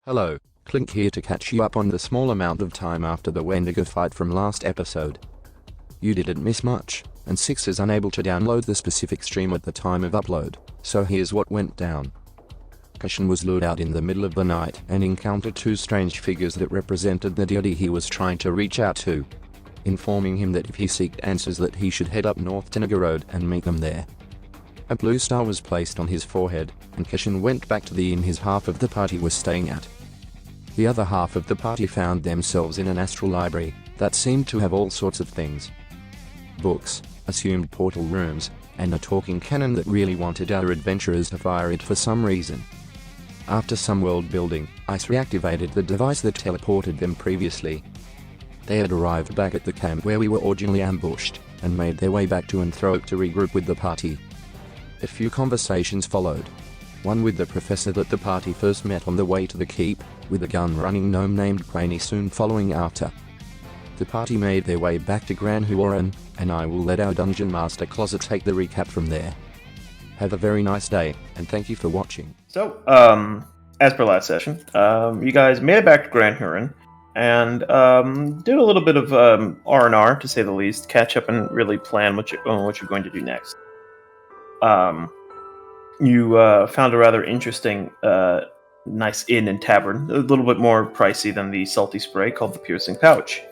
Hello, Clink here to catch you up on the small amount of time after the Wendigo fight from last episode. You didn't miss much, and Six is unable to download the specific stream at the time of upload, so here's what went down. Cassian was lured out in the middle of the night and encountered two strange figures that represented the deity he was trying to reach out to, informing him that if he sought answers that he should head up north to Nogorod and meet them there. A blue star was placed on his forehead, and Cassian went back to the inn his half of the party was staying at. The other half of the party found themselves in an astral library that seemed to have all sorts of things. Books, assumed portal rooms, and a talking cannon that really wanted our adventurers to fire it for some reason. After some world building, Isse reactivated the device that teleported them previously. They had arrived back at the camp where we were originally ambushed, and made their way back to Anthorpe to regroup with the party. A few conversations followed. One with the professor that the party first met on the way to the keep, with a gun-running gnome named Vayne soon following after. The party made their way back to Gran Huoran, and I will let our Dungeon Master Closet take the recap from there. Have a very nice day, and thank you for watching. So, as per last session, you guys made it back to Gran Huoran, and did a little bit of R&R, to say the least, catch up and really plan what you're going to do next. You found a rather interesting, nice inn and tavern, a little bit more pricey than the salty spray, called the Piercing Pouch.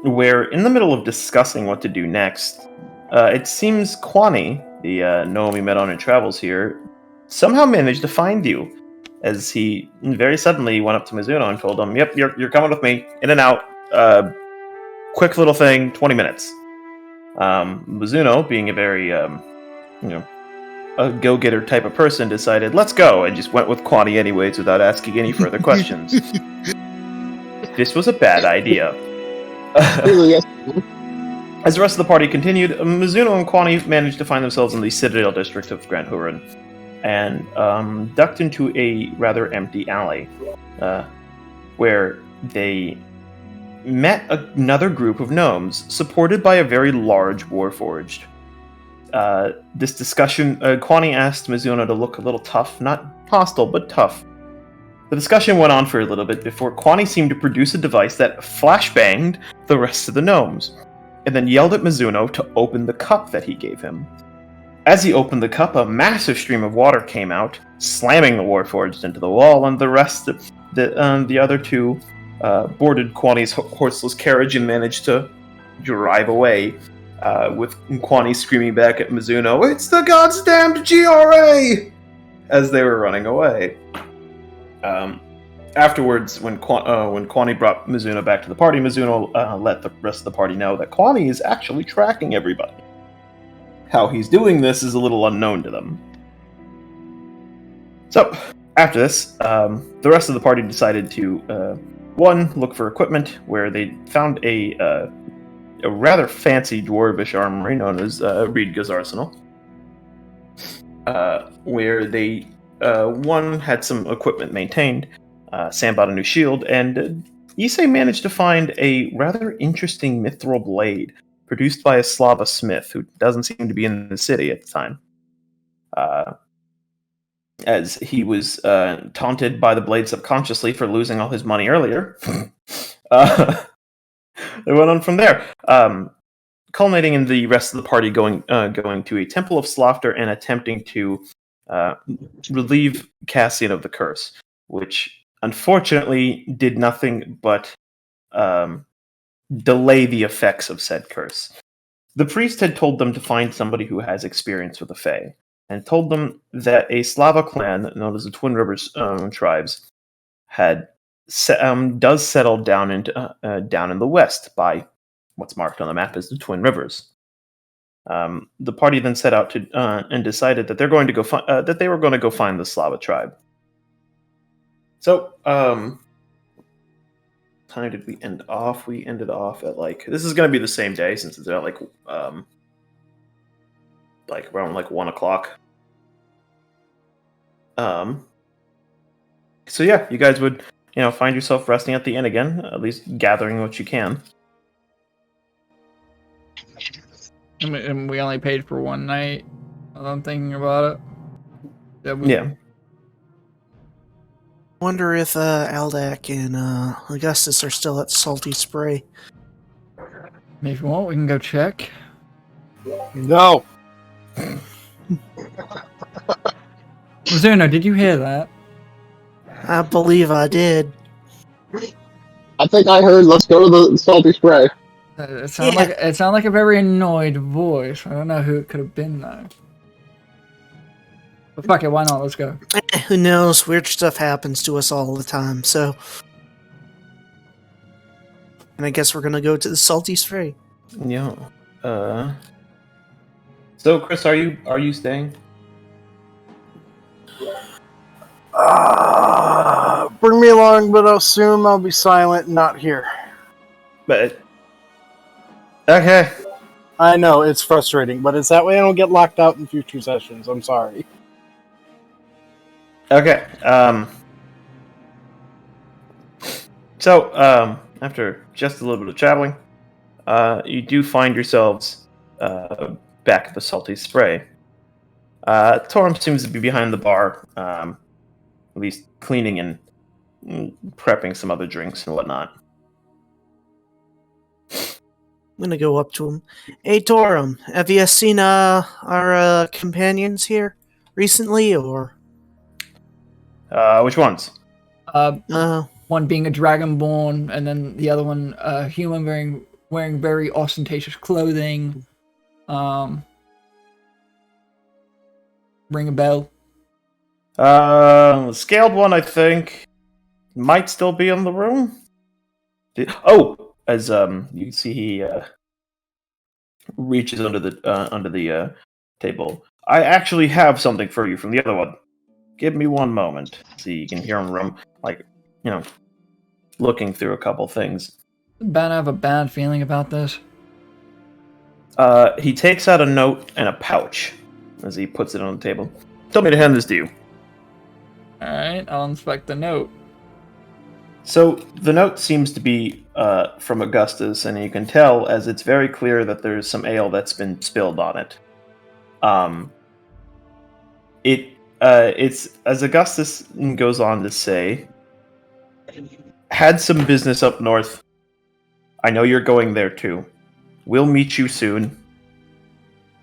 Where, in the middle of discussing what to do next, it seems Kwani, the gnome we met on in travels here, somehow managed to find you, as he very suddenly went up to Mizuno and told him, "Yep, you're coming with me, in and out, quick little thing, 20 minutes." Mizuno, being a very, a go-getter type of person, decided, let's go, and just went with Kwani anyways without asking any further questions. This was a bad idea. As the rest of the party continued, Mizuno and Kwani managed to find themselves in the Citadel District of Gran Huoran, and ducked into a rather empty alley, where they met another group of gnomes, supported by a very large warforged. This discussion, Kwani asked Mizuno to look a little tough, not hostile, but tough. The discussion went on for a little bit before Kwani seemed to produce a device that flashbanged the rest of the gnomes, and then yelled at Mizuno to open the cup that he gave him. As he opened the cup, a massive stream of water came out, slamming the warforged into the wall, and the rest of the other two boarded Kwani's horseless carriage and managed to drive away, with Kwani screaming back at Mizuno, "It's the goddamned GRA!" as they were running away. Afterwards, when Kwani brought Mizuno back to the party, Mizuno let the rest of the party know that Kwani is actually tracking everybody. How he's doing this is a little unknown to them. So, after this, the rest of the party decided to look for equipment, where they found a rather fancy dwarvish armory known as Riedga's Arsenal, where they had some equipment maintained. Sam bought a new shield, and Isse managed to find a rather interesting mithril blade produced by a Slava smith who doesn't seem to be in the city at the time, as he was taunted by the blade subconsciously for losing all his money earlier. They went on from there, culminating in the rest of the party going to a temple of slaughter and attempting to relieve Cassian of the curse, which unfortunately did nothing but delay the effects of said curse. The priest had told them to find somebody who has experience with the Fae, and told them that a Slava clan known as the Twin Rivers tribes does settle down in the west by what's marked on the map as the Twin Rivers. The party then set out to and decided that they were going to go find the Slava tribe. So, time did we end off? We ended off at this is going to be the same day since it's at around 1 o'clock. So yeah, you guys would find yourself resting at the inn again, at least gathering what you can. And we only paid for one night. I'm thinking about it. Yeah. Wonder if Aldak and Augustus are still at Salty Spray. If you want, we can go check. No. Mizuno, did you hear that? I believe I did. I think I heard, let's go to the salty spray. It sounded like a very annoyed voice. I don't know who it could have been though. But fuck it, why not? Let's go. Who knows? Weird stuff happens to us all the time, so... And I guess we're gonna go to the Salty Spray. Yeah. So, Chris, are you staying? Bring me along, but I'll assume I'll be silent and not here. But okay. I know, it's frustrating, but it's that way I don't get locked out in future sessions. I'm sorry. Okay. So, after just a little bit of traveling, you do find yourselves back at the Salty Spray. Torm seems to be behind the bar, at least cleaning and prepping some other drinks and whatnot. I'm gonna go up to him. Hey, Torum, have you seen our companions here recently, or? Which ones? One being a dragonborn, and then the other one a human wearing very ostentatious clothing. Ring a bell. The scaled one, I think, might still be in the room. As you can see, he reaches under the table. I actually have something for you from the other one. Give me one moment. See, you can hear him looking through a couple things. I have a bad feeling about this. He takes out a note and a pouch as he puts it on the table. Tell me to hand this to you. Alright, I'll inspect the note. So, the note seems to be from Augustus, and you can tell as it's very clear that there's some ale that's been spilled on it. It's, as Augustus goes on to say, had some business up north. I know you're going there too. We'll meet you soon.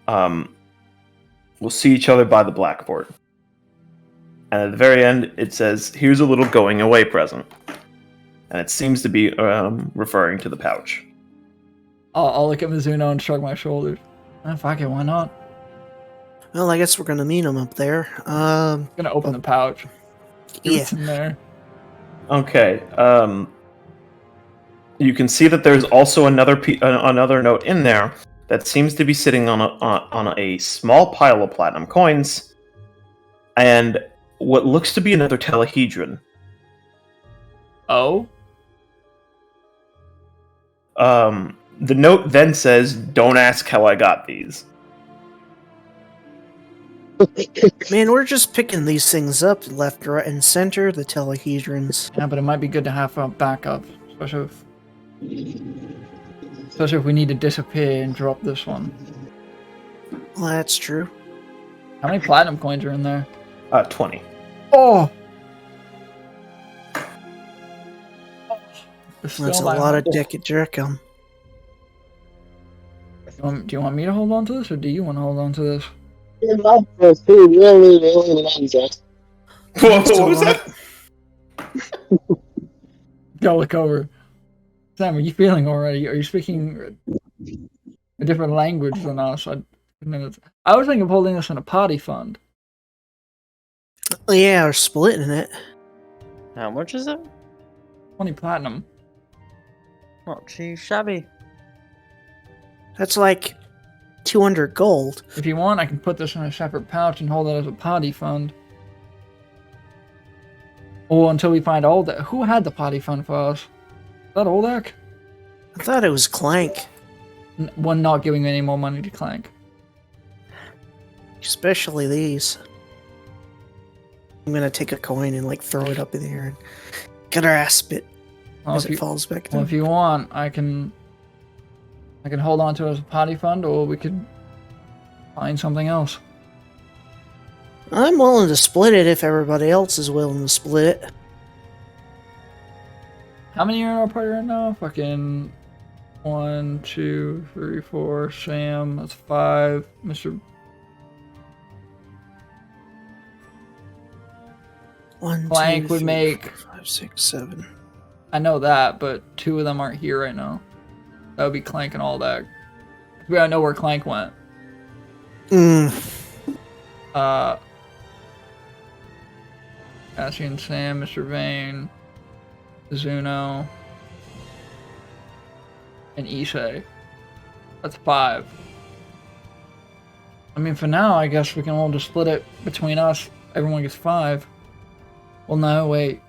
We'll see each other by the blackboard. And at the very end, it says, here's a little going away present. And it seems to be referring to the pouch. I'll look at Mizuno and shrug my shoulders. Fuck it, why not? Well, I guess we're gonna meet him up there. I'm gonna open the pouch. See what's in there. Okay. You can see that there's also another note in there that seems to be sitting on a small pile of platinum coins, and what looks to be another telehedron. Oh? The note then says, "Don't ask how I got these." Man, we're just picking these things up left, right, and center, the telehedrons. Yeah, but it might be good to have a backup, especially if we need to disappear and drop this one. Well, that's true. How many platinum coins are in there? 20. Oh! That's a lot of Degenerates. Do you want me to hold on to this, or do you want to hold on to this? What was that? Go look over. Sam, are you feeling already? Are you speaking a different language than us? I was thinking of holding this in a party fund. Yeah, we're splitting it. How much is it? 20 platinum. Not too shabby. That's like 200 gold. If you want, I can put this in a separate pouch and hold it as a party fund. Or until we find Oldak. Who had the party fund for us? Is that Oldak? I thought it was Clank. One not giving any more money to Clank. Especially these. I'm gonna take a coin and like throw it up in the air and grasp it as it falls back down. Well, if you want, I can hold on to it as a party fund, or we could find something else. I'm willing to split it if everybody else is willing to split it. How many are in our party right now? Fucking 1, 2, 3, 4. Sam, that's 5. Mr. 1, Clank 2, would 3, make. 4, 5, 6, 7. I know that, but 2 of them aren't here right now. That would be Clank and all that. We gotta know where Clank went. Cassian, Sam, Mr. Vayne, Zuno, and Isse. That's 5. I mean, for now, I guess we can all just split it between us. Everyone gets 5. Well, no, wait.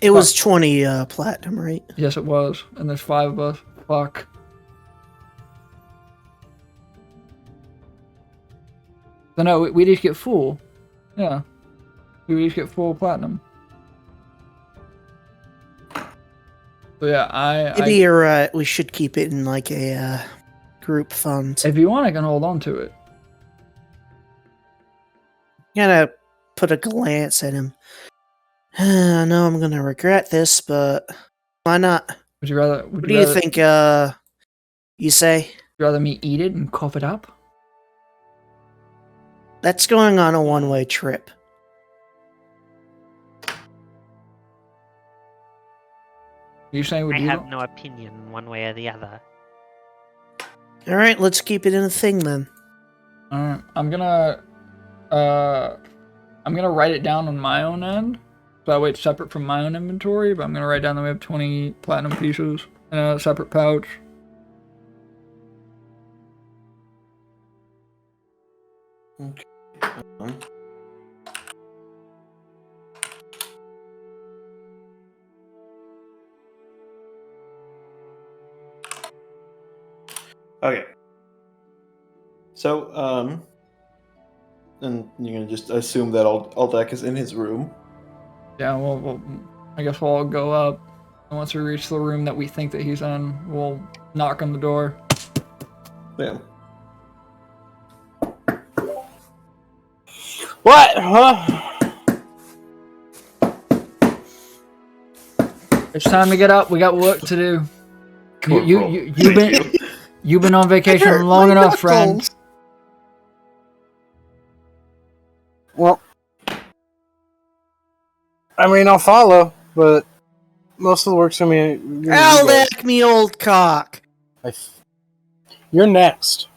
It was 20 platinum, right? Yes, it was. And there's 5 of us. Fuck. So no, we each get full. Yeah. We each get full platinum. So yeah, Maybe you're right. We should keep it in like a group fund. If you want, I can hold on to it. Gotta put a glance at him. I know I'm gonna regret this, but why not? Would you rather? What do you think? You say? Would you rather me eat it and cough it up? That's going on a one-way trip. You saying would I you? have no opinion one way or the other. All right, let's keep it in a thing then. Alright, I'm gonna write it down on my own end. So that way it's separate from my own inventory, but I'm gonna write down that we have 20 platinum pieces in a separate pouch. Okay. Okay. So, and you're gonna just assume that Aldak is in his room. Yeah, well, I guess we'll all go up. And once we reach the room that we think that he's in, we'll knock on the door. Yeah. What? Huh? It's time to get up. We got work to do. You've been on I vacation hurt long my enough, friend. knuckles. Well, I mean, I'll follow, but most of the work's gonna be. Aldak, me old cock. You're next.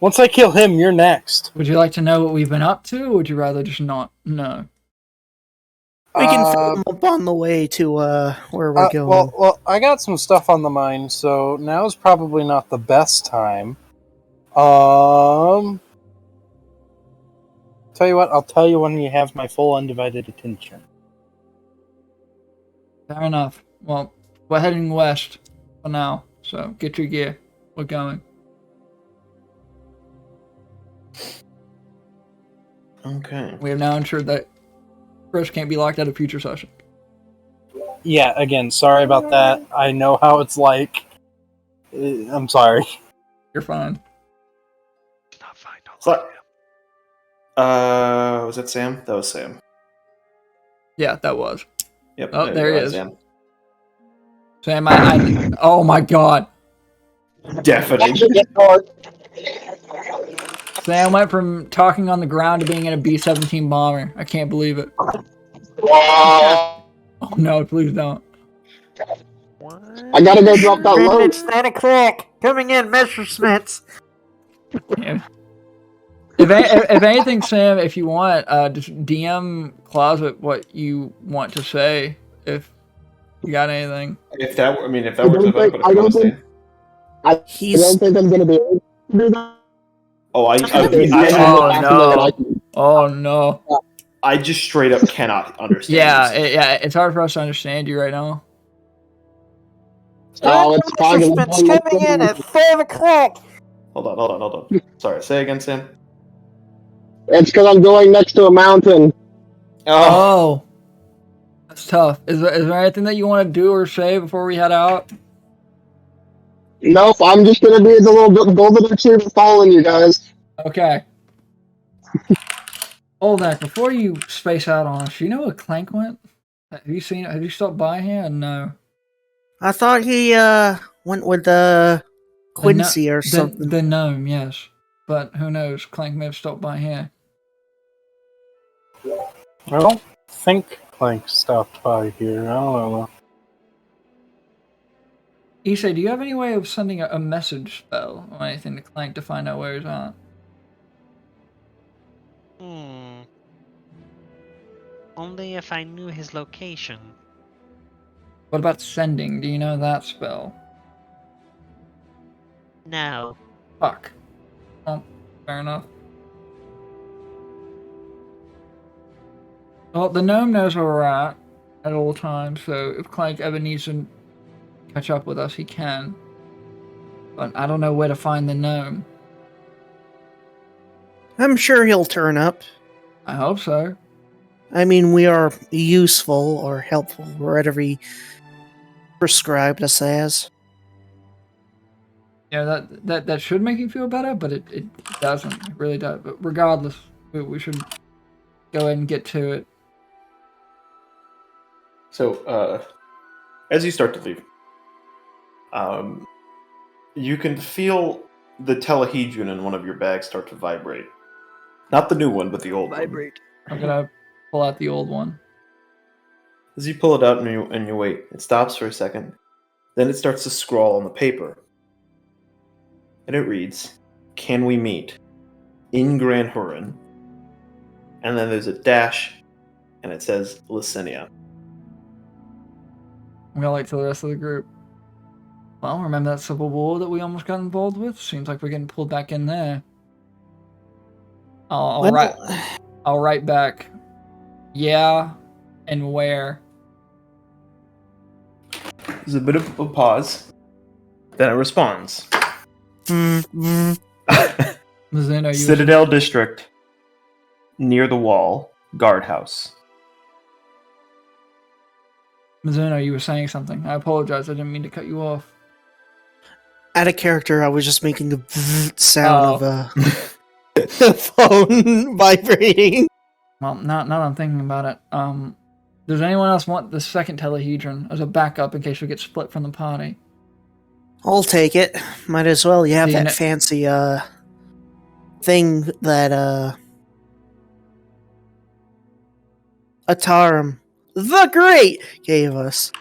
Once I kill him, you're next. Would you like to know what we've been up to, or would you rather just not know? We can fill him up on the way to where we're going. Well, I got some stuff on the mind, so now's probably not the best time. Tell you what, I'll tell you when you have my full undivided attention. Fair enough. Well, we're heading west for now, so get your gear. We're going. Okay. We have now ensured that Chris can't be locked out of future session. Yeah, again, sorry about that. I know how it's like. I'm sorry. You're fine. It's not fine. Don't So- lie to him. Was that Sam? That was Sam. Yeah, that was. Yep. Oh, there you he are, is. Sam. Sam, oh my god. Definitely. Sam went from talking on the ground to being in a B-17 bomber. I can't believe it. Wow. Oh no, please don't. What? I gotta go drop that load. It's 9 o'clock. Coming in, Messerschmitts. Yeah. If anything, Sam, if you want, just DM Closet what you want to say. If you got anything. If that were I the don't think- I don't think- I don't think I'm gonna be able to do that. Oh, Oh no. I just straight up cannot understand. Yeah, it's hard for us to understand you right now. Oh, it's fine. Messerschmitts coming in at 5 o'clock. Hold on. Sorry, say again, Sam. It's because I'm going next to a mountain. Oh, Oh, that's tough. Is there anything that you want to do or say before we head out? Nope, I'm just gonna be the little golden retriever following you guys. Okay. Hold that before you space out on us. You know where Clank went? Have you seen? Have you stopped by here? No. I thought he went with Quincy or something. The gnome, yes. But who knows? Clink may have stopped by here. I don't think Clink stopped by here. I don't know. Isse, do you have any way of sending a message spell or anything to Clank to find out where he's at? Only if I knew his location. What about sending? Do you know that spell? No. Fuck. Oh, fair enough. Well, the gnome knows where we're at all times, so if Clank ever needs to catch up with us, he can. But I don't know where to find the gnome. I'm sure he'll turn up. I hope so. I mean, we are useful or helpful, whatever he prescribed us as. Yeah, that should make you feel better, but it doesn't. It really does. But regardless, we should go ahead and get to it. So, as you start to leave, you can feel the telehedron in one of your bags start to vibrate. Not the new one, but the old one. I'm gonna pull out the old one. As you pull it out and you wait, it stops for a second. Then it starts to scrawl on the paper. And it reads, "Can we meet in Gran Huron?" And then there's a dash, and it says Licinia. I'm gonna like to the rest of the group. Well, remember that civil war that we almost got involved with? Seems like we're getting pulled back in there. I'll write back. Yeah, and where? There's a bit of a pause. Then it responds. Mizuno, you Citadel District, near the wall, guardhouse. Mizuno, you were saying something. I apologize. I didn't mean to cut you off. Out of character, I was just making the sound of a phone vibrating. Well, now that I'm thinking about it, does anyone else want the second telehedron as a backup in case we get split from the party? I'll take it. Might as well. You have Do you that fancy thing that Atarum the Great gave us.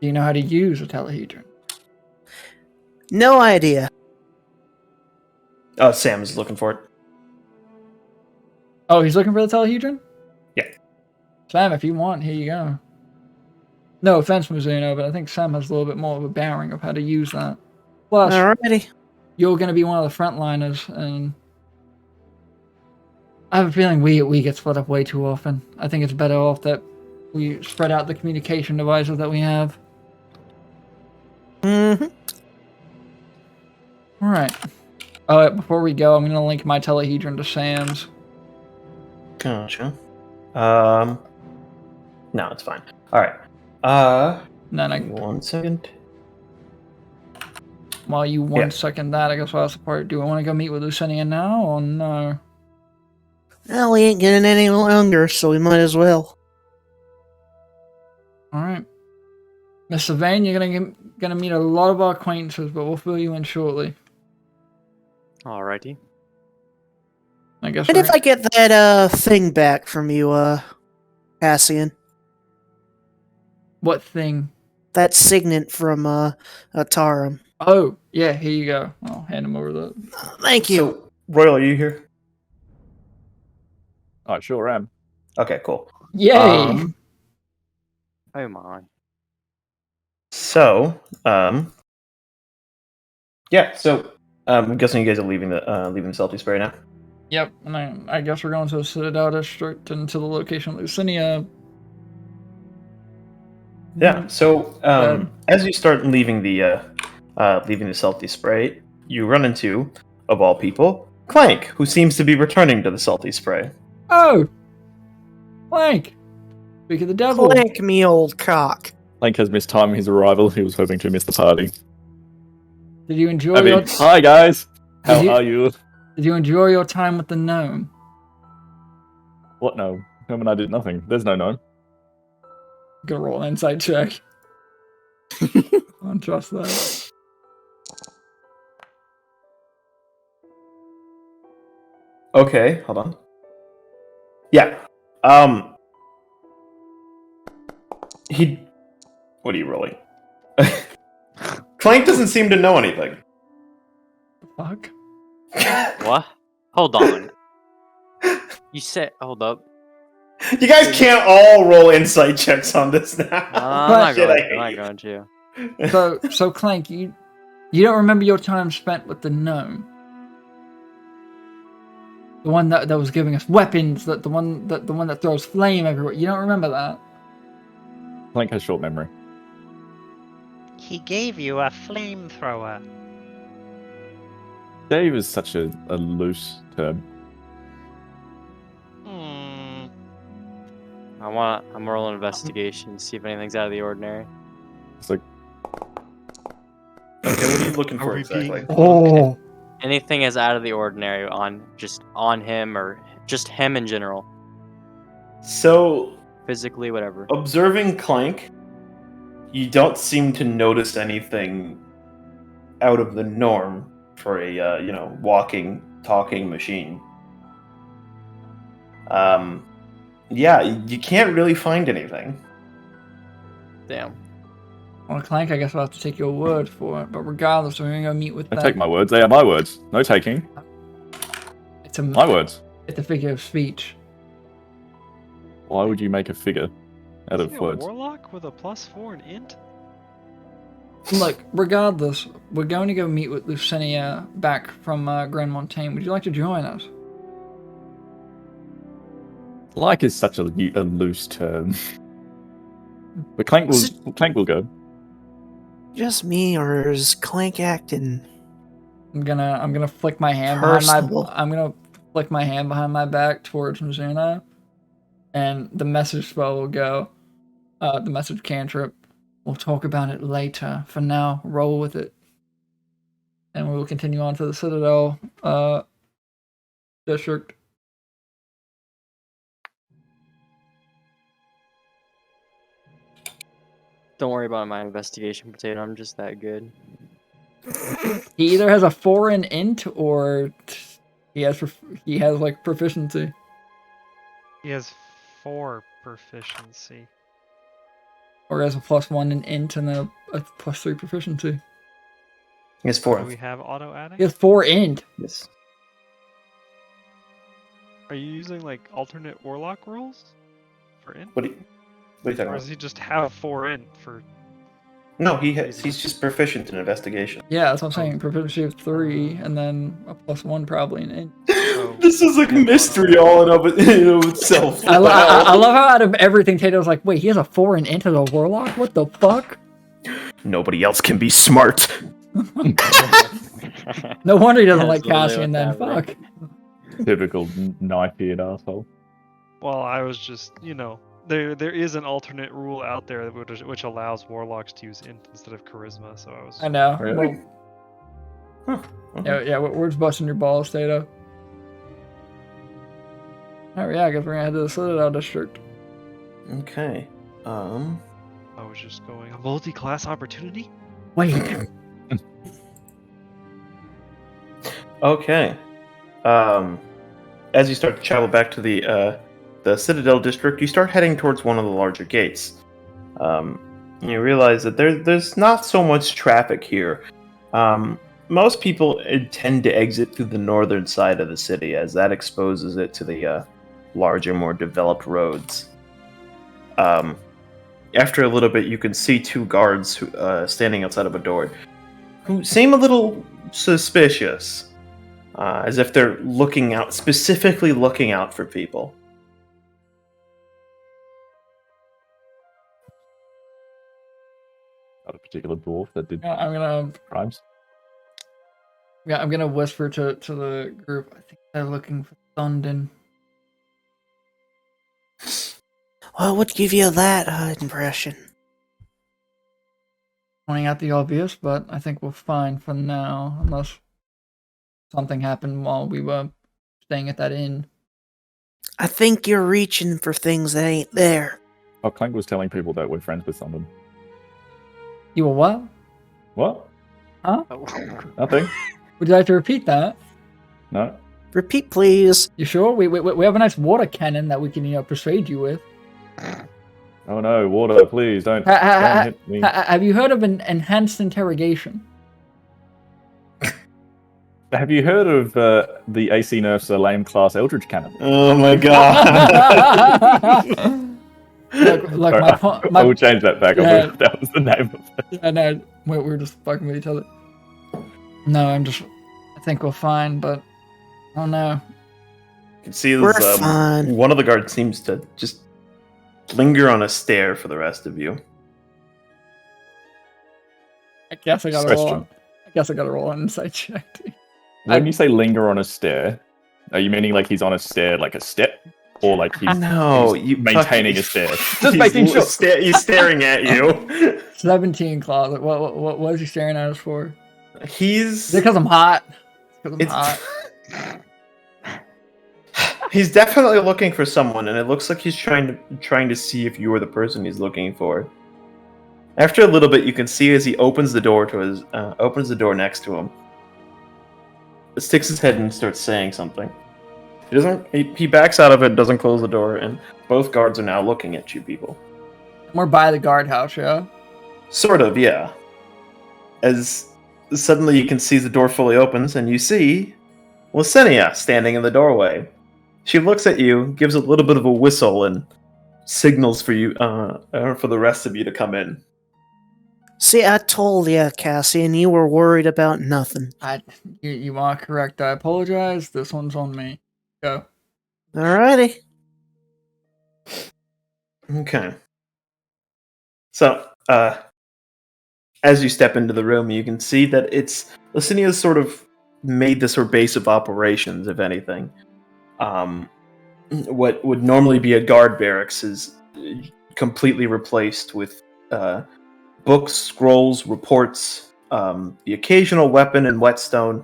Do you know how to use a telehedron? No idea. Sam is looking for it. Oh, he's looking for the telehedron? Yeah. Sam, if you want, here you go. No offense, Mizuno, but I think Sam has a little bit more of a bearing of how to use that. Plus, Alrighty. you're going to be one of the frontliners, and I have a feeling we get split up way too often. I think it's better off that we spread out the communication devices that we have. Mm-hmm. Alright. Oh, before we go, I'm going to link my telehedron to Sam's. Gotcha. No, it's fine. Alright. And then 1 second. while you second that, I guess I'll support. Do I want to go meet with Lucinia now, or no? Well, we ain't getting any longer, so we might as well. Alright. Mr. Vayne, you're gonna meet a lot of our acquaintances, but we'll fill you in shortly. Alrighty. I guess. And if I get that thing back from you, Cassian. What thing? That signet from Atarum. Oh, yeah, here you go. I'll hand him over the... Thank you. So, Royal, are you here? I sure am. Okay, cool. Yay! Oh my. So, yeah. So, I'm guessing you guys are leaving the salty spray now. Yep, and I guess we're going to the Citadel District and to the location of Lucinia. Yeah. So, as you start leaving the salty spray, you run into, of all people, Clank, who seems to be returning to the salty spray. Oh! Clank! Speak of the devil. Clank me old cock. Clank has missed time his arrival. He was hoping to miss the party. Did you enjoy your... Hi guys! How are you? Did you enjoy your time with the gnome? What gnome? Gnome and I did nothing. There's no gnome. Gonna roll an insight check. I don't trust that. Okay, hold on. Yeah. What are you rolling? Clink doesn't seem to know anything. Fuck. What? Hold on. You said, hold up. You guys can't all roll insight checks on this now. I'm not going to. So Clank, you don't remember your time spent with the gnome? The one that was giving us weapons, the one that throws flame everywhere. You don't remember that? Clink has short memory. He gave you a flamethrower. Dave is such a loose term. I'm rolling investigation, see if anything's out of the ordinary. It's like, Okay, what are you looking for exactly? Oh. Anything is out of the ordinary on him or just him in general. So, physically, whatever. Observing Clank, you don't seem to notice anything out of the norm for a walking, talking machine. Yeah, you can't really find anything. Damn. Well, Clank, I guess I'll have to take your word for it. But regardless, we're gonna go meet with I that. take my words. They are my words. No taking. It's my words. It's a figure of speech. Why would you make a figure out of Is he words? a warlock with a +4 in int? Look, regardless, we're going to go meet with Lucinia back from Grand Montaigne. Would you like to join us? Like is such a loose term. But Clank will go. Just me, or is Clank acting? I'm gonna flick my hand behind my back towards Mizuna, and the message spell will go. The message cantrip. We'll talk about it later. For now, roll with it, and we will continue on to the Citadel District. Don't worry about my investigation, Potato. I'm just that good. He either has a 4 in int or he has like proficiency. He has 4 proficiency. Or has a +1 in int and a +3 proficiency. He has 4. Do we have auto adding? He has 4 int. Yes. Are you using like alternate warlock rolls for int? What are you talking Or about? does he just have 4 int for? No, he's just proficient in investigation. Yeah, that's what I'm saying. Proficiency of 3 and then a +1 probably in int. This is like mystery all in of itself. I love how out of everything Tato's like, wait, he has a 4 in int as a warlock? What the fuck? Nobody else can be smart. No wonder he doesn't like That's Cassian literally then. what's Fuck. Typical knife-eared asshole. Well, I was just, there is an alternate rule out there which allows warlocks to use int instead of charisma. So I was. I know. Really? Well, yeah. Where's busting your balls, Tato? Alright, yeah, I guess we're gonna head to the Citadel District. Okay. I was just going a multi-class opportunity. Wait. Okay. As you start to travel back to the Citadel District, you start heading towards one of the larger gates. You realize that there's not so much traffic here. Most people tend to exit through the northern side of the city, as that exposes it to the larger, more developed roads. After a little bit, you can see 2 guards standing outside of a door, who seem a little suspicious, as if they're specifically looking out for people. Not a particular dwarf that did I'm gonna crimes. Yeah, I'm gonna whisper to the group. I think they're looking for Thondin. Well, what give you that impression? Pointing out the obvious, but I think we're fine for now, unless something happened while we were staying at that inn. I think you're reaching for things that ain't there. Oh, Clink was telling people that we're friends with Thondin. You were what? What? Huh? Nothing. Would you like to repeat that? No. Repeat, please. You sure? We have a nice water cannon that we can persuade you with. Oh no, water! Please don't hit me. Have you heard of an enhanced interrogation? Have you heard of the AC nerfs a lame class Eldritch Cannon? Oh my god. Look, I will change that back. Yeah. That was the name of it. Yeah, no, we're just fucking with each other. No, I think we're fine, but I don't know. You can see We're this, fine. one of the guards seems to just linger on a stare for the rest of you. I guess I gotta Question. roll an insight check. When you say linger on a stair, are you meaning like he's on a stair, like a step? Or like he's, No, he's you maintaining a stair? Just He's making sure. He's staring at you. 17 claws. What was he staring at us for? He's Is it because I'm hot? It's- He's definitely looking for someone, and it looks like he's trying to see if you are the person he's looking for. After a little bit, you can see as he opens the door next to him. Sticks his head and starts saying something. He backs out of it, doesn't close the door, and both guards are now looking at you people. We're by the guardhouse, yeah? Sort of, yeah. As suddenly you can see the door fully opens, and you see Licinia standing in the doorway. She looks at you, gives a little bit of a whistle, and signals for you, for the rest of you to come in. See, I told you, Cassian, you were worried about nothing. You are correct. I apologize. This one's on me. Go. Alrighty. Okay. So, as you step into the room, you can see that Licinia's sort of made this her base of operations, if anything. What would normally be a guard barracks is completely replaced with books, scrolls, reports, the occasional weapon and whetstone,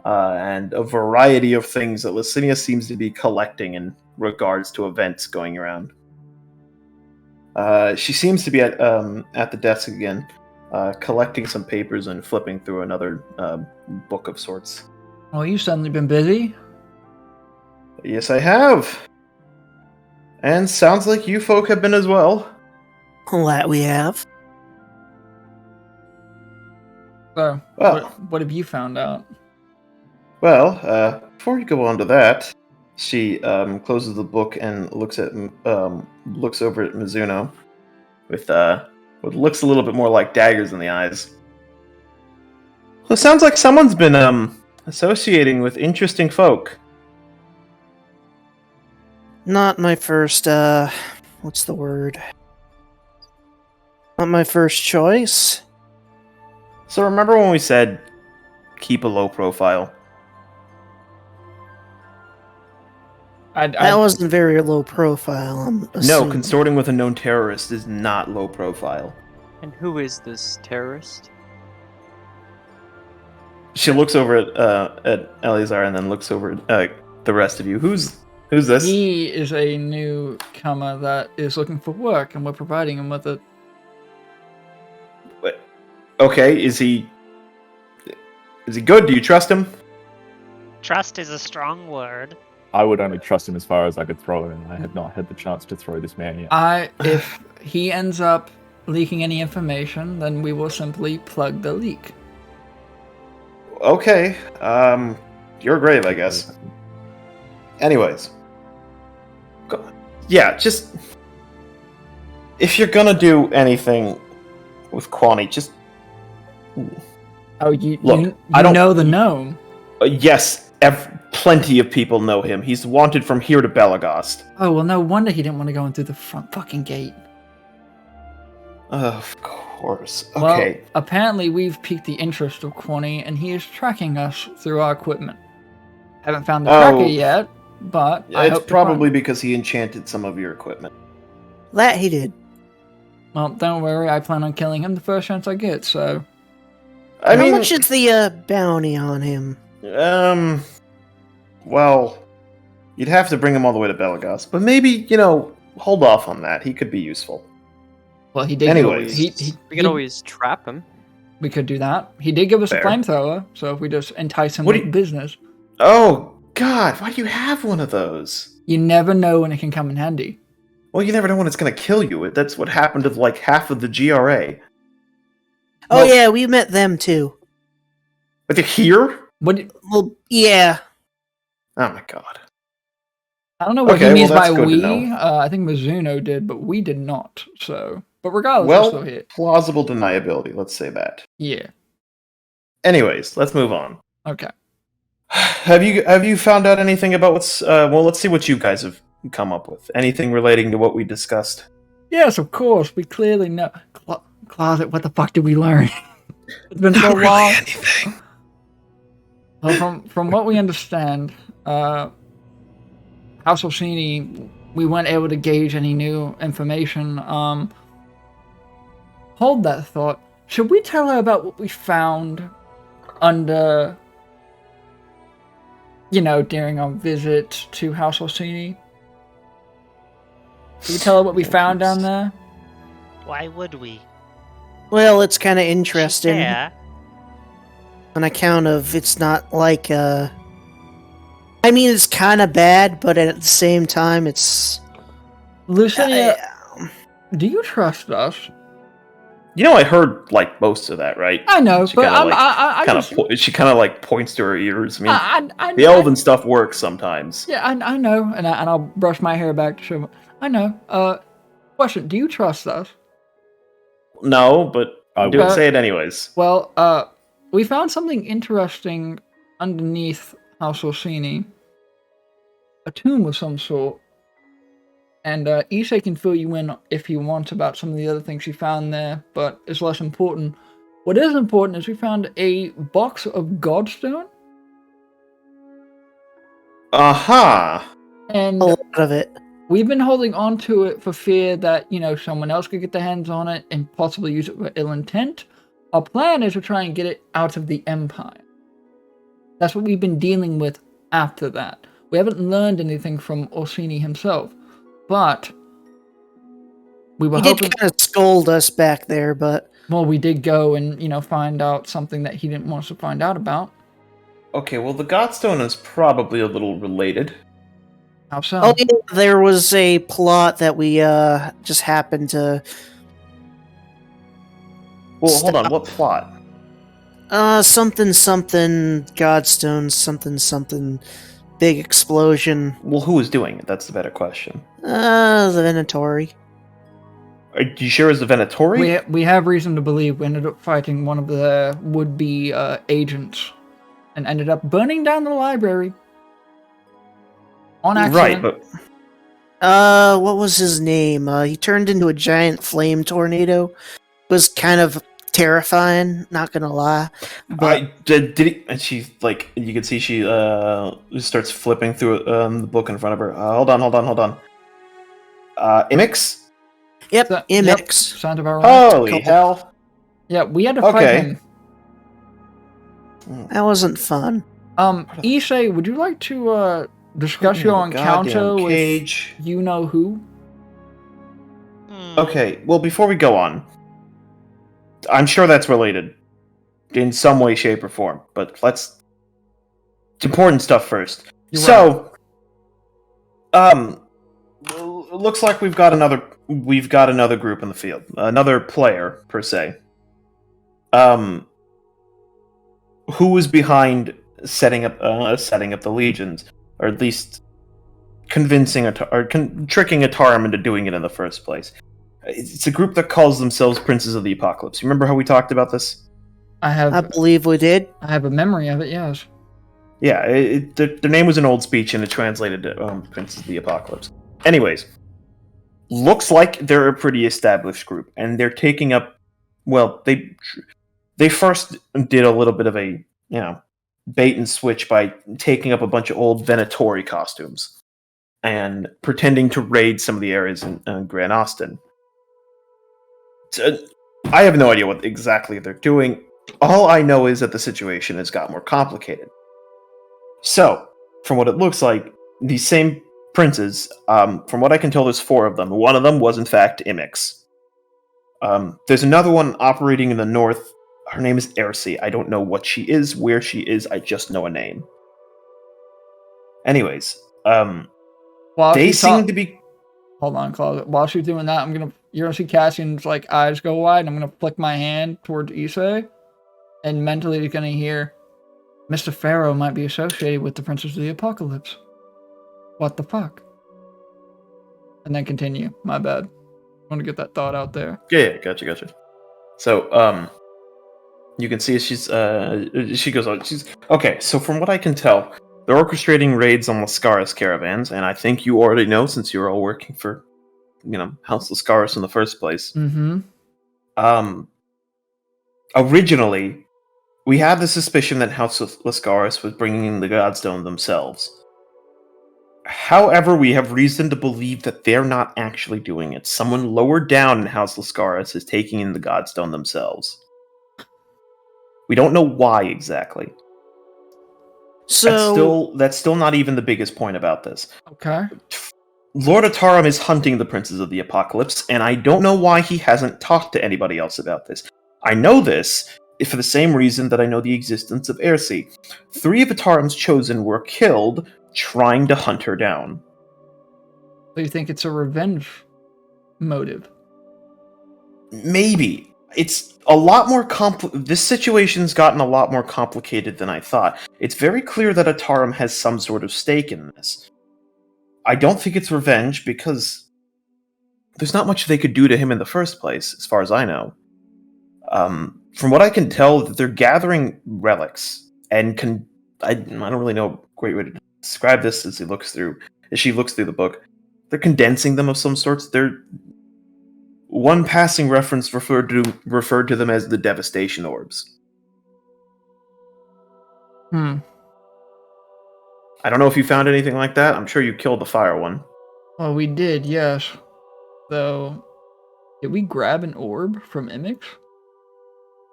and a variety of things that Licinia seems to be collecting in regards to events going around. She seems to be at the desk again, collecting some papers and flipping through another book of sorts. Oh, you suddenly been busy? Yes, I have. And sounds like you folk have been as well. That we have. So, Well. what have you found out? Well, before we go on to that, she closes the book and looks over at Mizuno with what looks a little bit more like daggers in the eyes. Well, it sounds like someone's been associating with interesting folk. Not my first, what's the word? Not my first choice. So remember when we said keep a low profile? That wasn't very low profile, I'm No, assuming. consorting with a known terrorist is not low profile. And who is this terrorist? She looks over at Eleazar and then looks over at the rest of you. Who's this? He is a newcomer that is looking for work, and we're providing him with it. Okay, is he good? Do you trust him? Trust is a strong word. I would only trust him as far as I could throw him, and I have not had the chance to throw this man yet. If he ends up leaking any information, then we will simply plug the leak. Okay, you're grave, I guess. Anyways. Yeah, just... If you're gonna do anything with Kwani, just... Oh, you I don't know the gnome? Yes, plenty of people know him. He's wanted from here to Belagost. Oh, well, no wonder he didn't want to go in through the front fucking gate. Of course. Well, Okay. apparently we've piqued the interest of Kwani, and he is tracking us through our equipment. Haven't found the tracker yet, but I It's hope to probably find- because he enchanted some of your equipment. That he did. Well, don't worry, I plan on killing him the first chance I get, so... I How mean, much is the bounty on him? well, you'd have to bring him all the way to Belagost, but maybe, hold off on that. He could be useful. Well, he did. Anyways, We could always trap him. We could do that. He did give us Fair. a flamethrower, so if we just entice him What do with you- business. Oh God, why do you have one of those? You never know when it can come in handy. Well, you never know when it's going to kill you. That's what happened to like half of the GRA. Oh yeah, we met them too. But they're here? Well, yeah. Oh my God. I don't know what Okay, he means well, by that's good to we. know. I think Mizuno did, but we did not. So, but regardless, Well, we're still here. plausible deniability. Let's say that. Yeah. Anyways, let's move on. Okay. Have you found out anything about what's? Well, let's see what you guys have come up with. Anything relating to what we discussed? Yes, of course. We clearly know. Closet, what the fuck did we learn? It's been so Not really long. anything. Well, from what we understand, House Orsini, we weren't able to gauge any new information. Hold that thought. Should we tell her about what we found under, during our visit to House Orsini? Should we tell her what we found down there? Why would we? Well, it's kind of interesting Yeah. on account of it's not like I mean, it's kind of bad, but at the same time, it's. Lucinia, do you trust us? You know, I heard like most of that, right? I know, She but kinda, I just... she kind of like points to her ears. I mean, I the elven stuff works sometimes. Yeah, I know, and I'll brush my hair back to show. I know. Question: do you trust us? No, but I do would. it. Say it anyways. Well, we found something interesting underneath House Orsini. A tomb of some sort. And Isse can fill you in if he wants about some of the other things she found there, but it's less important. What is important is we found a box of Godstone. Aha! And A lot of it. we've been holding on to it for fear that, someone else could get their hands on it and possibly use it for ill intent. Our plan is to try and get it out of the Empire. That's what we've been dealing with after that. We haven't learned anything from Orsini himself, but we were He hoping... did kind of scold us back there, but... Well, we did go and, find out something that he didn't want us to find out about. Okay, well, the Godstone is probably a little related. How so? Oh, yeah, there was a plot that we just happened to... Well, hold on, what plot? Something, Godstone, something, big explosion. Well, who was doing it? That's the better question. The Venatori. Are you sure it's the Venatori? We have reason to believe we ended up fighting one of the would-be agents and ended up burning down the library. On accident. Right, but... What was his name? He turned into a giant flame tornado. It was kind of terrifying, not gonna lie. But did he... And she, like, you can see she starts flipping through the book in front of her. Hold on. Imix? Yep, Yep, Imix. sounds about right. Holy hell. Yeah, we had to fight Okay. him. That wasn't fun. Isse, would you like to discuss your encounter with you-know-who? Okay, well, before we go on, I'm sure that's related in some way, shape, or form, but let's... It's important stuff first. You're So, looks like we've got another group in the field. Another player, per se. Who was behind setting up the legions, or at least convincing tricking Atarim into doing it in the first place. It's a group that calls themselves Princes of the Apocalypse. You remember how we talked about this? I believe we did. I have a memory of it, yes. Yeah, their name was an old speech, and it translated to Princes of the Apocalypse. Anyways, looks like they're a pretty established group, and they're taking up... Well, they first did a little bit of a, bait and switch by taking up a bunch of old Venatori costumes and pretending to raid some of the areas in Gran Austin. I have no idea what exactly they're doing. All I know is that the situation has got more complicated. So, from what it looks like, these same princes. From what I can tell, there's 4 of them. One of them was, in fact, Imix. There's another one operating in the north. Her name is Isse. I don't know what she is, where she is. I just know a name. Anyways, they seem to be... Hold on, Claude. While she's doing that, you're gonna see Cassian's like eyes go wide, and I'm gonna flick my hand towards Isse, and mentally he's gonna hear, Mr. Pharaoh might be associated with the Princes of the Apocalypse. What the fuck? And then continue. My bad. I want to get that thought out there. Yeah, gotcha. So, you can see she goes on. Okay, so from what I can tell, they're orchestrating raids on Lascaris caravans, and I think you already know since you're all working for, House Lascaris in the first place. Mm-hmm. Originally, we had the suspicion that House Lascaris was bringing in the Godstone themselves. However, we have reason to believe that they're not actually doing it. Someone lower down in House Lascaris is taking in the Godstone themselves. We don't know why exactly. So that's still not even the biggest point about this. Okay. Lord Ataram is hunting the Princes of the Apocalypse, and I don't know why he hasn't talked to anybody else about this. I know this for the same reason that I know the existence of Isse. 3 of Ataram's chosen were killed trying to hunt her down. So you think it's a revenge motive? Maybe. It's a lot more this situation's gotten a lot more complicated than I thought. It's very clear that Ataram has some sort of stake in this. I don't think it's revenge because there's not much they could do to him in the first place, as far as I know. From what I can tell, they're gathering relics, and I don't really know a great way to describe this as she looks through the book. They're condensing them of some sorts. One passing reference referred to them as the Devastation Orbs. I don't know if you found anything like that. I'm sure you killed the fire one. Well, we did, yes. So, did we grab an orb from Imix?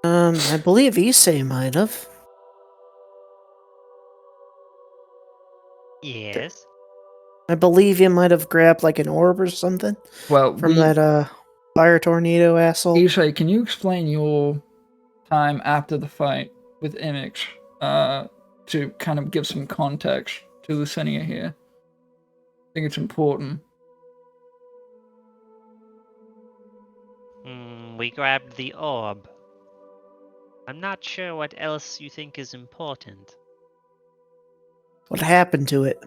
I believe Isse might have. Yes. I believe you might have grabbed like an orb or something. Well, from that fire tornado asshole. Isse, can you explain your time after the fight with Imix to kind of give some context to Lucinia here? I think it's important. We grabbed the orb. I'm not sure what else you think is important. What happened to it?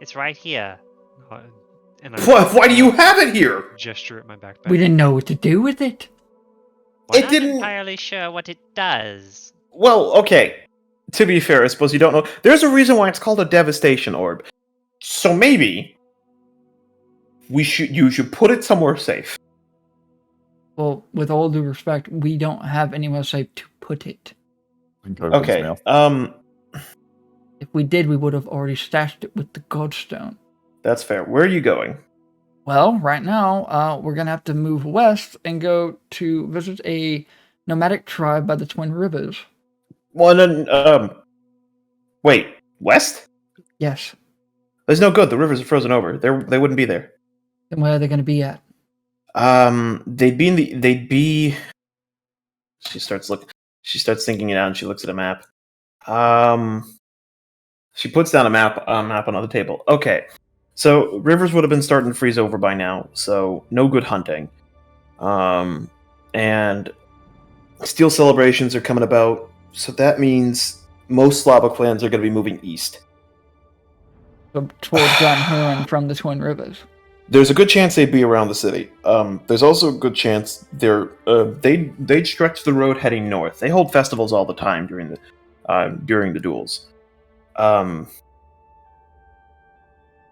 It's right here. And Why do you have it here? Gesture at my backpack. We didn't know what to do with it. We're not entirely sure what it does. Well, okay. To be fair, I suppose you don't know. There's a reason why it's called a Devastation Orb. So maybe you should put it somewhere safe. Well, with all due respect, we don't have anywhere safe to put it. Okay. If we did, we would have already stashed it with the Godstone. That's fair. Where are you going? Well, right now, we're gonna have to move west and go to visit a nomadic tribe by the Twin Rivers. Well, wait, west? Yes. There's no good. The rivers are frozen over. They wouldn't be there. Then where are they gonna be at? They'd be. She starts thinking it out, and she looks at a map. She puts down a map on the table. Okay, so rivers would have been starting to freeze over by now, so no good hunting. And steel celebrations are coming about, so that means most Slava clans are going to be moving east. So towards Glen Huron from the Twin Rivers. There's a good chance they'd be around the city. There's also a good chance they'd stretch the road heading north. They hold festivals all the time during the duels.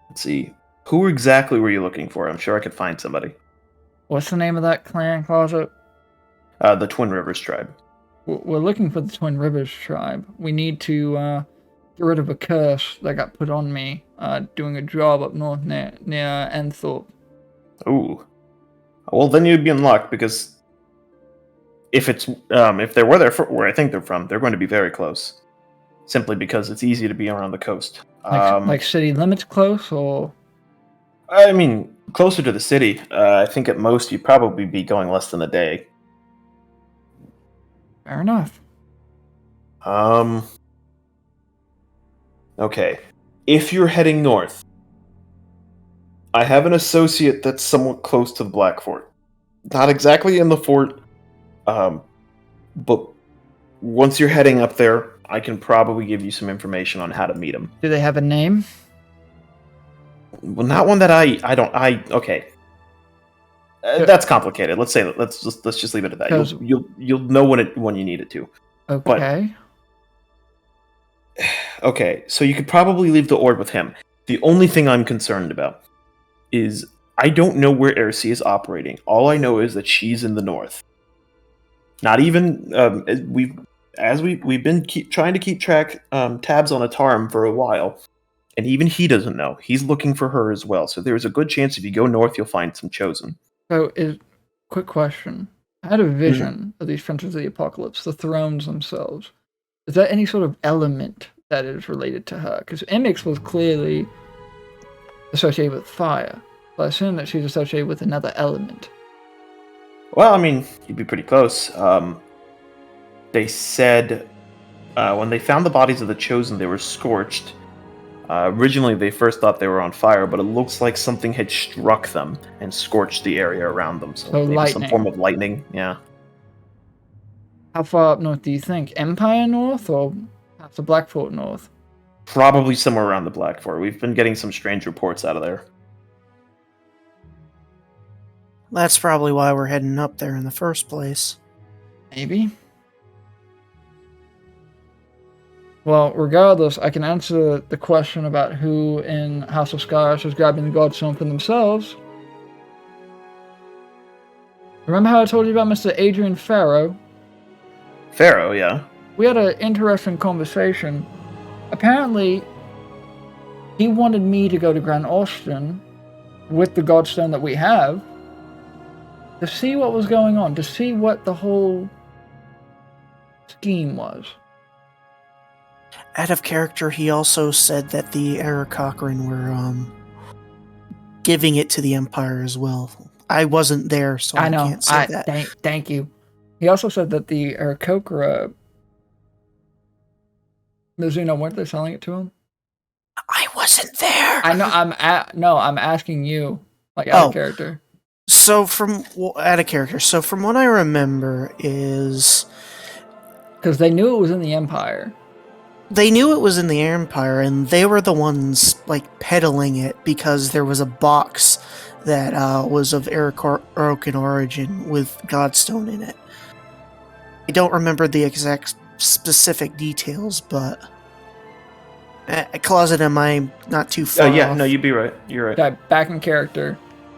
Let's see. Who exactly were you looking for? I'm sure I could find somebody. What's the name of that clan, Closet? The Twin Rivers tribe. We're looking for the Twin Rivers tribe. We need to get rid of a curse that got put on me doing a job up north near Anthorpe. Ooh. Well, then you'd be in luck, because if they're where I think they're from, they're going to be very close. simply because it's easy to be around the coast. Like city limits close, or I mean, closer to the city. I think at most you'd probably be going less than a day. fair enough. Okay. If you're heading north, I have an associate that's somewhat close to the Black Fort. Not exactly in the fort, but once you're heading up there, I can probably give you some information on how to meet him. Do they have a name? Well, not one that okay. That's complicated. Let's just leave it at that. 'Cause- You'll know when you need it to. Okay. Okay, so you could probably leave the orb with him. The only thing I'm concerned about is I don't know where Ersi is operating. All I know is that she's in the north. Not even we've been trying to keep tabs on Atarim for a while, and even he doesn't know. He's looking for her as well. So there's a good chance if you go north, you'll find some chosen. So, quick question. I had a vision of these Princes of the Apocalypse, the thrones themselves. Is that any sort of element that is related to her? Because Emix was clearly associated with fire, but I assume that she's associated with another element. Well, I mean, you'd be pretty close. They said when they found the bodies of the chosen, they were scorched. Originally, they first thought they were on fire, but it looks like something had struck them and scorched the area around them. So maybe lightning. some form of lightning, yeah. How far up north do you think? Empire north or perhaps the Black Fort north? Probably somewhere around the Black Fort. We've been getting some strange reports out of there. That's probably why we're heading up there in the first place. Maybe. Well, regardless, I can answer the question about who in House of Scars is grabbing the Godstone for themselves. Remember how I told you about Mr. Adrian Farrow? Pharaoh, yeah. We had an interesting conversation. Apparently, he wanted me to go to Grand Austin with the Godstone that we have to see what was going on, to see what the whole scheme was. Out of character, he also said that the Aarakocran were giving it to the Empire as well. I wasn't there, so I can't say that. Thank you. He also said that the Aarakocra, Mizuno, weren't they selling it to him? I wasn't there. I know. I'm asking you, like out of character. So from what I remember is because they knew it was in the Empire. They knew it was in the Empire, and they were the ones like peddling it because there was a box that was of Aarakocran origin with Godstone in it. I don't remember the exact specific details, but Closet, am I not too far? Yeah, off? no, you'd be right. You're right. Okay, back in character.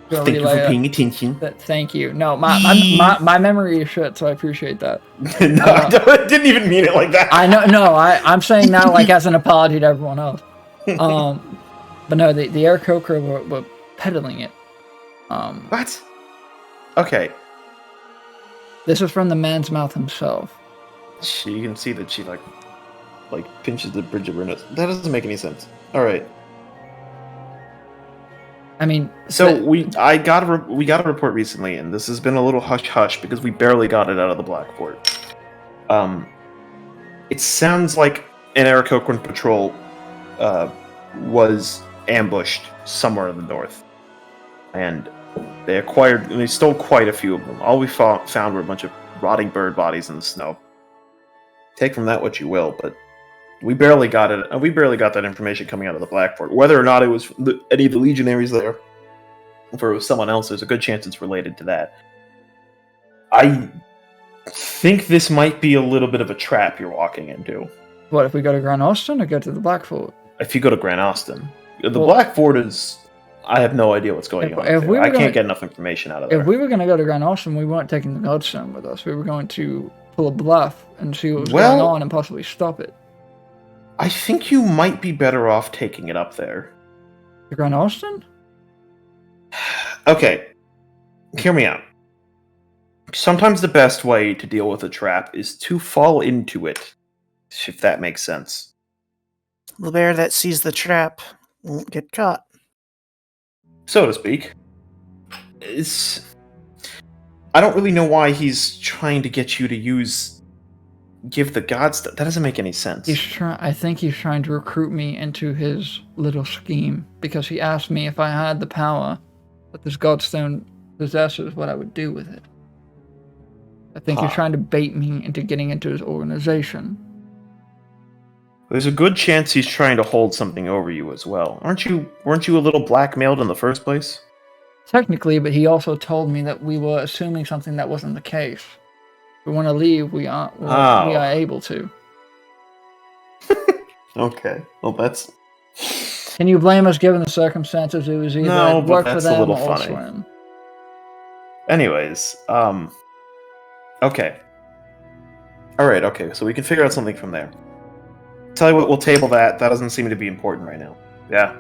Thank you for paying attention. Thank you. No, my memory is shit, so I appreciate that. No, I didn't even mean it like that. I know. No, I'm saying that like as an apology to everyone else. But no, the Aarakocra were peddling it. What? Okay. This is from the man's mouth himself. You can see that she like pinches the bridge of her nose. That doesn't make any sense. All right. I mean, so we got a report recently, and this has been a little hush hush because we barely got it out of the Black Fort. It sounds like an Aarakocran patrol was ambushed somewhere in the north, and they stole quite a few of them. All we found were a bunch of rotting bird bodies in the snow. Take from that what you will, but we barely got it. We barely got that information coming out of the Black Fort. Whether or not it was any of the legionaries there, or if it was someone else, there's a good chance it's related to that. I think this might be a little bit of a trap you're walking into. What, if we go to Grand Austin or go to the Black Fort? If you go to Grand Austin. The Black Fort is... I have no idea what's going on there. I can't get enough information out of there. If we were going to go to Grand Austin, we weren't taking the Godstone with us. We were going to pull a bluff and see what was going on and possibly stop it. I think you might be better off taking it up there. To Grand Austin? Okay. Hear me out. Sometimes the best way to deal with a trap is to fall into it, if that makes sense. The bear that sees the trap won't get caught. So to speak. I don't really know why he's trying to get you to give the gods. That doesn't make any sense. I think he's trying to recruit me into his little scheme because he asked me if I had the power that this godstone possesses, what I would do with it. I think he's trying to bait me into getting into his organization. There's a good chance he's trying to hold something over you as well. Weren't you a little blackmailed in the first place? Technically, but he also told me that we were assuming something that wasn't the case. If we want to leave, we are able to. Okay. Well, that's... Can you blame us given the circumstances? It was either work for them or elsewhere. Anyways, okay. Alright, okay, so we can figure out something from there. Tell you what, we'll table that. That doesn't seem to be important right now. Yeah.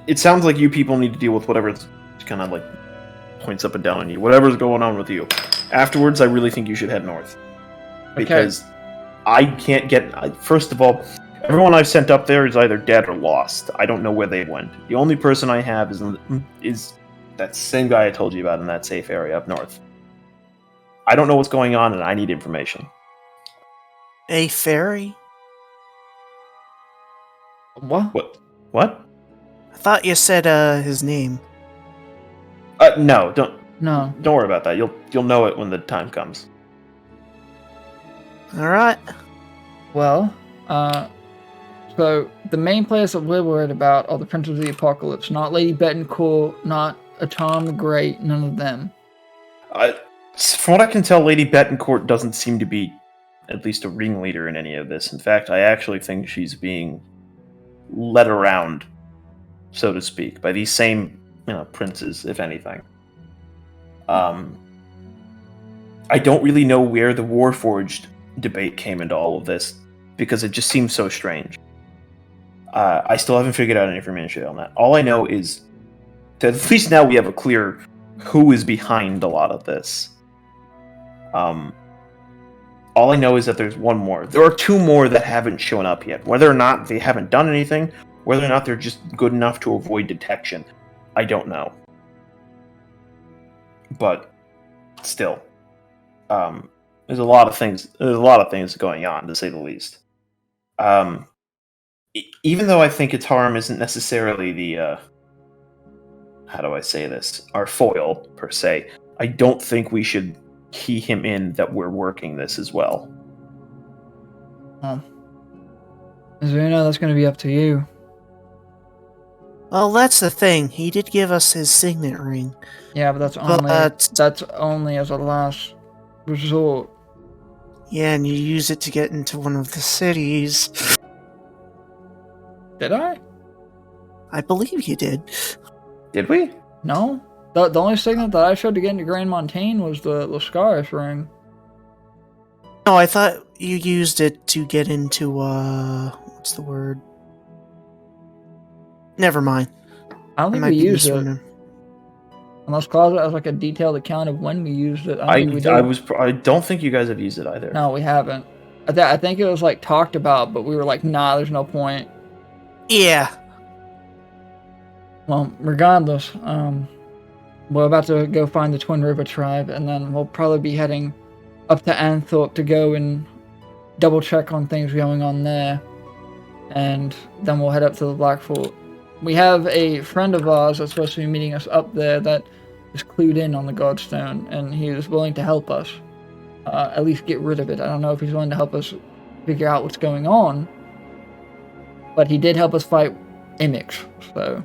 It sounds like you people need to deal with whatever's kind of like points up and down on you. Whatever's going on with you. Afterwards, I really think you should head north. Because I can't get... First of all, everyone I've sent up there is either dead or lost. I don't know where they went. The only person I have is that same guy I told you about in that safe area up north. I don't know what's going on, and I need information. A fairy? What? What? I thought you said his name. No, don't worry about that. You'll know it when the time comes. Alright. Well, so the main players that we're worried about are the Prince of the Apocalypse, not Lady Betancourt, not Atom the Great, none of them. From what I can tell, Lady Betancourt doesn't seem to be at least a ringleader in any of this. In fact, I actually think she's being led around, so to speak, by these same princes, if anything. I don't really know where the Warforged debate came into all of this, because it just seems so strange. I still haven't figured out any information on that. All I know is that at least now we have a clear who is behind a lot of this. All I know is that there's one more. There are two more that haven't shown up yet. Whether or not they haven't done anything, whether or not they're just good enough to avoid detection, I don't know. But still, there's a lot of things. There's a lot of things going on, to say the least. Even though I think its harm isn't necessarily the how do I say this? Our foil per se. I don't think we should key him in that we're working this as well. Zuna, that's going to be up to you. Well, that's the thing. He did give us his signet ring. Yeah, but that's only as a last resort. Yeah, and you use it to get into one of the cities. Did I? I believe you did. Did we? No. The only signet that I showed to get into Grand Montaigne was the Lascaris ring. No, I thought you used it to get into, what's the word? Never mind. I don't think we used it. Unless Closet has like a detailed account of when we used it. I don't think you guys have used it either. No, we haven't. I think it was like talked about, but we were like, nah, there's no point. Yeah. Well, regardless, we're about to go find the Twin River tribe, and then we'll probably be heading up to Anthorpe to go and double check on things going on there. And then we'll head up to the Black Fort. We have a friend of ours that's supposed to be meeting us up there that is clued in on the Godstone, and he is willing to help us. At least get rid of it. I don't know if he's willing to help us figure out what's going on, but he did help us fight Imix, so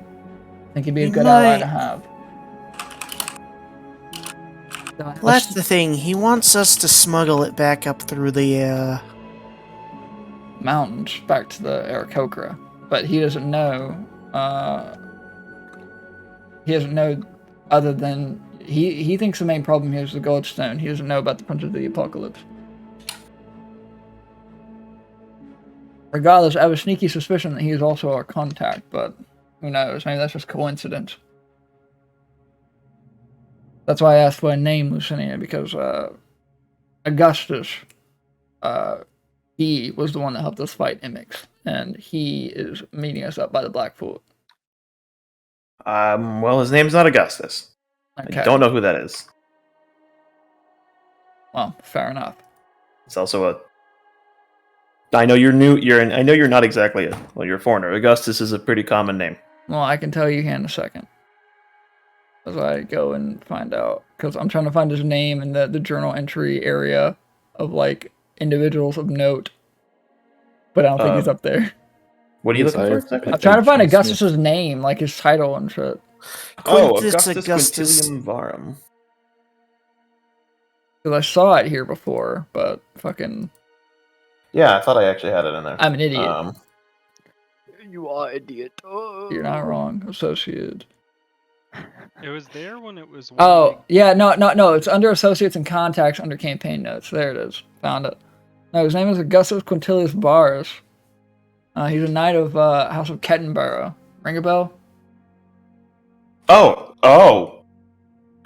I think he'd be a good ally to have. Well, that's the thing. He wants us to smuggle it back up through the mountains back to the Aarakocra, but he doesn't know. He doesn't know other than he thinks the main problem here is the Godstone. He doesn't know about the Prince of the Apocalypse. Regardless, I have a sneaky suspicion that he is also our contact, but who knows? Maybe that's just coincidence. That's why I asked for a name, Lucinia, because Augustus He was the one that helped us fight Imix, and he is meeting us up by the Black Fort. Well, his name's not Augustus. Okay. I don't know who that is. Well, fair enough. It's also a. I know you're new. I know you're not exactly a. Well, you're a foreigner. Augustus is a pretty common name. Well, I can tell you here in a second. As I go and find out. Because I'm trying to find his name in the journal entry area of, like, individuals of note. But I don't think he's up there. What are you looking for? I'm trying to find Augustus's name, like his title and shit. Augustus Quintilian Varum. Because I saw it here before, but fucking... Yeah, I thought I actually had it in there. I'm an idiot. You are idiot. You're not wrong. Associate. It was there when it was. Oh, yeah, no. It's under Associates and Contacts under Campaign Notes. There it is. Found it. No, his name is Augustus Quintilius Varus. He's a knight of House of Kettenborough. Ring a bell? Oh.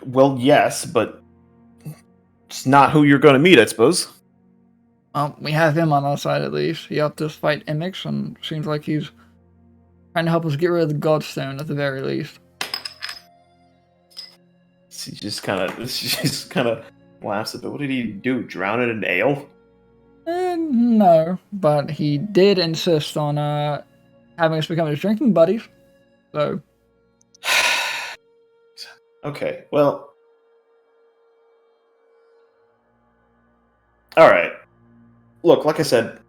Well, yes, but it's not who you're going to meet, I suppose. Well, we have him on our side at least. He helped us fight Imix, and seems like he's trying to help us get rid of the Godstone at the very least. She just kind of laughs at it. What did he do? Drown it in ale? No, but he did insist on having us become his drinking buddies. So. Okay, well. Alright. Look, like I said,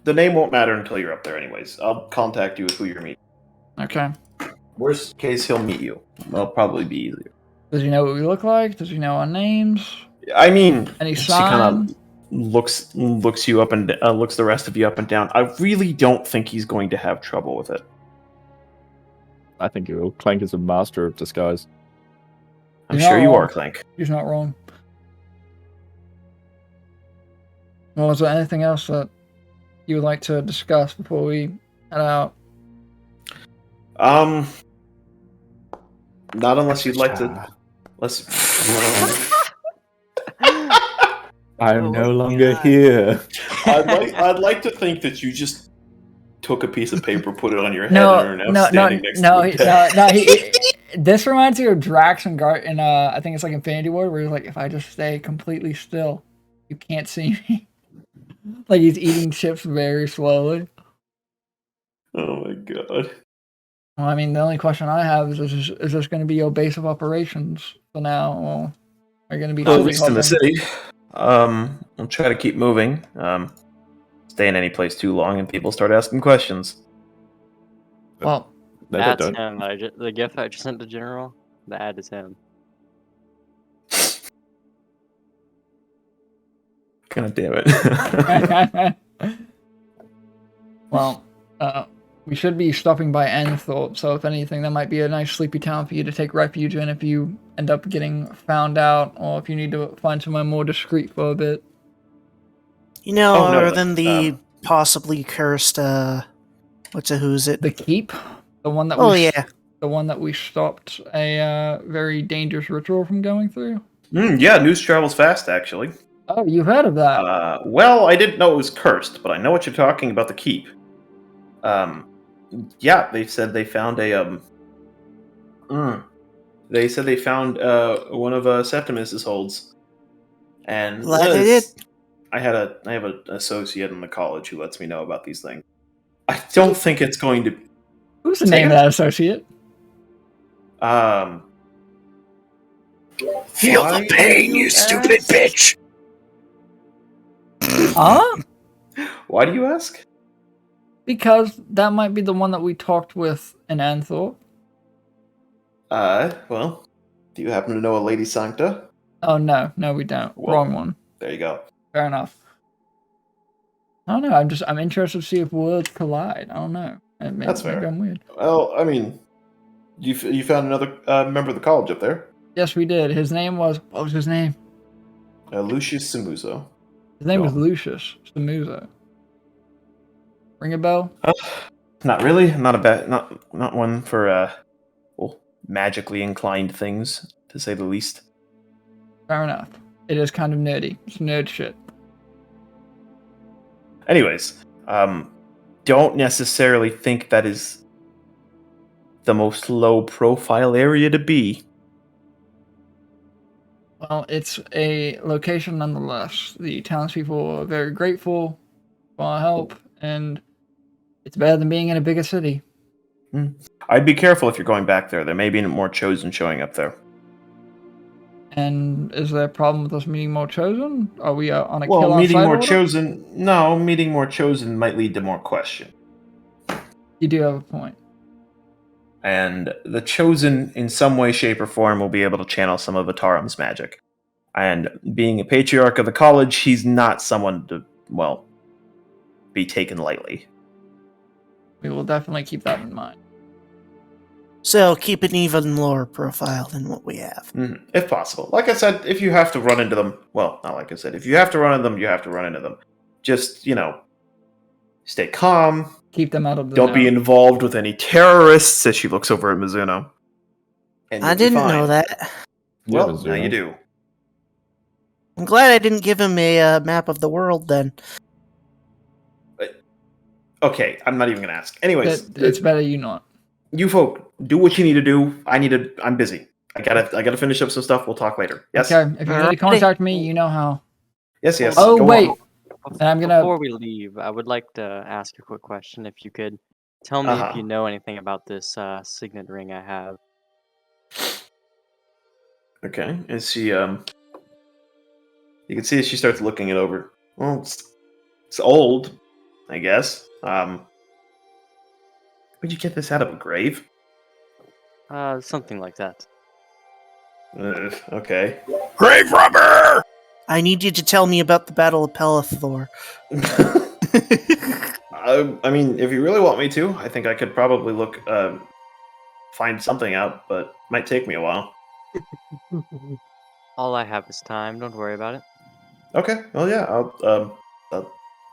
the name won't matter until you're up there anyways. I'll contact you with who you're meeting. Okay. Worst case, he'll meet you. That'll probably be easier. Does he know what we look like? Does he know our names? I mean, any she sign? kind of looks you up and looks the rest of you up and down. I really don't think he's going to have trouble with it. I think he will. Clank is a master of disguise. I'm sure you are, Clink. He's not wrong. Well, is there anything else that you would like to discuss before we head out? Not unless you'd like to. Let's. I'm no longer here. I'd like to think that you just took a piece of paper, put it on your head, and are now standing next to your bed. This reminds me of Drax and Gart in I think it's like Infinity War, where he's like, if I just stay completely still, you can't see me. Like he's eating chips very slowly. Oh my god. Well, I mean, the only question I have is this going to be your base of operations for now, or are you going to be at least in the city? We'll try to keep moving. Stay in any place too long, and people start asking questions. Well, that's him. The gift I just sent to General. That is him. God damn it. Well, we should be stopping by Anthorpe, so if anything, that might be a nice sleepy town for you to take refuge in if you end up getting found out, or if you need to find somewhere more discreet for a bit. You know, other than the possibly cursed, who's it? The Keep? The one that the one that we stopped a very dangerous ritual from going through? Yeah, news travels fast, actually. Oh, you've heard of that? Well, I didn't know it was cursed, but I know what you're talking about, the Keep. Yeah, they said they found a, They said they found, one of, Septimus's holds. And I have an associate in the college who lets me know about these things. I don't think it's going to... Who's the name of that associate? Feel the pain, you stupid bitch! Huh? Why do you ask? Because that might be the one that we talked with in Anthorpe. Well, do you happen to know a Lady Sancta? Oh, no, we don't. Well, wrong one. There you go. Fair enough. I don't know, I'm interested to see if worlds collide. I don't know. That's fair. Maybe I'm weird. Well, I mean, you found another member of the college up there? Yes, we did. His name was... What was his name? Lucius Simuzo. His name was Lucius Simuzo. Ring a bell? Not really. Not one for magically inclined things, to say the least. Fair enough. It is kind of nerdy. It's nerd shit. Anyways, don't necessarily think that is the most low-profile area to be. Well, it's a location nonetheless. The townspeople are very grateful for our help, and it's better than being in a bigger city. I'd be careful if you're going back there. There may be more chosen showing up there. And is there a problem with us meeting more chosen? Are we on a kill Well, on meeting sight more order? chosen. No, meeting more chosen might lead to more question. You do have a point. And the chosen, in some way, shape, or form, will be able to channel some of Ataram's magic. And being a patriarch of the college, he's not someone to, well, be taken lightly. We will definitely keep that in mind. So keep an even lower profile than what we have. If possible. Like I said, if you have to run into them, well, not like I said, if you have to run into them, you have to run into them. Just, stay calm. Keep them out of the Don't be involved with any terrorists, as she looks over at Mizuno. And I you'll be didn't fine. know that. Well, now you do. I'm glad I didn't give him a map of the world then. Okay, I'm not even going to ask. Anyways, It's better you not. You folk, do what you need to do. I'm busy. I gotta finish up some stuff. We'll talk later. Yes? Okay, if you need to contact me, you know how. Yes, yes. Oh, Go wait. on. And I'm gonna... Before we leave, I would like to ask a quick question. If you could tell me if you know anything about this signet ring I have. Okay. As she, you can see as she starts looking it over. Well, it's old, I guess. Where'd you get this out of a grave? Something like that. Okay. Grave robber! I need you to tell me about the Battle of Pelithor. I mean, if you really want me to, I think I could probably find something out, but it might take me a while. All I have is time. Don't worry about it. Okay. Well, yeah, I'll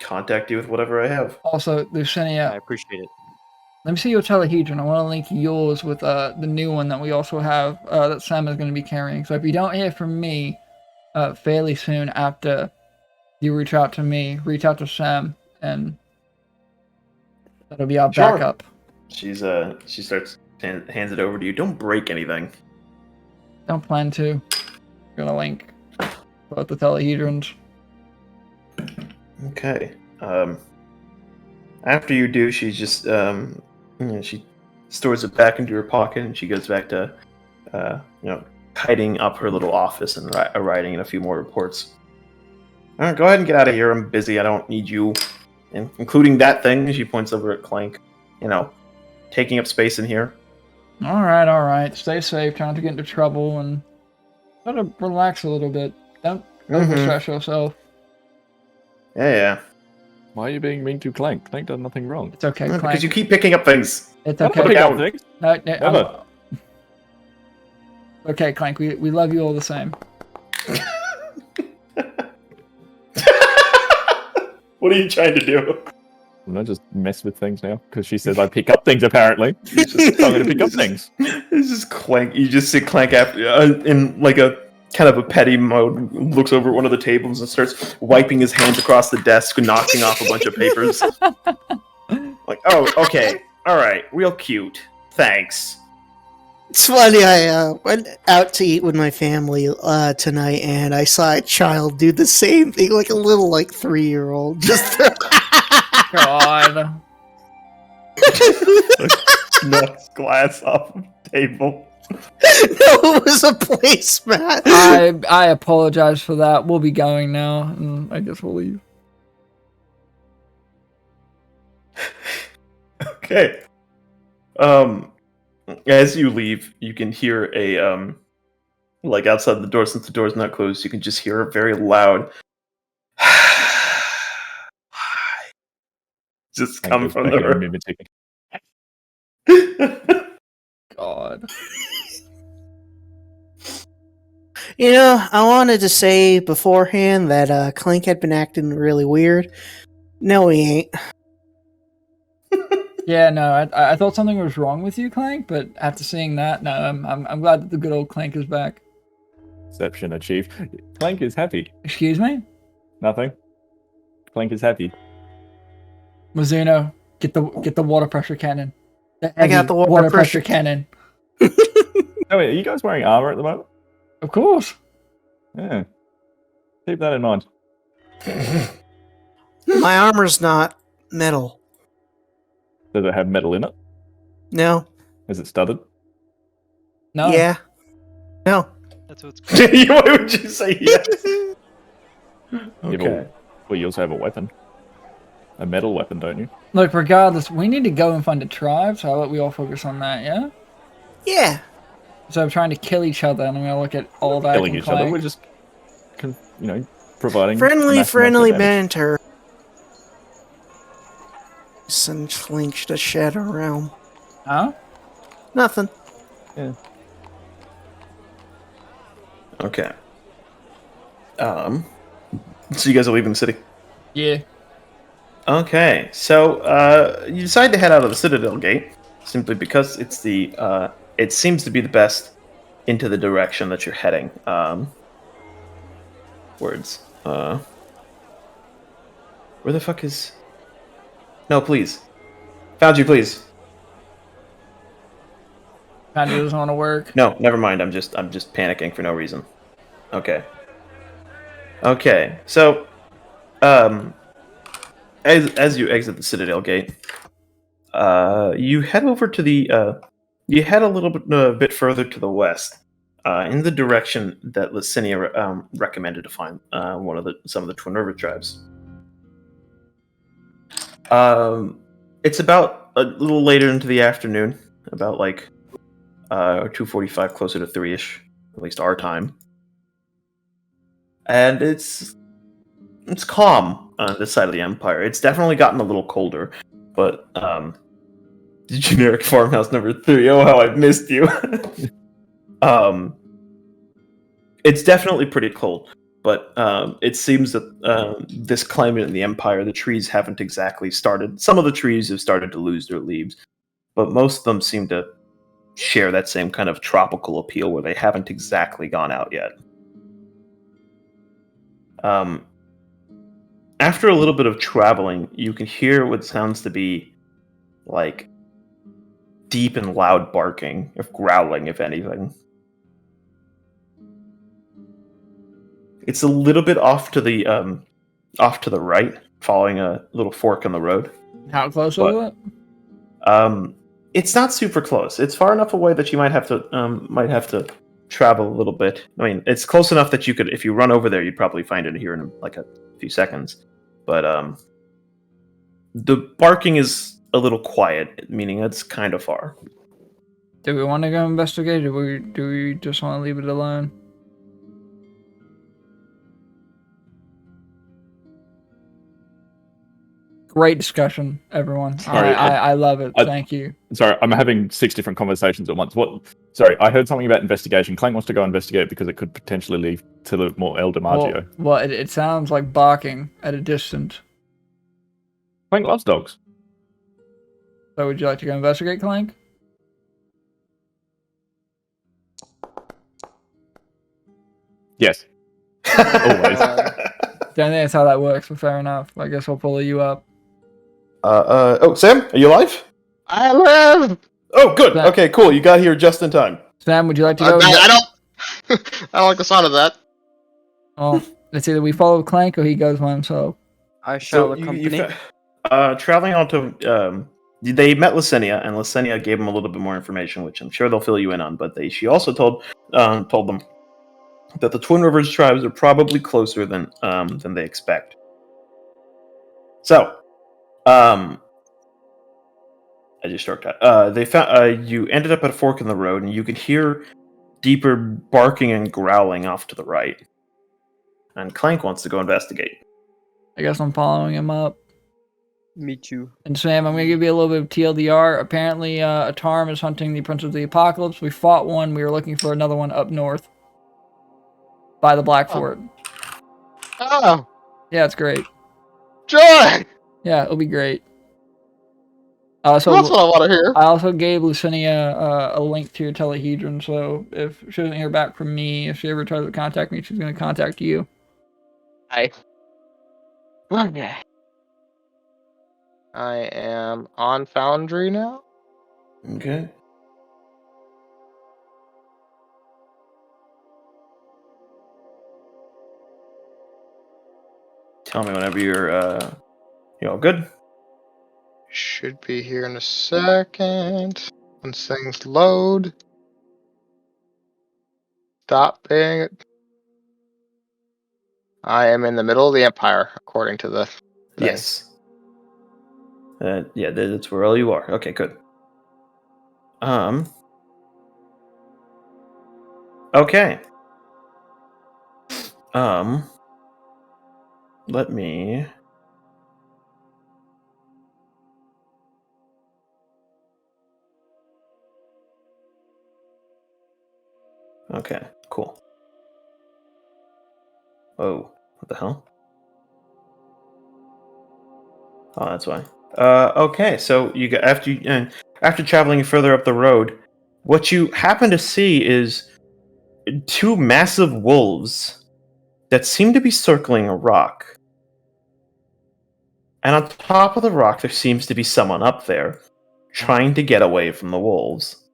contact you with whatever I have. Also, Lucinia, I appreciate it. let me see your telehedron. I want to link yours with the new one that we also have that Sam is going to be carrying. So if you don't hear from me fairly soon after you reach out to me, reach out to Sam, and that'll be our Sure. backup. She starts hands it over to you. Don't break anything. Don't plan to. Gonna link both the telehedrons. Okay. After you do, she just she stores it back into her pocket, and she goes back to tidying up her little office and writing in a few more reports. All right, go ahead and get out of here. I'm busy. I don't need you, including that thing. She points over at Clink. Taking up space in here. All right. Stay safe. Try not to get into trouble and try to relax a little bit. Don't overstress yourself. Yeah. Why are you being mean to Clank? Clank done nothing wrong. It's okay, Clank. Because you keep picking up things. It's I don't okay. pick up things. No, Never. okay, Clank. We love you all the same. What are you trying to do? I'm not just mess with things now because she says I pick up things. Apparently, so I'm going to pick up things. This is Clank. You just see Clank after in like a kind of a petty mode. Looks over at one of the tables and starts wiping his hands across the desk and knocking off a bunch of papers. Like, oh, okay, all right, real cute. Thanks. It's funny, I went out to eat with my family tonight, and I saw a child do the same thing, like a little, 3-year-old. Just God. Knocks glass off the table. No, it was a placemat. I apologize for that. We'll be going now, and I guess we'll leave. Okay. As you leave, you can hear a outside the door, since the door's not closed, you can just hear a very loud just come from the room. God. I wanted to say beforehand that Clink had been acting really weird. No, he ain't. Yeah, no, I thought something was wrong with you, Clank, but after seeing that, no, I'm glad that the good old Clank is back. Deception achieved. Clank is happy. Excuse me? Nothing. Clank is happy. Mizuno, get the water pressure cannon. I got the water pressure cannon. Oh, wait, are you guys wearing armor at the moment? Of course. Yeah. Keep that in mind. My armor's not metal. Does it have metal in it? No. Is it studded? No. Yeah. No. That's what's Why would you say yes? Okay. Well, you also have a weapon. A metal weapon, don't you? Look, regardless, we need to go and find a tribe, so I'll let we all focus on that, yeah? Yeah. So I'm trying to kill each other, and I'm going to look at all that. Killing each other. We're just, providing friendly banter. And Clink to Shadow Realm. Huh? Nothing. Yeah. Okay. So you guys are leaving the city? Yeah. Okay, so you decide to head out of the Citadel Gate simply because it's it seems to be the best into the direction that you're heading. Words. Where the fuck is? No, please. Found you, please. Found you doesn't want to work. No, never mind. I'm just panicking for no reason. Okay. Okay, so as you exit the Citadel Gate, you head over to the you head a little bit further to the west, in the direction that Licinia recommended to find some of the Twin tribes. It's about a little later into the afternoon, about like 2:45, closer to 3ish, at least our time, and it's calm on this side of the Empire. It's definitely gotten a little colder, but generic farmhouse number 3. Oh, how I've missed you. It's definitely pretty cold, but it seems that this climate in the Empire, the trees haven't exactly started. Some of the trees have started to lose their leaves, but most of them seem to share that same kind of tropical appeal where they haven't exactly gone out yet. After a little bit of traveling, you can hear what sounds to be like deep and loud barking, or growling, if anything. It's a little bit off to the right, following a little fork in the road. How close is it? It's not super close. It's far enough away that you might have to travel a little bit. I mean, it's close enough that you could, if you run over there, you'd probably find it here in like a few seconds. But the barking is a little quiet, meaning it's kind of far. Do we want to go investigate, or do we just want to leave it alone? Great discussion, everyone. Sorry, I love it. Thank you. Sorry, I'm having 6 different conversations at once. Sorry, I heard something about investigation. Clank wants to go investigate because it could potentially lead to the more El DiMaggio. Well, it sounds like barking at a distance. Clank loves dogs. So would you like to go investigate, Clank? Yes. Always. Don't think that's how that works, but fair enough. I guess I'll follow you up. Oh, Sam, are you alive? I live! Oh, good. Sam. Okay, cool. You got here just in time. Sam, would you like to go? I don't like the sound of that. Well, it's either we follow Clank or he goes by himself. I shall accompany. Traveling on to... they met Licinia, and Licinia gave them a little bit more information, which I'm sure they'll fill you in on, but she also told them that the Twin Rivers tribes are probably closer than they expect. So, I just struck that. They found you ended up at a fork in the road, and you could hear deeper barking and growling off to the right. And Clank wants to go investigate. I guess I'm following him up. Me too. And Sam, I'm going to give you a little bit of TLDR. Apparently, Atarm is hunting the Prince of the Apocalypse. We fought one. We were looking for another one up north. By the Black Fort. Oh! Yeah, it's great. Joy! Yeah, it'll be great. That's what I want to hear. I also gave Licinia a link to your telehedron, so if she doesn't hear back from me, if she ever tries to contact me, she's going to contact you. Okay. I am on Foundry now. Okay. Tell me whenever you're all good. Should be here in a second. Once things load. Stop being it. I am in the middle of the Empire, according to the thing. Yes. Yeah, that's where all you are. Okay, good. Okay. Let me. Okay, cool. Oh, what the hell? Oh, that's why. Okay, so you got after traveling further up the road, what you happen to see is two massive wolves that seem to be circling a rock. And on top of the rock, there seems to be someone up there trying to get away from the wolves.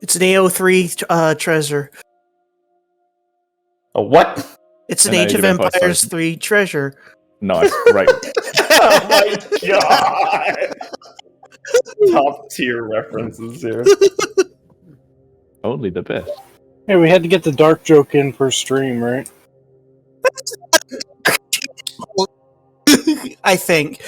It's an AO3 treasure. A what? It's an Age of Empires 3 treasure. Nice, great. Oh my god! Top tier references here. Only the best. Hey, we had to get the dark joke in per stream, right? I think.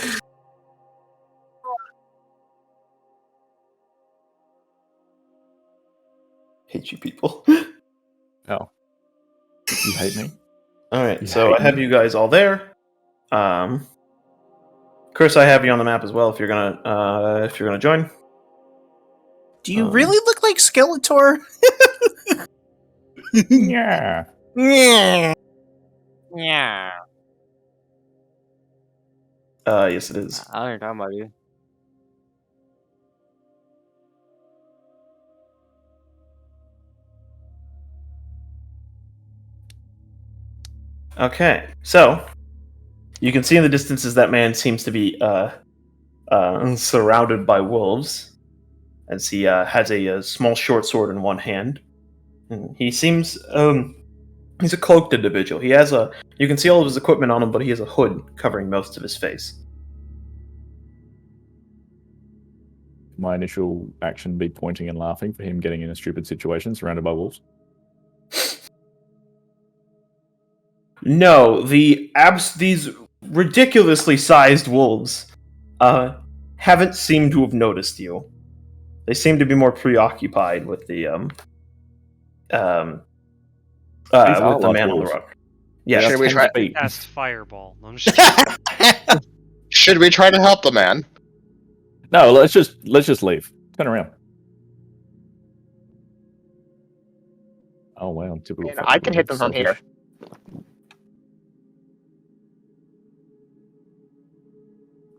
Hate you people. Oh. You hate me? Alright, so I have you guys all there. Chris, I have you on the map as well if you're gonna join. Do you really look like Skeletor? Yeah. Yeah. Yeah. Yes it is. I don't know what you're talking about, dude. Okay, so you can see in the distances that man seems to be surrounded by wolves, as he has a small short sword in one hand. And he seems he's a cloaked individual. He has you can see all of his equipment on him, but he has a hood covering most of his face. My initial action be pointing and laughing for him getting in a stupid situation surrounded by wolves. No, these ridiculously sized wolves haven't seemed to have noticed you. They seem to be more preoccupied with the with the man on the rock. Yeah, should we try to cast fireball? No, I'm just kidding. Should we try to help the man? No, let's just leave. Turn around. Oh wow, typical. I can hit them from here.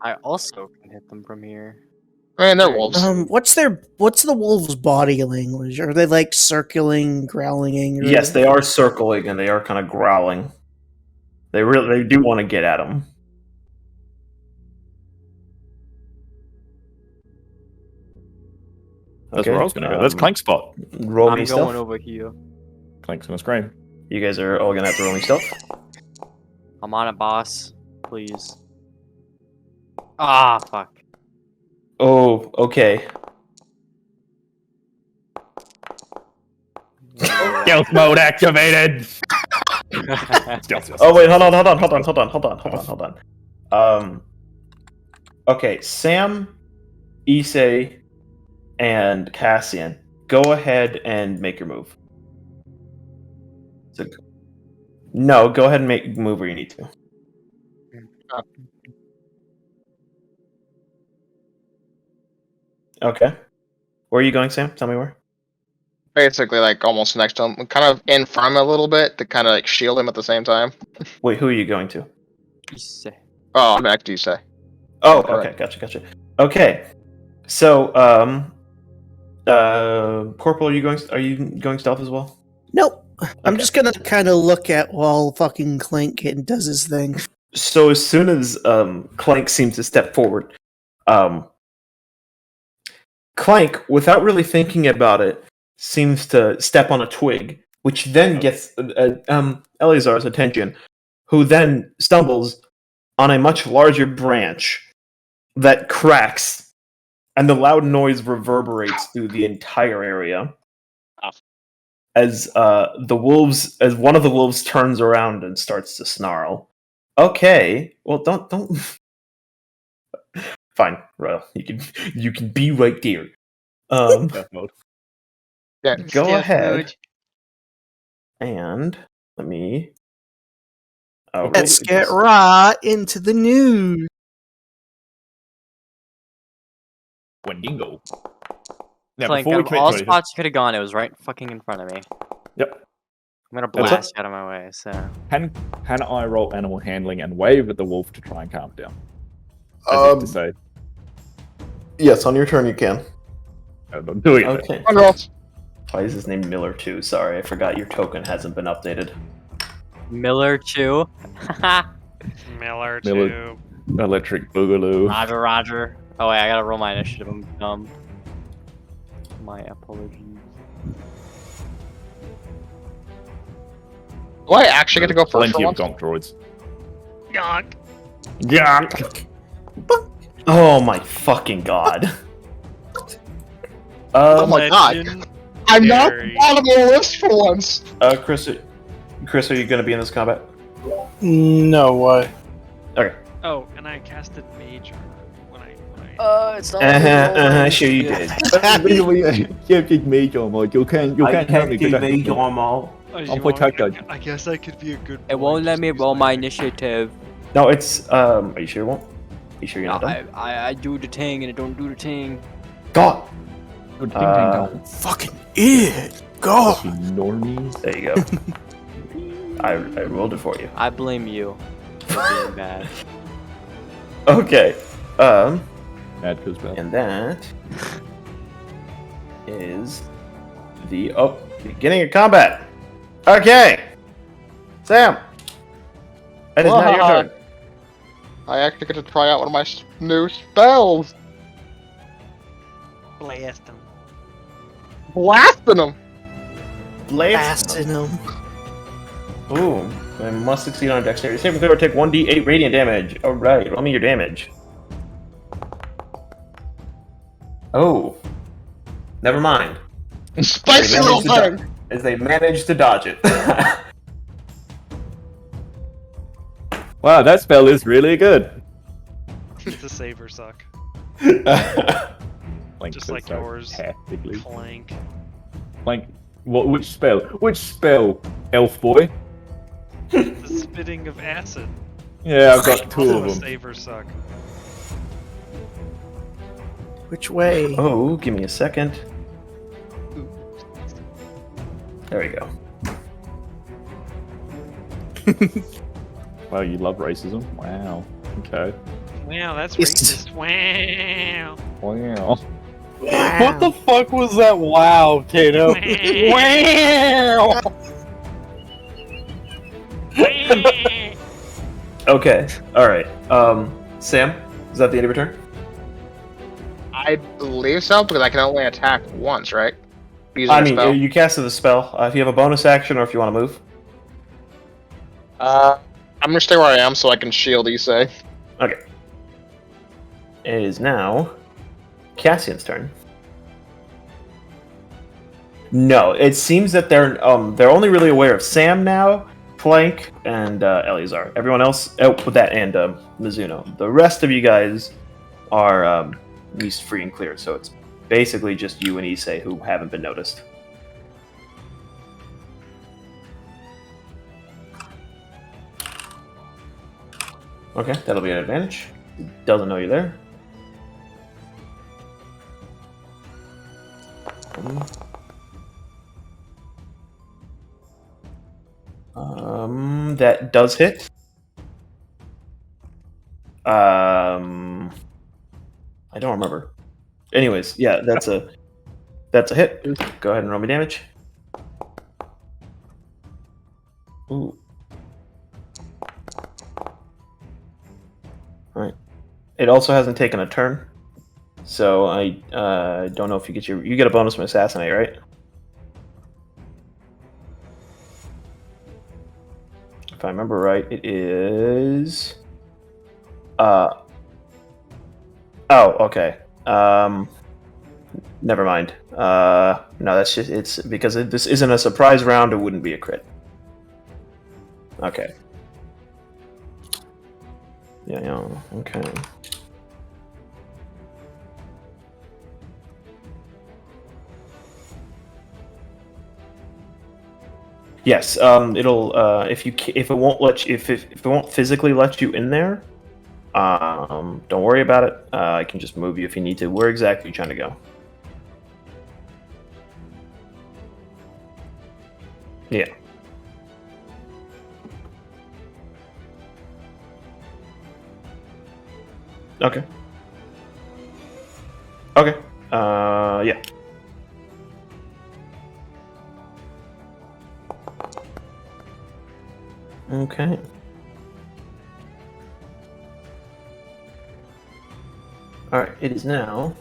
I also can hit them from here. I mean, they're wolves. What's the wolves' body language? Are they like circling, growling angrily? Yes, they are circling and they are kind of growling. They do want to get at him. That's where I was going to go. That's Clink's spot. Roll me I'm stealth. going over here. Clink's going to scream. You guys are all going to have to roll me stealth. I'm on it, boss. Please. Ah, fuck. Oh, okay. Stealth mode activated. Oh wait, hold on. Okay, Sam, Isse, and Cassian, go ahead and make your move. No, go ahead and move where you need to. Okay. Where are you going, Sam? Tell me where. Basically, like almost next to him, kind of in front of him a little bit to kind of like shield him at the same time. Wait, who are you going to? Isse. Oh, I'm back to Isse. Oh, okay, gotcha. Okay, so Corporal, are you going stealth as well? Nope. I'm just gonna kind of look at while fucking Clink does his thing. So as soon as Clink seems to step forward, Clank, without really thinking about it, seems to step on a twig, which then gets Eleazar's attention, who then stumbles on a much larger branch that cracks, and the loud noise reverberates through the entire area. As as one of the wolves turns around and starts to snarl. Okay, well, don't. Fine, well, you can be right there. Yeah, Go ahead. And let me. Let's get right into the news. Wendigo. Now, Clink, before we of commit all to anything, spots you could have gone, it was right fucking in front of me. Yep. I'm gonna blast you out of my way, so... Can I roll animal handling and wave at the wolf to try and calm it down? As if to say, yes, on your turn you can. I'm doing it. Okay. Why is his name Miller too? Sorry, I forgot your token hasn't been updated. Miller Chew. Miller Miller. too. Electric Boogaloo. Roger, Roger. Oh wait, I gotta roll my initiative. I'm dumb. My apologies. Do I actually get to go first Plenty for of once? gonk droids. Yonk. Gonk! Oh my fucking god. Oh my god. Legend- I'm not Very- bottom of the list for once. Chris, are you going to be in this combat? No, why? Okay. Oh, and I casted Mage when I. It's not Sure you did. Captain Major, you can't help me. I'm protected. I guess I could be a good. It boy, won't let just me use roll my my- initiative. No, it's are you sure it won't? You sure you're not done? I do the ting and it don't do the ting. God. Fucking idiot. God. Normies. There you go. I rolled it for you. I blame you for being bad. Okay. Mad goes bad. And that is the beginning of combat. Okay. Sam. It is now your turn. I actually get to try out one of my new spells. Blast him. Blasting them. Blasting him. Ooh. I must succeed on a dexterity saving throw or take 1d8 radiant damage. Alright, roll me your damage. Oh. Never mind. Spicy little thing. As they manage to dodge it. Wow, that spell is really good. The saver suck. Clank Just says like yours. sarcastically. Clank. Clank, what? Which spell? Which spell? Elf boy. The spitting of acid. Yeah, I've got two Also of a them. saver suck. Which way? Oh, give me a second. There we go. Wow, you love racism. Wow. Okay. Wow, that's Yes. racist. Wow. Wow. What the fuck was that? Wow, Kato. Wow. Okay, alright. Sam, is that the end of your turn? I believe so, because I can only attack once, right? Using I a mean, spell. you casted the spell. If you have a bonus action or if you want to move. I'm gonna stay where I am so I can shield Isse. Okay. It is now Cassian's turn. No, it seems that they're only really aware of Sam now, Clank, and Eleazar. Everyone else, with that, and Mizuno. The rest of you guys are at least free and clear, so it's basically just you and Isse who haven't been noticed. Okay, that'll be an advantage. Doesn't know you're there. That does hit. I don't remember. Anyways, yeah, that's a hit. Go ahead and roll me damage. Ooh. it also hasn't taken a turn, so I don't know if you get a bonus from assassinate, right? If I remember right, it is. Oh, okay. Never mind. No, that's just it's because this isn't a surprise round. It wouldn't be a crit. Okay. Yeah. Okay. Yes. It'll if it won't physically let you in there. Don't worry about it. I can just move you if you need to. Where exactly are you trying to go? Yeah. Okay. Okay. Yeah. Okay. Alright, it is now.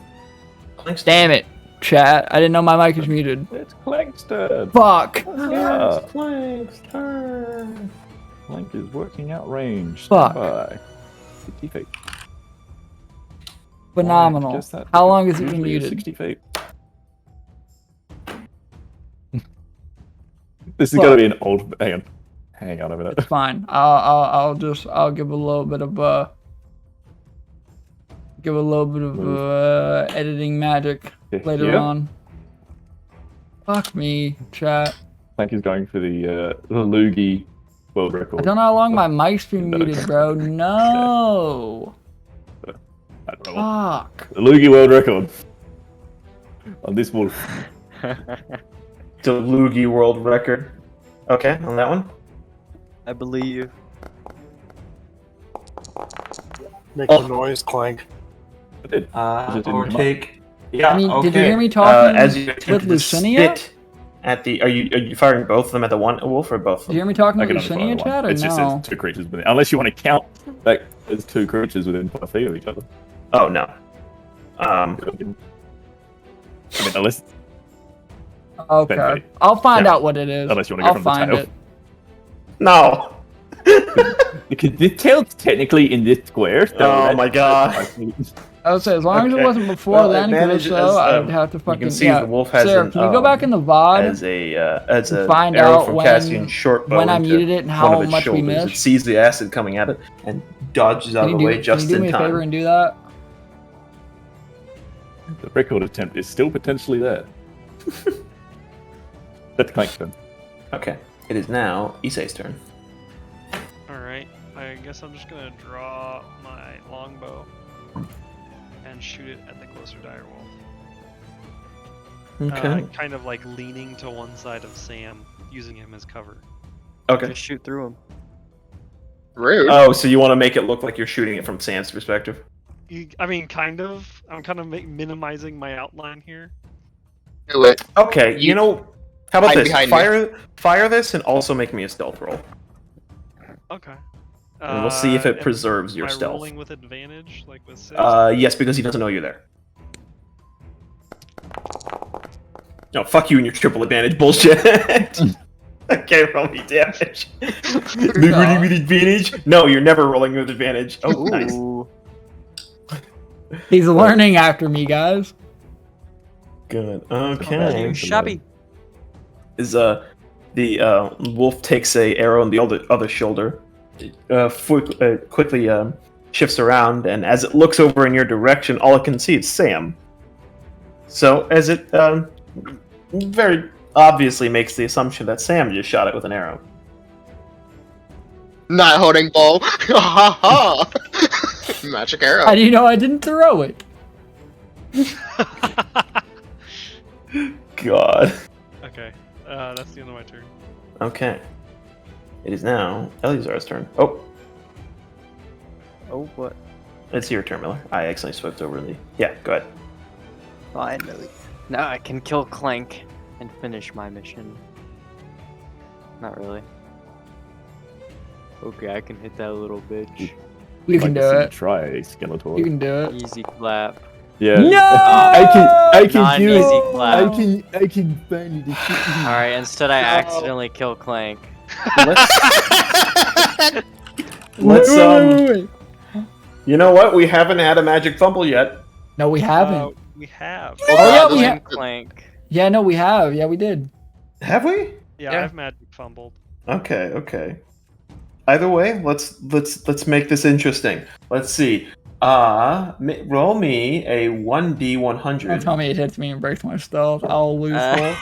Clink's Damn it, chat. I didn't know my mic was muted. It's Clink's turn. Fuck. Yeah. It's Clink's turn. Clink is working out range. Fuck. By 50 feet. Phenomenal. Guess that How long has it been usually is muted? 60 feet. This is gonna be an old. Hang on a minute. It's fine. I'll give a little bit of editing magic later Yeah. on. Fuck me, chat. Clink is going for the Loogie world record. I don't know how long my mic's been muted, bro. No. I don't know what. Fuck. The Loogie world record on this wolf. The Loogie world record. Okay, on that one. I believe. Make the noise, Clank. Overtake. Yeah. I mean, okay. did you hear me talking as you with attempted to Lucinia? spit at the, are you firing both of them at the one wolf or both of Did them? you hear me talking I with can only Lucinia, find chat, one. or It's just no? there's two creatures within. Unless you want to count like there's two creatures within 5 feet of each other. Oh no. I mean, unless Okay. I'll find out what it is. Unless you want to go I'll from the find tail. it. No. Because the tail's technically in this square. So Oh that's- my god. I would say as long as it Okay. wasn't before Well, then, advantage because so is, I'd have to fucking. You can see yeah. the wolf has Sarah, an, can you go back in the VOD as a find arrow out from when- Cassian short bow when I into muted it and one how of its much we shoulders. missed? It sees the acid coming at it and dodges out of the way just Can you do in me a favor time. and do that? The record attempt is still potentially there. That's Clank's turn. Okay, it is now Isse's turn. Alright, I guess I'm just gonna draw my longbow and shoot it at the closer direwolf. Okay. Kind of like leaning to one side of Sam, using him as cover. Okay. Just shoot through him. Rude. Oh, so you want to make it look like you're shooting it from Sam's perspective? I mean, kind of. I'm kind of minimizing my outline here. Do it. Okay, you know, how about Hide this? behind me. Fire this and also make me a stealth roll. Okay. And we'll see if it and preserves your am I stealth. rolling with advantage, like with 6? Yes, because he doesn't know you're there. No, fuck you and your triple advantage bullshit. Okay, roll me damage. Rolling with advantage? No, you're never rolling with advantage. Oh, nice. He's learning after me, guys. Good. Okay. Shabby. Is the wolf takes a arrow on the other shoulder, quickly shifts around, and as it looks over in your direction, all it can see is Sam. So as it very obviously makes the assumption that Sam just shot it with an arrow. Not holding bow. Ha ha! Magic arrow. How do you know I didn't throw it? God. Okay, that's the end of my turn. Okay. It is now Eleazar's turn. Oh, Oh, what? it's your turn, Miller. I accidentally swept over the... Yeah, go ahead. Finally. Now I can kill Clank and finish my mission. Not really. Okay, I can hit that little bitch. You can do it. Try skeletal. You can do it. Easy clap. Yeah. No! I can Not do an easy it. clap. I can finally defeat him. Alright, instead I accidentally kill Clank. Let's You know what? We haven't had a magic fumble yet. No, we haven't. We have. Oh yeah, we have. Clank. Yeah, no, we have. Yeah, we did. Have we? Yeah, I've magic fumbled. Okay. Either way, let's make this interesting. Let's see. Roll me a 1d100. Don't tell me it hits me and breaks my stealth. I'll lose full.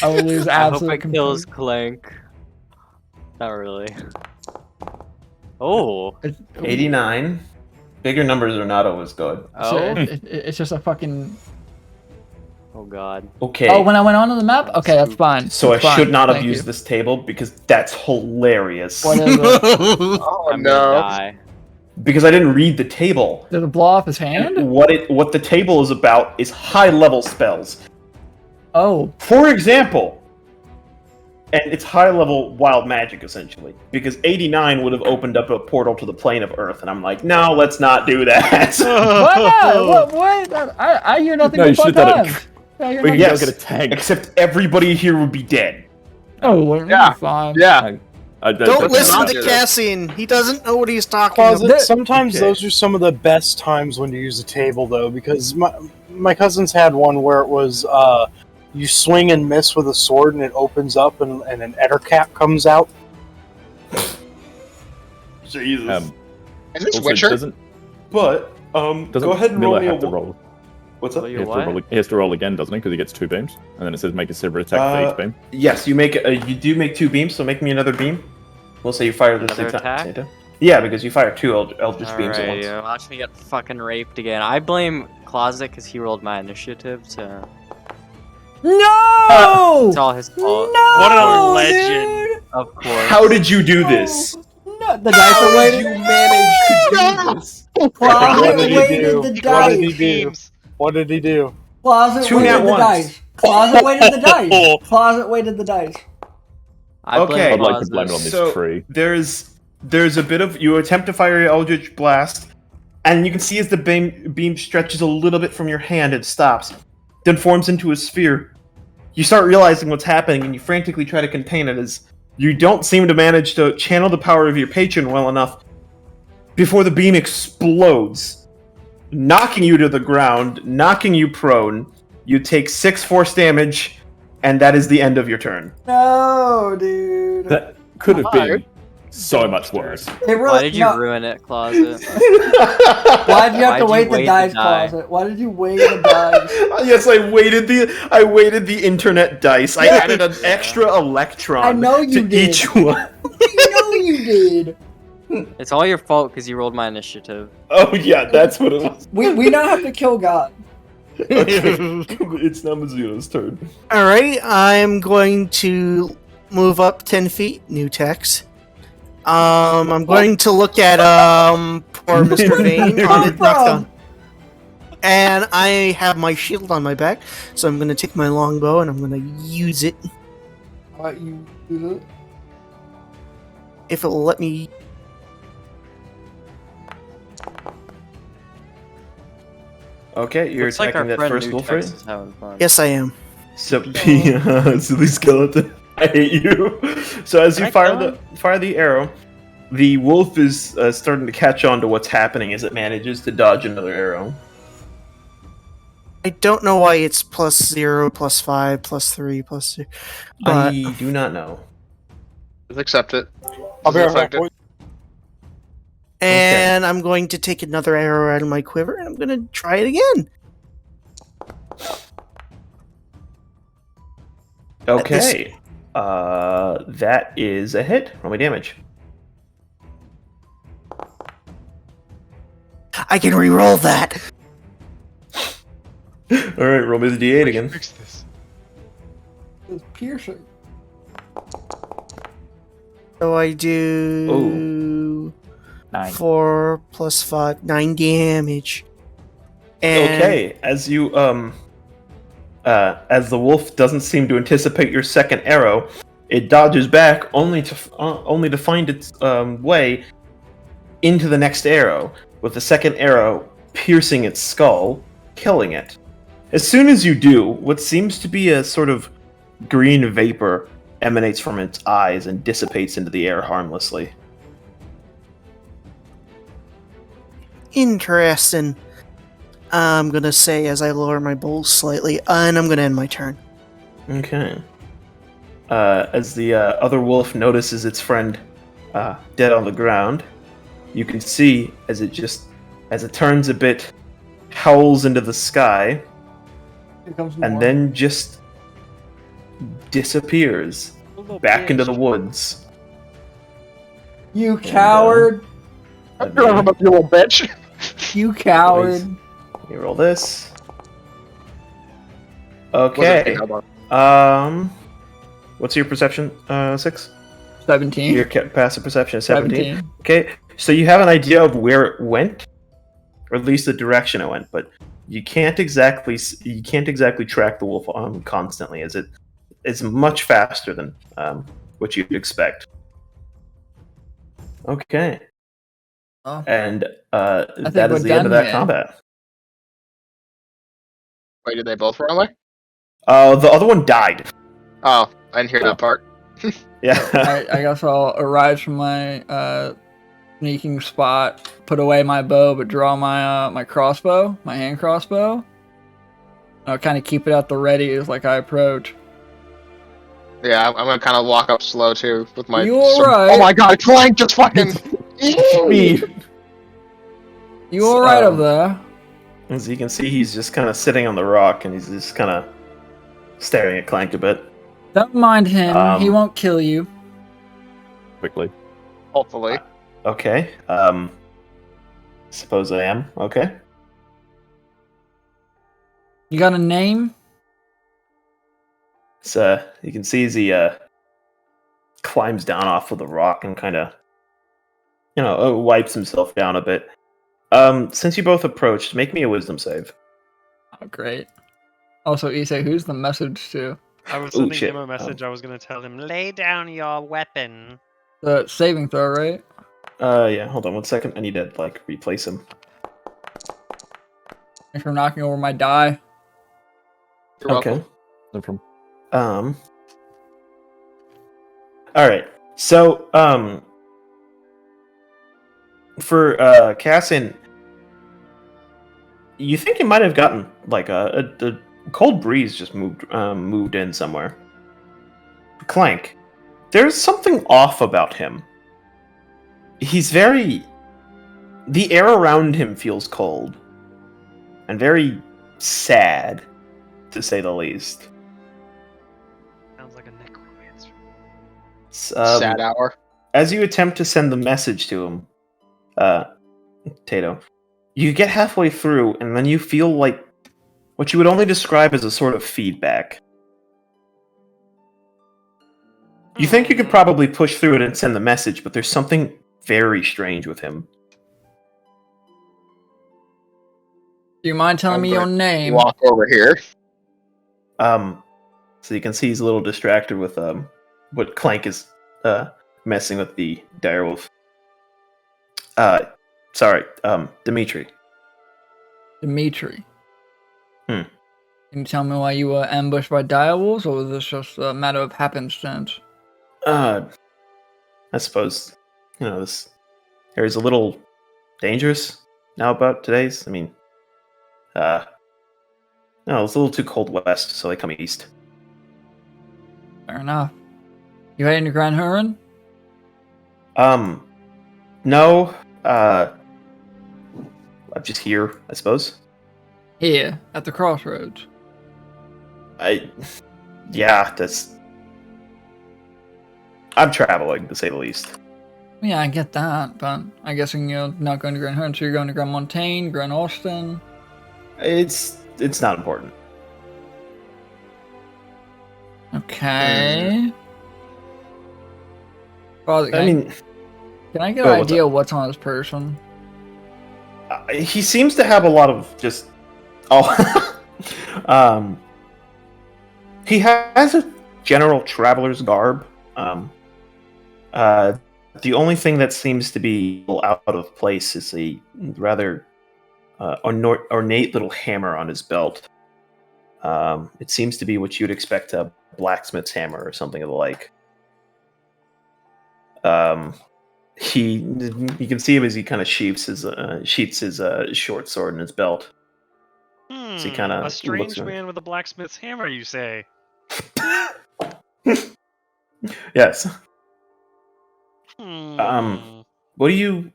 I will lose I hope absolute it kills Clank. Not really. Oh. 89. Bigger numbers are not always good. Oh. It's just a fucking. Oh god. Okay. Oh, when I went onto the map? Okay, that's fine. So That's I should fine. not have Thank used you. this table because that's hilarious. What is it? Oh I'm gonna die. Because I didn't read the table. Did it blow off his hand? What the table is about is high level spells. Oh. For example, and it's high level wild magic essentially. Because 89 would have opened up a portal to the plane of Earth, and I'm like, no, let's not do that. What? I hear nothing No, you but should fun have times. But yes, except everybody here would be dead. Oh, we're fine. Yeah. Don't listen to Cassian. He doesn't know what he's talking about. Closet, sometimes those are some of the best times when to use a table, though, because my cousins had one where it was you swing and miss with a sword and it opens up and an ettercap comes out. Jesus. Is this Witcher? But go ahead and roll me a roll. What's up? He has to roll again, doesn't he? Because he gets 2 beams, and then it says make a separate attack for each beam. Yes, you do make 2 beams, so make me another beam. We'll say you fire the same attack? time. Yeah, because you fire 2 eldritch beams at once. Alright, watch me get fucking raped again. I blame Closet because he rolled my initiative to... No! It's all his fault. No! What a legend! Dude! Of course. How did you do this? No, the dice are How weighted. did you manage to do this? Closet weighted the dice. What did he do? Closet 2 weighted nat the ones. dice. Closet weighted the dice. Closet weighted the dice. Okay. I'd like to blame it on this So tree. there's a bit of you attempt to fire your eldritch blast, and you can see as the beam stretches a little bit from your hand, it stops, then forms into a sphere. You start realizing what's happening, and you frantically try to contain it as you don't seem to manage to channel the power of your patron well enough before the beam explodes, knocking you to the ground, knocking you prone. You take 6 force damage, and that is the end of your turn. No, dude. That could have been so much worse. Why did you ruin it, Closet? Why'd you have to Why'd weight you the wait dice, to die? Closet? Why did you weight the dice? Yes, I weighted the internet dice. I added an extra electron I know you to did. each one. You know you did. It's all your fault because you rolled my initiative. Oh yeah, that's what it was. We now have to kill God. Okay. It's now Mizuno's turn. Alright, I'm going to move up 10 feet, new text. I'm going to look at poor Mr. Vayne on it knocked down. And I have my shield on my back, so I'm gonna take my longbow and I'm gonna use it. Alright, you do it. If it'll let me. Okay, you're Looks like attacking our that friend first New wolf, right? Tex is having fun. Yes, I am. So, silly skeleton, I hate you. So as you fire the arrow, the wolf is starting to catch on to what's happening as it manages to dodge another arrow. I don't know why it's +0, +5, +3, +2. But I do not know. Just accept it. I'll be Doesn't right affect back. it. And I'm going to take another arrow out of my quiver and I'm going to try it again. Okay. That is a hit. Roll me damage. I can re-roll that. Alright, roll me the d8 again. Fix this. It's piercing. So I do 9. 4 + 5, 9 damage. And Okay, as you as the wolf doesn't seem to anticipate your second arrow, it dodges back only to find its way into the next arrow, with the second arrow piercing its skull, killing it. As soon as you do, what seems to be a sort of green vapor emanates from its eyes and dissipates into the air harmlessly. Interesting. I'm gonna say as I lower my bowl slightly, and I'm gonna end my turn. Okay. As the other wolf notices its friend dead on the ground, you can see as it turns a bit, howls into the sky, and then just disappears back into the woods. You coward! I'm going up, you little bitch. You coward! Let me roll this. Okay. What's your perception? 6? 17. Your passive perception is 17. Okay, so you have an idea of where it went, or at least the direction it went, but you can't exactly track the wolf constantly, as it's much faster than what you'd expect. Okay. Oh. And that is the end of that combat. Wait, did they both run away? The other one died. Oh, I didn't hear that part. Yeah. I guess I'll arise from my sneaking spot, put away my bow, but draw my my crossbow, my hand crossbow. I'll kind of keep it at the ready as like I approach. Yeah, I'm gonna kind of walk up slow too with my. You alright? Oh my god, Clink just fucking. Speed. You alright up there? As you can see, he's just kind of sitting on the rock, and he's just kind of staring at Clank a bit. Don't mind him. He won't kill you. Quickly. Hopefully. Okay. Suppose I am. Okay. You got a name? So you can see as he climbs down off of the rock and kind of, wipes himself down a bit. Since you both approached, make me a wisdom save. Oh, great. Also, Isse, who's the message to? I was sending him a message. I was going to tell him, lay down your weapon. The saving throw, right? Yeah, hold on 1 second. I need to, replace him. If you're knocking over my die. You're okay. welcome. No problem. Alright. So, for, Cassian, you think he might have gotten, a cold breeze just moved in somewhere. Clank, there's something off about him. He's the air around him feels cold. And very sad, to say the least. Sounds like a necromancer. Sad hour. As you attempt to send the message to him, Tato, you get halfway through, and then you feel like what you would only describe as a sort of feedback. You think you could probably push through it and send the message, but there's something very strange with him. Do you mind telling me your name? Walk over here. So you can see he's a little distracted with what Clank is messing with the direwolf. Sorry, Dimitri. Dimitri. Can you tell me why you were ambushed by direwolves, or was this just a matter of happenstance? I suppose, this area's a little dangerous now about today's. I mean, no, it's a little too cold west, so they come east. Fair enough. You heading to Grand Huron? No, I'm just here, I suppose. Here, at the crossroads. Yeah, I'm traveling, to say the least. Yeah, I get that, but I'm guessing you're not going to Grand Huron, so you're going to Grand Montaigne, Grand Austin. It's not important. Okay. Father, can I get an idea of what's on this person? He seems to have a lot of just. He has a general traveler's garb. The only thing that seems to be out of place is a rather ornate little hammer on his belt. It seems to be what you'd expect a blacksmith's hammer or something of the like. You can see him as he kind of sheaths his short sword in his belt. So he kind of a strange man with a blacksmith's hammer, you say? Yes. Hmm. What are you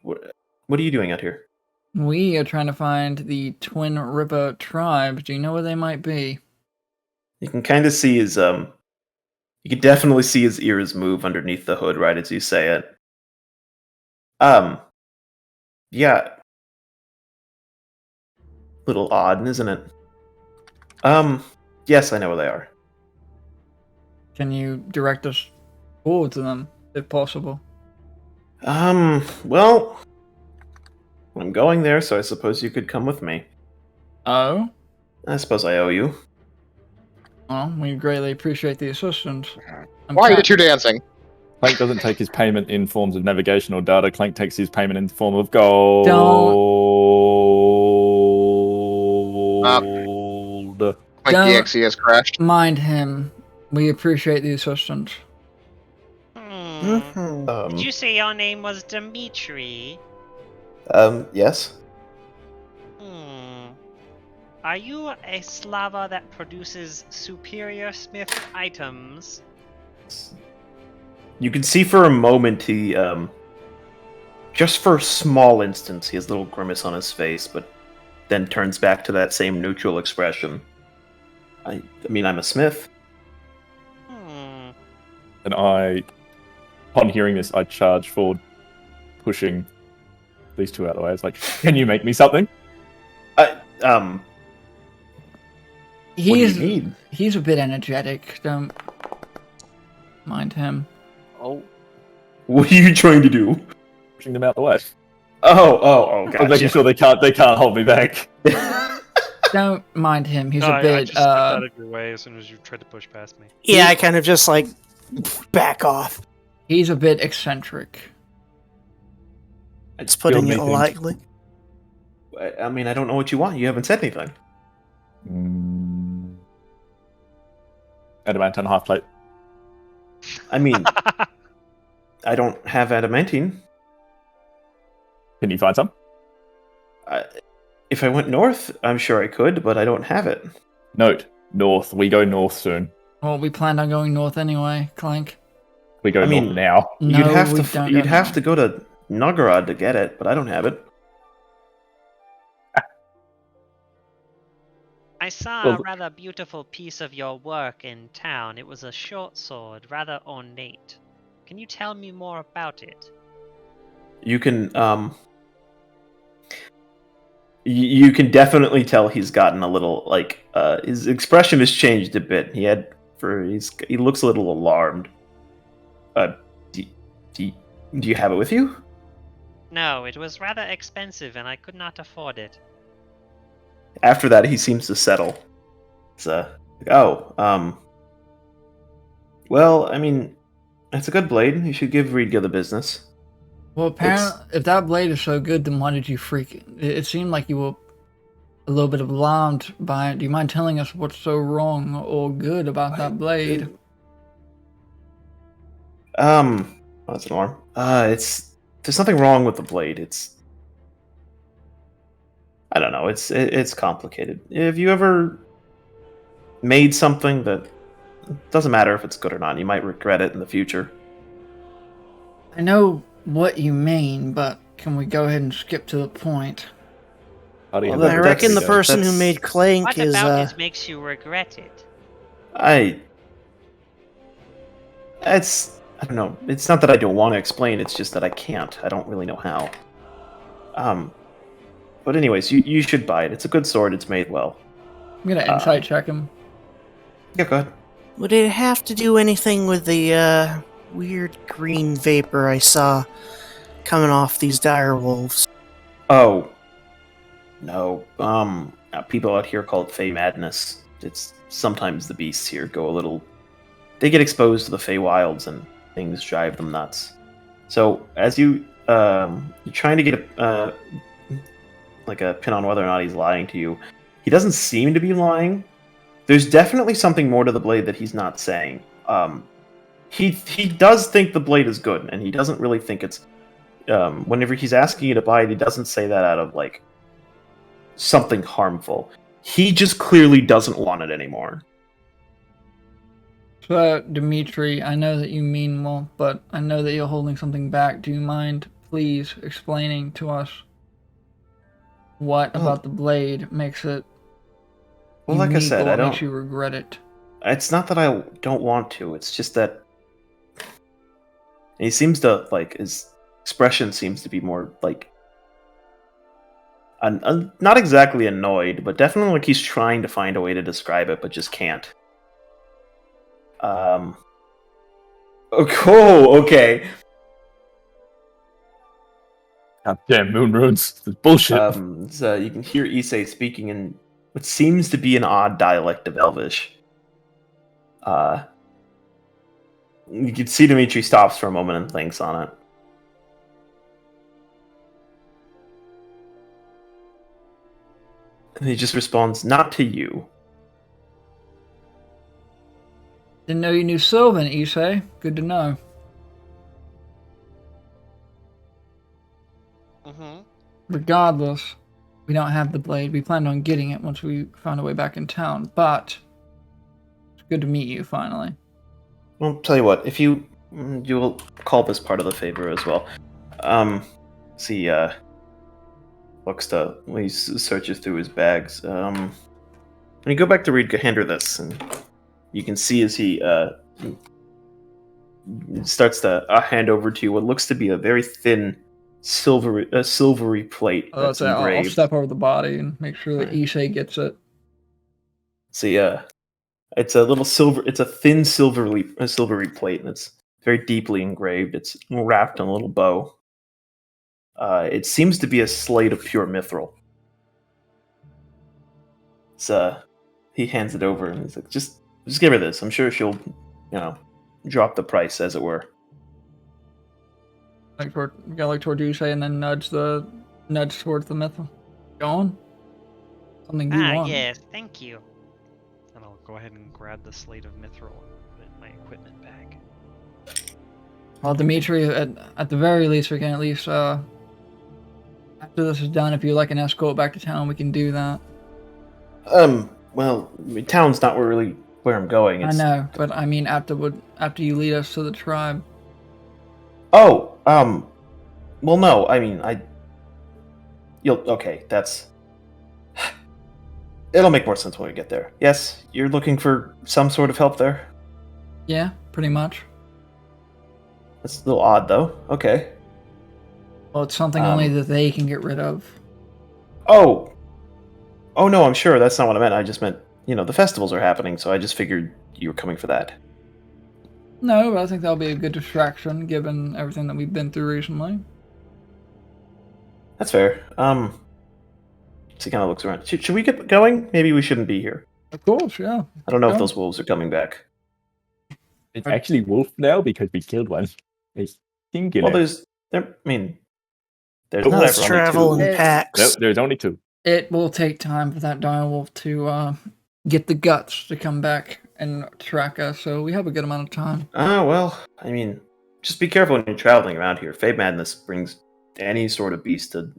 doing out here? We are trying to find the Twin River tribe. Do you know where they might be? You can kind of see his you can definitely see his ears move underneath the hood right as you say it. Yeah. Little odd, isn't it? Yes, I know where they are. Can you direct us towards them, if possible? Well, I'm going there, so I suppose you could come with me. Oh? I suppose I owe you. Well, we greatly appreciate the assistance. Why are you two dancing? Clank doesn't take his payment in forms of navigation or data. Clank takes his payment in the form of gold. Clank EXE has crashed. Mind him. We appreciate the assistance. Did you say your name was Dimitri? Yes. Are you a Slava that produces superior smith items? You can see for a moment he, just for a small instance, he has a little grimace on his face, but then turns back to that same neutral expression. I mean, I'm a smith. And upon hearing this, I charge forward, pushing these two out of the way. It's like, can you make me something? What do you need? He's a bit energetic. Don't mind him. Oh. What are you trying to do? Pushing them out the way. Oh, gotcha. I'm making sure they can't hold me back. Don't mind him. He's a I bit. just stepped out of your way as soon as you tried to push past me. Yeah, I kind of just like back off. He's a bit eccentric. It's putting it lightly. I mean, I don't know what you want. You haven't said anything. Adamantine half plate. I mean, I don't have adamantine. Can you find some? If I went north, I'm sure I could, but I don't have it. Note, north. We go north soon. Well, we planned on going north anyway, Clank. We go north now. No, you'd have to go to Nogorod to get it, but I don't have it. I saw a rather beautiful piece of your work in town. It was a short sword, rather ornate. Can you tell me more about it? You can, you can definitely tell he's gotten a little, like, his expression has changed a bit. He looks a little alarmed. Do you have it with you? No, it was rather expensive and I could not afford it. After that, he seems to settle. It's well, I mean, it's a good blade. You should give Reedga the business. Well, apparently, if that blade is so good, then why did you freak it? It seemed like you were a little bit alarmed by it. Do you mind telling us what's so wrong or good about that blade? That's an alarm. There's nothing wrong with the blade. I don't know. It's complicated. Have you ever made something that doesn't matter if it's good or not? You might regret it in the future. I know what you mean, but can we go ahead and skip to the point? I reckon the person who made Clink what is. about it makes you regret it? I don't know. It's not that I don't want to explain. It's just that I can't. I don't really know how. But anyways, you should buy it. It's a good sword. It's made well. I'm gonna insight check him. Yeah, go ahead. Would it have to do anything with the weird green vapor I saw coming off these dire wolves? Oh, no. People out here call it Fey Madness. It's sometimes the beasts here go a little. They get exposed to the Fey Wilds and things drive them nuts. So as you're trying to get a pin on whether or not he's lying to you, he doesn't seem to be lying. There's definitely something more to the blade that he's not saying. He does think the blade is good, and he doesn't really think it's. Whenever he's asking you to buy it, he doesn't say that out of like something harmful. He just clearly doesn't want it anymore. So, Dimitri, I know that you mean well, but I know that you're holding something back. Do you mind, please, explaining to us what about the blade makes it Well, like I said, I don't. Makes you regret it? It's not that I don't want to. It's just that he seems to like his expression seems to be more like not exactly annoyed, but definitely like he's trying to find a way to describe it, but just can't. Oh, cool. Okay. God damn moon runes. It's bullshit. So you can hear Isse speaking in what seems to be an odd dialect of Elvish. You can see Dimitri stops for a moment and thinks on it. And he just responds, "Not to you." Didn't know you knew Sylvan, Isse. Good to know. Regardless, we don't have the blade. We planned on getting it once we found our way back in town, but it's good to meet you finally. Well, tell you what, if you will call this part of the favor as well. See, looks to he searches through his bags. When you go back to read, hand her this, and you can see as he starts to hand over to you what looks to be a very thin silvery plate that's engraved. I'll step over the body and make sure that Isse gets it. See, it's a little silver. It's a thin silvery plate, and it's very deeply engraved. It's wrapped in a little bow. It seems to be a slate of pure mithril. So he hands it over, and he's like, "Just give her this. I'm sure she'll, drop the price, as it were." Look toward Isse and then nudge towards the mithril. Go on. Something you want. Yes, thank you. And I'll go ahead and grab the slate of mithril and put it in my equipment bag. Well, Dimitri, at the very least, we can at least, after this is done, if you'd like an escort back to town, we can do that. Well, town's not really where I'm going. I know, but I mean after you lead us to the tribe. Oh, well, no, I mean, okay, that's... It'll make more sense when we get there. Yes, you're looking for some sort of help there? Yeah, pretty much. That's a little odd, though. Okay. Well, it's something only that they can get rid of. Oh, no, I'm sure. That's not what I meant. I just meant, the festivals are happening, so I just figured you were coming for that. No, but I think that'll be a good distraction, given everything that we've been through recently. That's fair. So he kind of looks around. Should we get going? Maybe we shouldn't be here. Of course, yeah. I don't know if those wolves are coming back. It's actually wolf now because we killed one. It's singular. Well, there's not wolves travel in packs. No, there's only two. It will take time for that direwolf to get the guts to come back and track us, so we have a good amount of time. Well, I mean, just be careful when you're traveling around here. Fey Madness brings any sort of beast to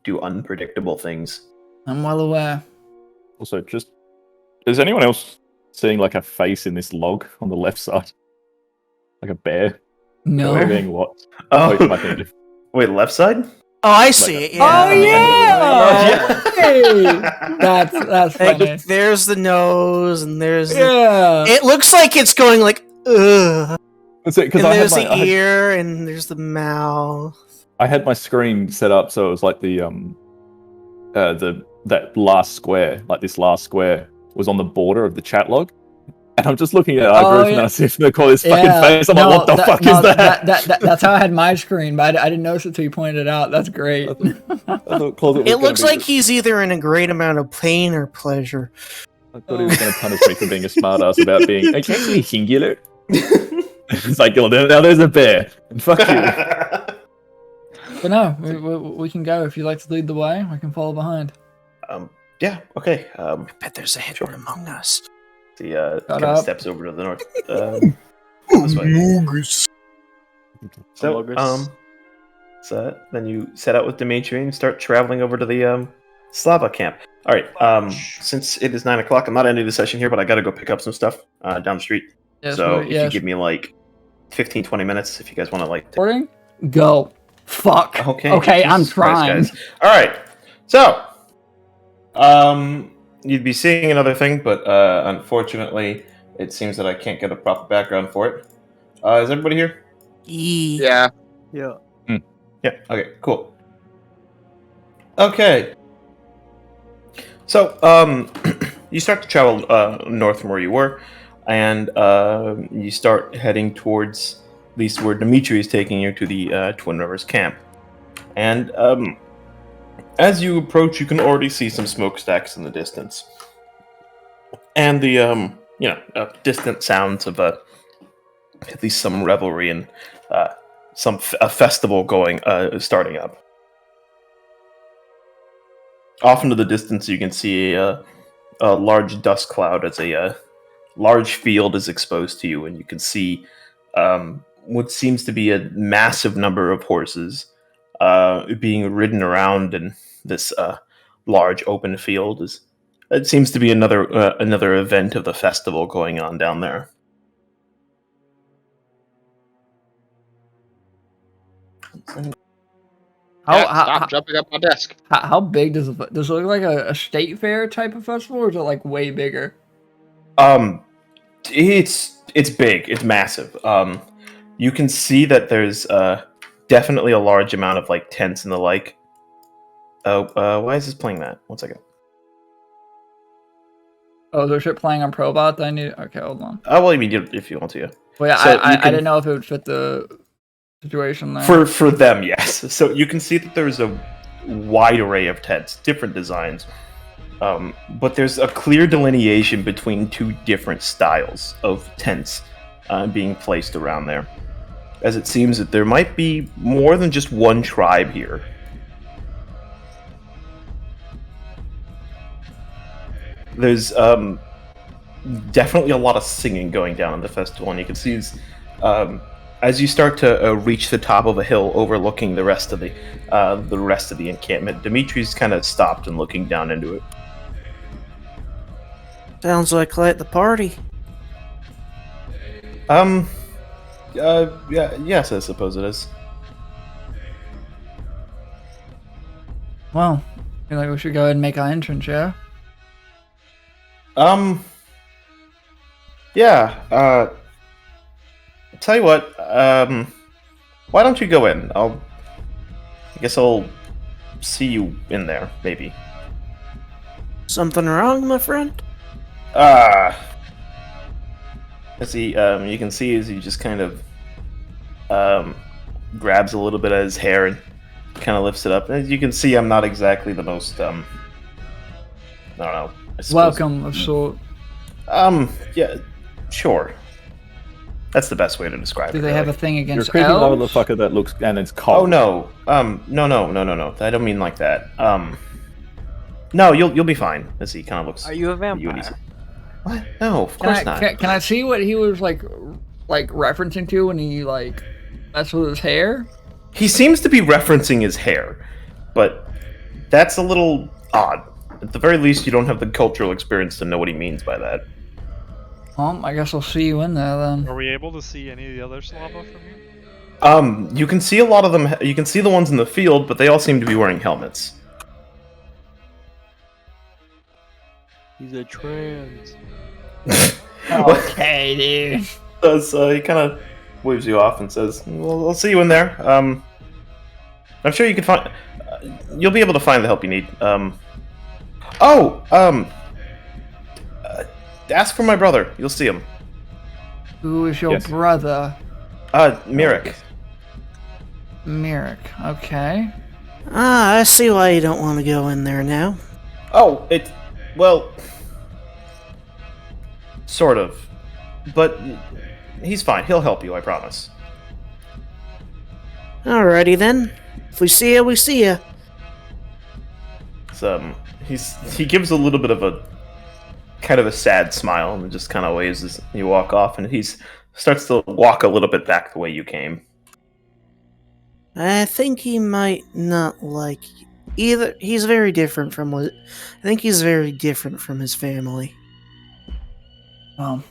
do unpredictable things. I'm well aware. Also, is anyone else seeing like a face in this log on the left side? Like a bear? No. Being what? Oh, wait, left side? Oh, I see it. Yeah. Oh yeah! Hey! That's funny. There's the nose, and there's yeah. It looks like it's going like ugh. That's it, and there's the ear, and there's the mouth. I had my screen set up so it was like that last square, like this last square was on the border of the chat log. And I'm just looking at our group and I see if they call his fucking face. I'm like, what the fuck is that? That's how I had my screen, but I didn't notice it until you pointed it out. That's great. It looks like he's either in a great amount of pain or pleasure. I thought he was going to punish me for being a smartass about being actually singular. It's like, oh, now there's a bear. And fuck you. But no, we can go. If you'd like to lead the way, I can follow behind. Yeah, okay. I bet there's a hidden among us. He kind of steps over to the north. This way. So then you set out with Dimitri and start traveling over to the Slava camp. All right. Since it is 9 o'clock, I'm not ending the session here, but I got to go pick up some stuff down the street. Yes, so if you give me like 15, 20 minutes, if you guys want to like. Recording? Go. Fuck. Okay, I'm trying. Christ, all right. So, you'd be seeing another thing, but unfortunately, it seems that I can't get a proper background for it. Is everybody here? Yeah. Yeah. Yeah. Okay. Cool. Okay. So, you start to travel north from where you were, and you start heading towards at least where Dimitri is taking you to the Twin Rivers camp. And as you approach, you can already see some smokestacks in the distance, and the distant sounds of at least some revelry and a festival starting up. Off into the distance, you can see a large dust cloud as a large field is exposed to you, and you can see what seems to be a massive number of horses being ridden around in this large open field. It seems to be another event of the festival going on down there. Stop jumping up my desk. How big does it look like a state fair type of festival, or is it like way bigger? It's big. It's massive. You can see that there's definitely a large amount of like tents and the like. Why is this playing that? 1 second. Oh, there's shit playing on Probot. I need. Okay, hold on. Well, you mean if you want to. Yeah. Well, yeah, so I didn't know if it would fit the situation there. For them, yes. So you can see that there's a wide array of tents, different designs, but there's a clear delineation between two different styles of tents being placed around there, as it seems that there might be more than just one tribe here. There's definitely a lot of singing going down in the festival, and you can see as you start to reach the top of a hill overlooking the rest of the encampment, Dimitri's kind of stopped and looking down into it. Sounds like quite the party. Yes, I suppose it is. Well, I feel like we should go ahead and make our entrance, yeah? Yeah, tell you what, why don't you go in? I guess I'll see you in there, maybe. Something wrong, my friend? As he, you can see as he just kind of, grabs a little bit of his hair and kind of lifts it up. As you can see, I'm not exactly the most, I don't know. Welcome of sort. Yeah, sure. That's the best way to describe it. Do they have a thing You're against a creepy elves? motherfucker that looks and it's cold. Oh no. No. I don't mean like that. No, you'll be fine. As he kind of looks. Are you a vampire? What? No, of course not. Can I see what he was like referencing to when he messed with his hair? He seems to be referencing his hair, but that's a little odd. At the very least, you don't have the cultural experience to know what he means by that. I guess I'll see you in there then. Are we able to see any of the other Slava from here? You can see a lot of them. You can see the ones in the field, but they all seem to be wearing helmets. He's a trans. Okay, dude. He kind of waves you off and says, "Well, I'll see you in there. I'm sure you can find. You'll be able to find the help you need. Ask for my brother. You'll see him. Who is your brother? Mirik. Mirik. Okay. I see why you don't want to go in there now. Oh, well, sort of. But He's fine. He'll help you, I promise. Alrighty then. If we see ya, we see ya. He gives a little bit of a kind of a sad smile and just kind of waves as you walk off, and he starts to walk a little bit back the way you came. I think he might not like either. He's very different from what. I think he's very different from his family. I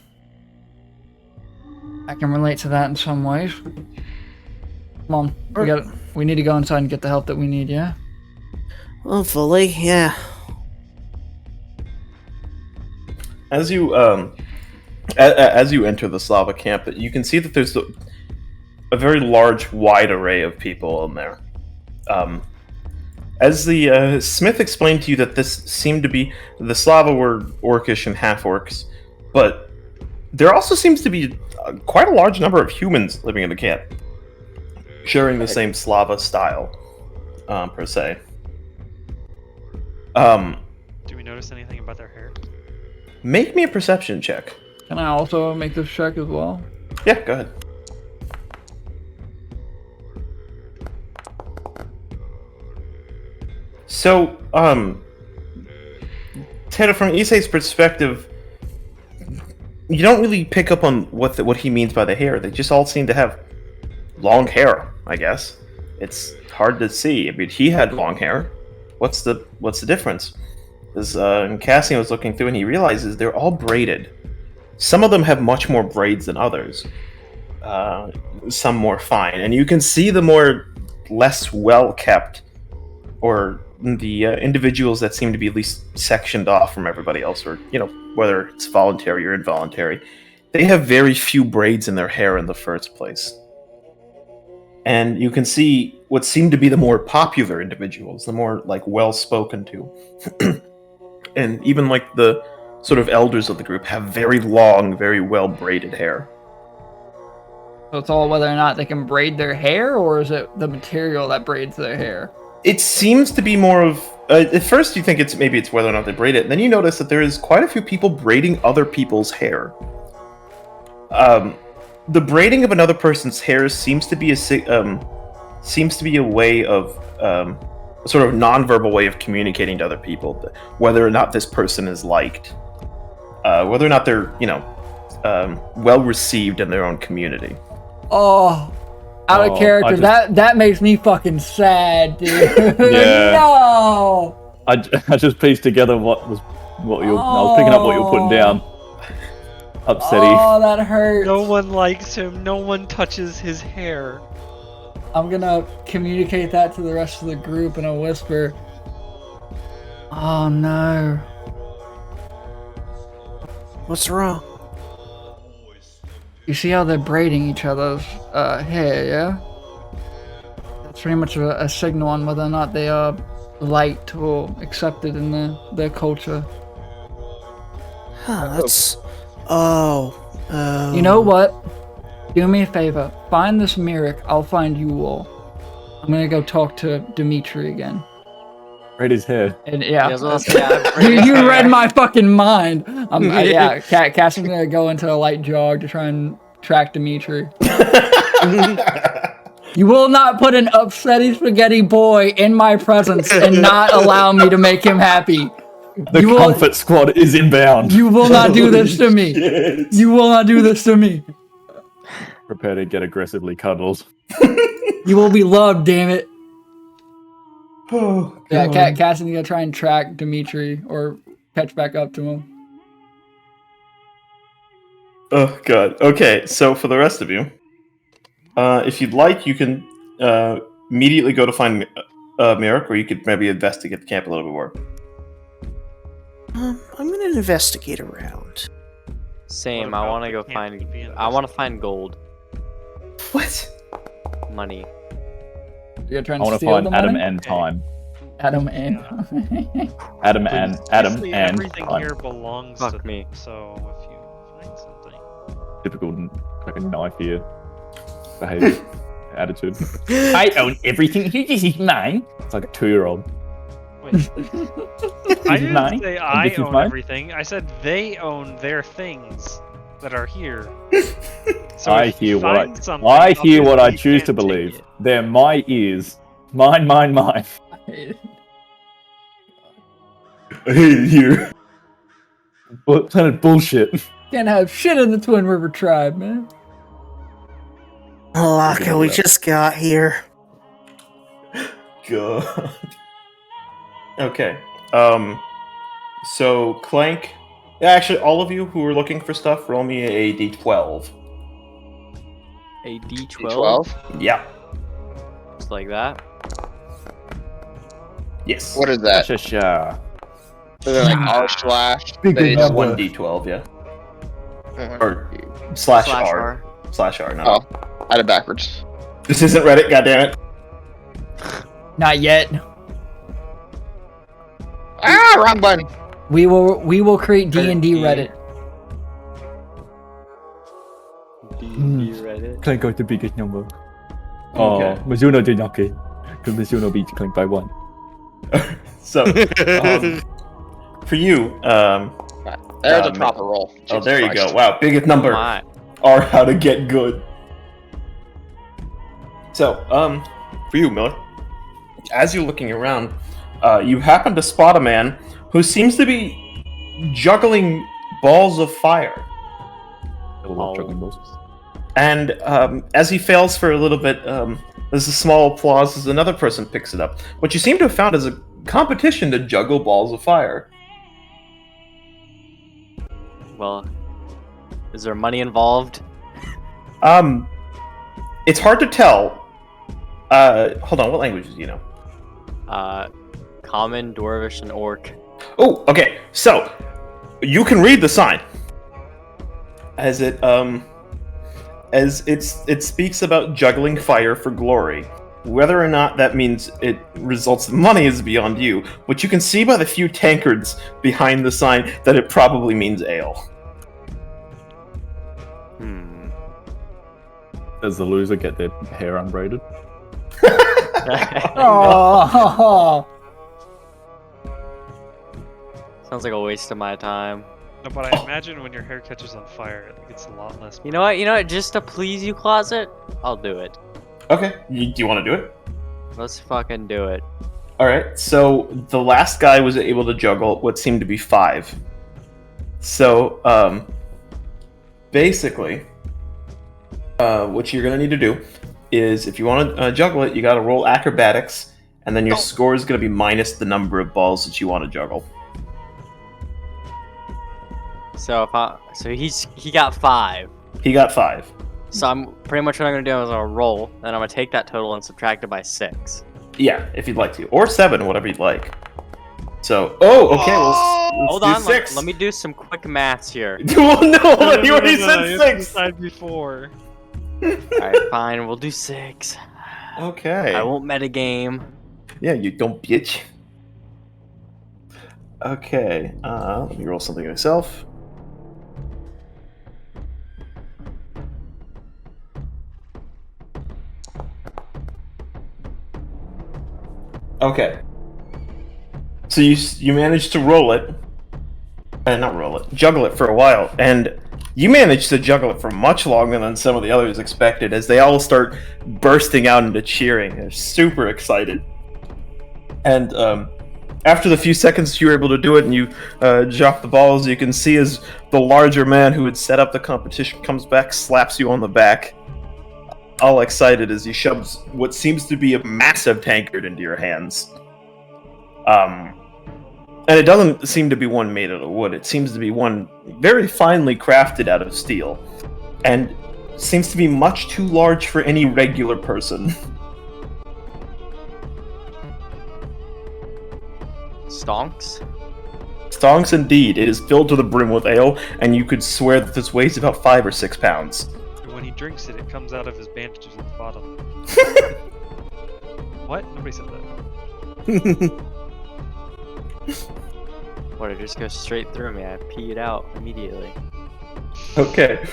can relate to that in some ways. Come on, we need to go inside and get the help that we need. Yeah. Hopefully, yeah. As you enter the Slava camp, you can see that there's a very large, wide array of people in there. As the smith explained to you that this seemed to be the Slava were orcish and half orcs, but there also seems to be quite a large number of humans living in the camp, sharing the same Slava style, per se. Do we notice anything about their hair? Make me a perception check. Can I also make this check as well? Yeah, go ahead. So, Ted, from Isse's perspective, you don't really pick up on what he means by the hair. They just all seem to have long hair, I guess. It's hard to see. I mean, he had long hair. What's the difference? Because Cassian was looking through and he realizes they're all braided. Some of them have much more braids than others. Some more fine. And you can see the less well-kept, or the individuals that seem to be at least sectioned off from everybody else, or, whether it's voluntary or involuntary, they have very few braids in their hair in the first place. And you can see what seem to be the more popular individuals, the more, well-spoken to. And even, the sort of elders of the group have very long, very well-braided hair. So it's all whether or not they can braid their hair, or is it the material that braids their hair? It seems to be more of... at first you think it's whether or not they braid it, and then you notice that there is quite a few people braiding other people's hair. The braiding of another person's hair seems to be a way of... a sort of non-verbal way of communicating to other people whether or not this person is liked. Whether or not they're, well-received in their own community. Oh... Out of character, that makes me fucking sad, dude. Yeah. No. I just pieced together what you. I was picking up what you were putting down. Upsetty. Oh, that hurts. No one likes him. No one touches his hair. I'm gonna communicate that to the rest of the group in a whisper. Oh no. What's wrong? You see how they're braiding each other's hair, yeah? That's pretty much a signal on whether or not they are liked or accepted in their culture. Huh, that's... You know what? Do me a favor. Find this Myrick, I'll find you all. I'm gonna go talk to Dimitri again. Braid his hair. And you read my fucking mind. Cassian's gonna go into a light jog to try and track Dimitri. You will not put an upsetty spaghetti boy in my presence and not allow me to make him happy. The comfort squad is inbound. You will not do this to me. Yes. You will not do this to me. Prepare to get aggressively cuddled. You will be loved, damn it. Oh, yeah, Cassian's gonna try and track Dimitri or catch back up to him. Oh god. Okay, so for the rest of you, if you'd like, you can immediately go to find Merrick, or you could maybe investigate the camp a little bit more. I'm gonna investigate around. Same. I want to go find. I want to find gold. What? Money. You're trying I want to find Adam and time. Adam and Adam and everything time. here belongs Fuck to me. So if you find something, Typical fucking knife here. Behavior, attitude. I own everything. This is mine. It's like a 2-year-old. wait. I didn't mine, say and I this is own mine. everything. I said they own their things. that are here. So I if you hear what find something, I choose obviously you to can't take believe. it. They're my ears. Mine. I hate it. I hate it here. What kind of bullshit? Can't have shit in the Twin River tribe, man. Laka, we just got here. God. Okay. So Clank. Yeah, actually, all of you who are looking for stuff, roll me a d12. A D12? D12? Yeah. Just like that? Yes. What is that? Sha-sha. Is it like R slash? Big base? It's 1d12, yeah. Mhm. Or slash Slash R. R. Slash R, no. Oh, I had it backwards. This isn't Reddit, goddammit. Not yet. Ah, wrong button. We will create D&D Reddit. D&D Reddit. Clink got the biggest number. Okay. Oh, Mizuno did not get. Because Mizuno beat Clink by 1. So, for you, There's a proper roll. oh, Jesus there you Christ. go. Wow, biggest number. My. Or how to get good. So, for you, Miller, as you're looking around, you happen to spot a man who seems to be juggling balls of fire. And as he fails for a little bit, there's a small applause as another person picks it up. What you seem to have found is a competition to juggle balls of fire. Well, is there money involved? It's hard to tell. Hold on, what languages do you know? Common, Dwarvish, and Orc. Oh, okay. So you can read the sign as it speaks about juggling fire for glory. Whether or not that means it results in money is beyond you, but you can see by the few tankards behind the sign that it probably means ale. Does the loser get their hair unbraided? Oh. Sounds like a waste of my time. No, but I imagine when your hair catches on fire, it gets a lot less. You know what? Just to please you, Closet, I'll do it. Okay, do you want to do it? Let's fucking do it. Alright, so the last guy was able to juggle what seemed to be 5. So, basically, what you're going to need to do is, if you want to juggle it, you got to roll acrobatics, and then your score is going to be minus the number of balls that you want to juggle. So he got 5. He got 5. So I'm pretty much what I'm gonna do is I'm gonna roll, then I'm gonna take that total and subtract it by 6. Yeah, if you'd like to, or 7, whatever you'd like. So, okay, well, Hold on, 6. let me do some quick maths here. Well, no, you already said 6. Before. Alright, fine, we'll do 6. Okay. I won't metagame. Yeah, you don't bitch. Okay, let me roll something myself. Okay. So you managed to roll it, not roll it, juggle it for a while, and you managed to juggle it for much longer than some of the others expected, as they all start bursting out into cheering. They're super excited. And after the few seconds you were able to do it and you drop the balls, you can see as the larger man who had set up the competition comes back, slaps you on the back, all excited as he shoves what seems to be a massive tankard into your hands. And it doesn't seem to be one made out of wood. It seems to be one very finely crafted out of steel. And seems to be much too large for any regular person. Stonks? Stonks indeed. It is filled to the brim with ale, and you could swear that this weighs about 5 or 6 pounds. When he drinks it, it comes out of his bandages at the bottom. What? Nobody said that. What, it just goes straight through me. I pee it out immediately. Okay.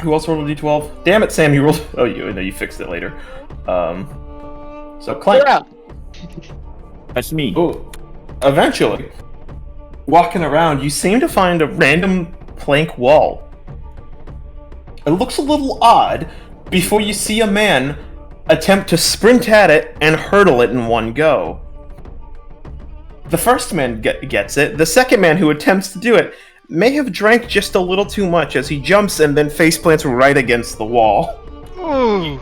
Who else rolled a d12? Damn it, Sam, you rolled... Oh, you fixed it later. So, Clank. That's me. Oh, eventually, walking around, you seem to find a random plank wall. It looks a little odd before you see a man attempt to sprint at it and hurdle it in one go. The first man gets it. The second man who attempts to do it may have drank just a little too much as he jumps and then faceplants right against the wall. Ooh.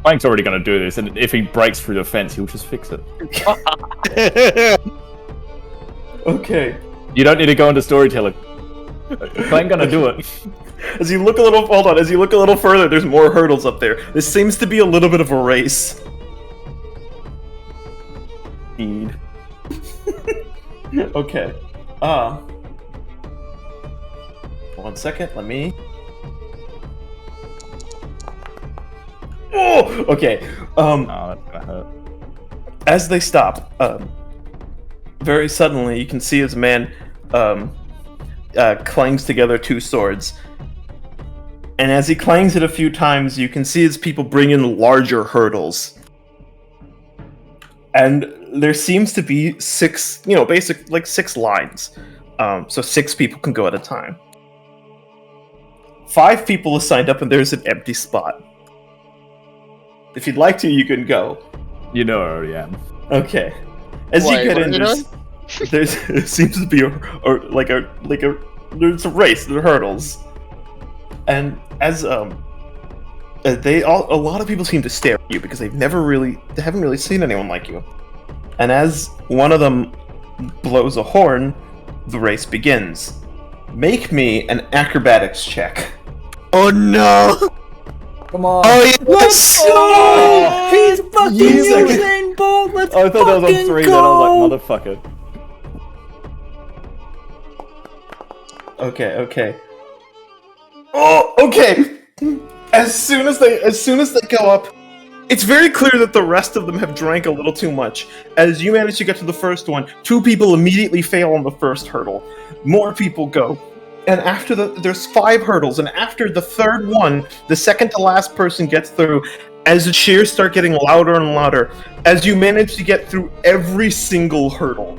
Plank's already going to do this, and if he breaks through the fence, he'll just fix it. Okay. You don't need to go into storytelling. Plank gonna do it. As you look a little further, there's more hurdles up there. This seems to be a little bit of a race. Indeed. Okay. 1 second, let me... Oh! Okay. Oh, that's gonna hurt. As they stop, very suddenly you can see as a man clangs together two swords. And as he clangs it a few times, you can see as people bring in larger hurdles. And there seems to be 6, basic 6 lines. So 6 people can go at a time. 5 people are signed up and there's an empty spot. If you'd like to, you can go. You know I already am. Okay. As you get in, there seems to be there's a race, there are hurdles. And as a lot of people seem to stare at you because they haven't really seen anyone like you. And as one of them blows a horn, the race begins. Make me an acrobatics check. Oh no! Come on. Oh yes! Oh, he's fucking Usain Bolt. Let's I thought that was on 3, then I was like, motherfucker. Okay. Oh, okay. As soon as they go up, it's very clear that the rest of them have drank a little too much. As you manage to get to the first one, 2 people immediately fail on the first hurdle. More people go. And after there's 5 hurdles, and after the third one, the second to last person gets through, as the cheers start getting louder and louder, as you manage to get through every single hurdle.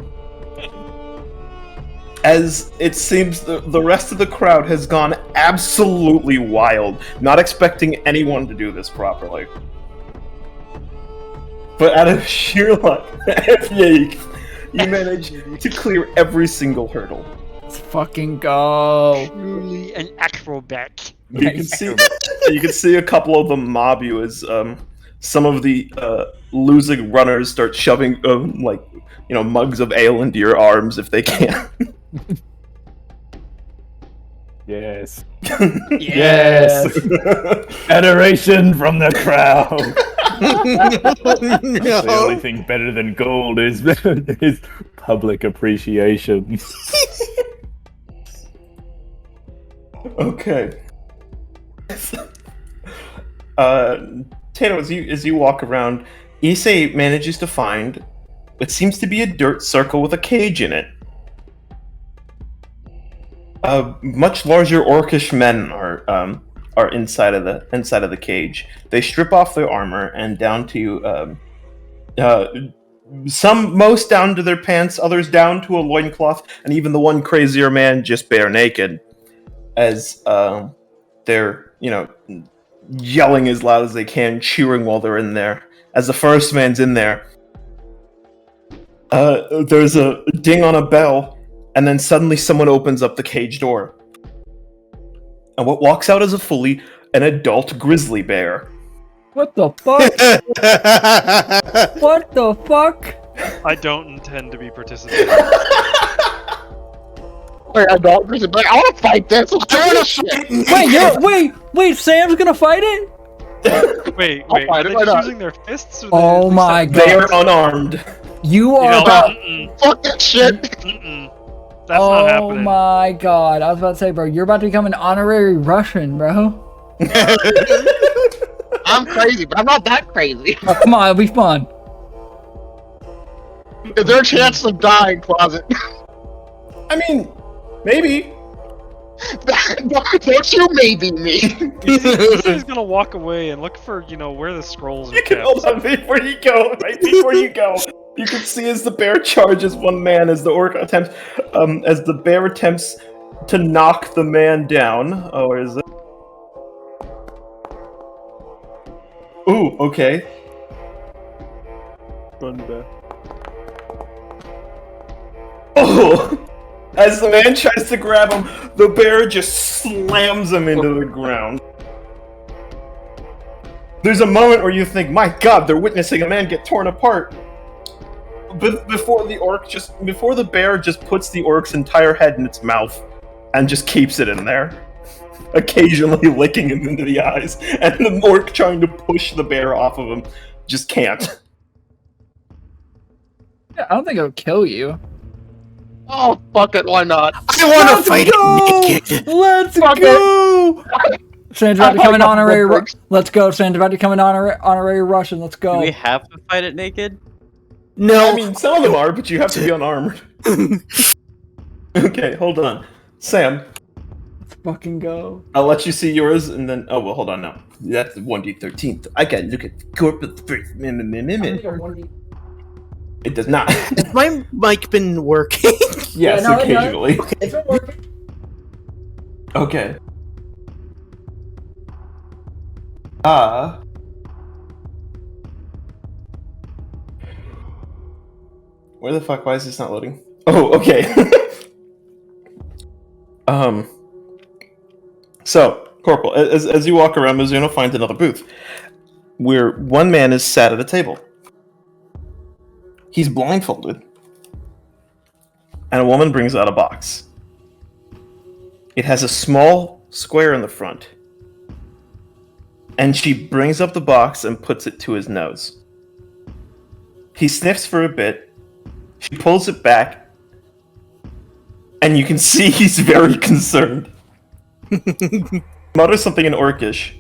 As it seems the rest of the crowd has gone absolutely wild, not expecting anyone to do this properly. But out of sheer luck, you manage to clear every single hurdle. Let's fucking go. Truly an acrobat. You can see a couple of them mob you as some of the losing runners start shoving mugs of ale into your arms if they can. Yes. Yes. Adoration from the crowd. No. The only thing better than gold is public appreciation. Okay. Tato, as you walk around, Isse manages to find what seems to be a dirt circle with a cage in it. Much larger orcish men are inside of the cage. They strip off their armor and down to most down to their pants, others down to a loincloth, and even the one crazier man just bare naked. As they're yelling as loud as they can, cheering while they're in there. As the first man's in there, there's a ding on a bell. And then suddenly someone opens up the cage door. And what walks out is an adult grizzly bear. What the fuck? What the fuck? I don't intend to be participating. Wait, adult grizzly bear. I want to fight this. Let's do this shit. Wait, Sam's gonna fight it? Wait, I'll fight are it, they why just not? using their fists? Or Oh my god. They are unarmed. You are about... Fuck that shit. That's not happening. Oh my god. I was about to say, bro, you're about to become an honorary Russian, bro. I'm crazy, but I'm not that crazy. Oh, come on, it'll be fun. Is there a chance of dying, Closet? I mean, maybe. Don't you maybe me? He's gonna walk away and look for, where the scrolls are kept. Hold on, before you go, you can see as the bear charges one man as the orc attempts, to knock the man down. Oh, where is it? Ooh, okay. Run back. Oh! As the man tries to grab him, the bear just slams him into the ground. There's a moment where you think, my god, they're witnessing a man get torn apart. But before the bear just puts the orc's entire head in its mouth and just keeps it in there, occasionally licking him into the eyes, and the orc trying to push the bear off of him just can't. Yeah, I don't think it'll kill you. Oh, fuck it, why not? I want to fight it naked. Let's go! Sands about to come in honorary. Let's go. Sands about to come in honorary Russian. Let's go. Do we have to fight it naked? No. I mean, some of them are, but you have to be unarmored. Okay, hold on. Sam. Let's fucking go. I'll let you see yours, and then... Oh, well, hold on now. That's the 1d13th. I gotta look at the corpus first. It does not. Has my mic been working? Yes, Yeah, no, occasionally. Okay. It's been working. Okay. Where the fuck? Why is this not loading? Oh, okay. So, Corporal, as you walk around, Mizuno finds another booth where one man is sat at a table. He's blindfolded, and a woman brings out a box. It has a small square in the front, and she brings up the box and puts it to his nose. He sniffs for a bit. She pulls it back, and you can see he's very concerned. Mutters something in Orcish.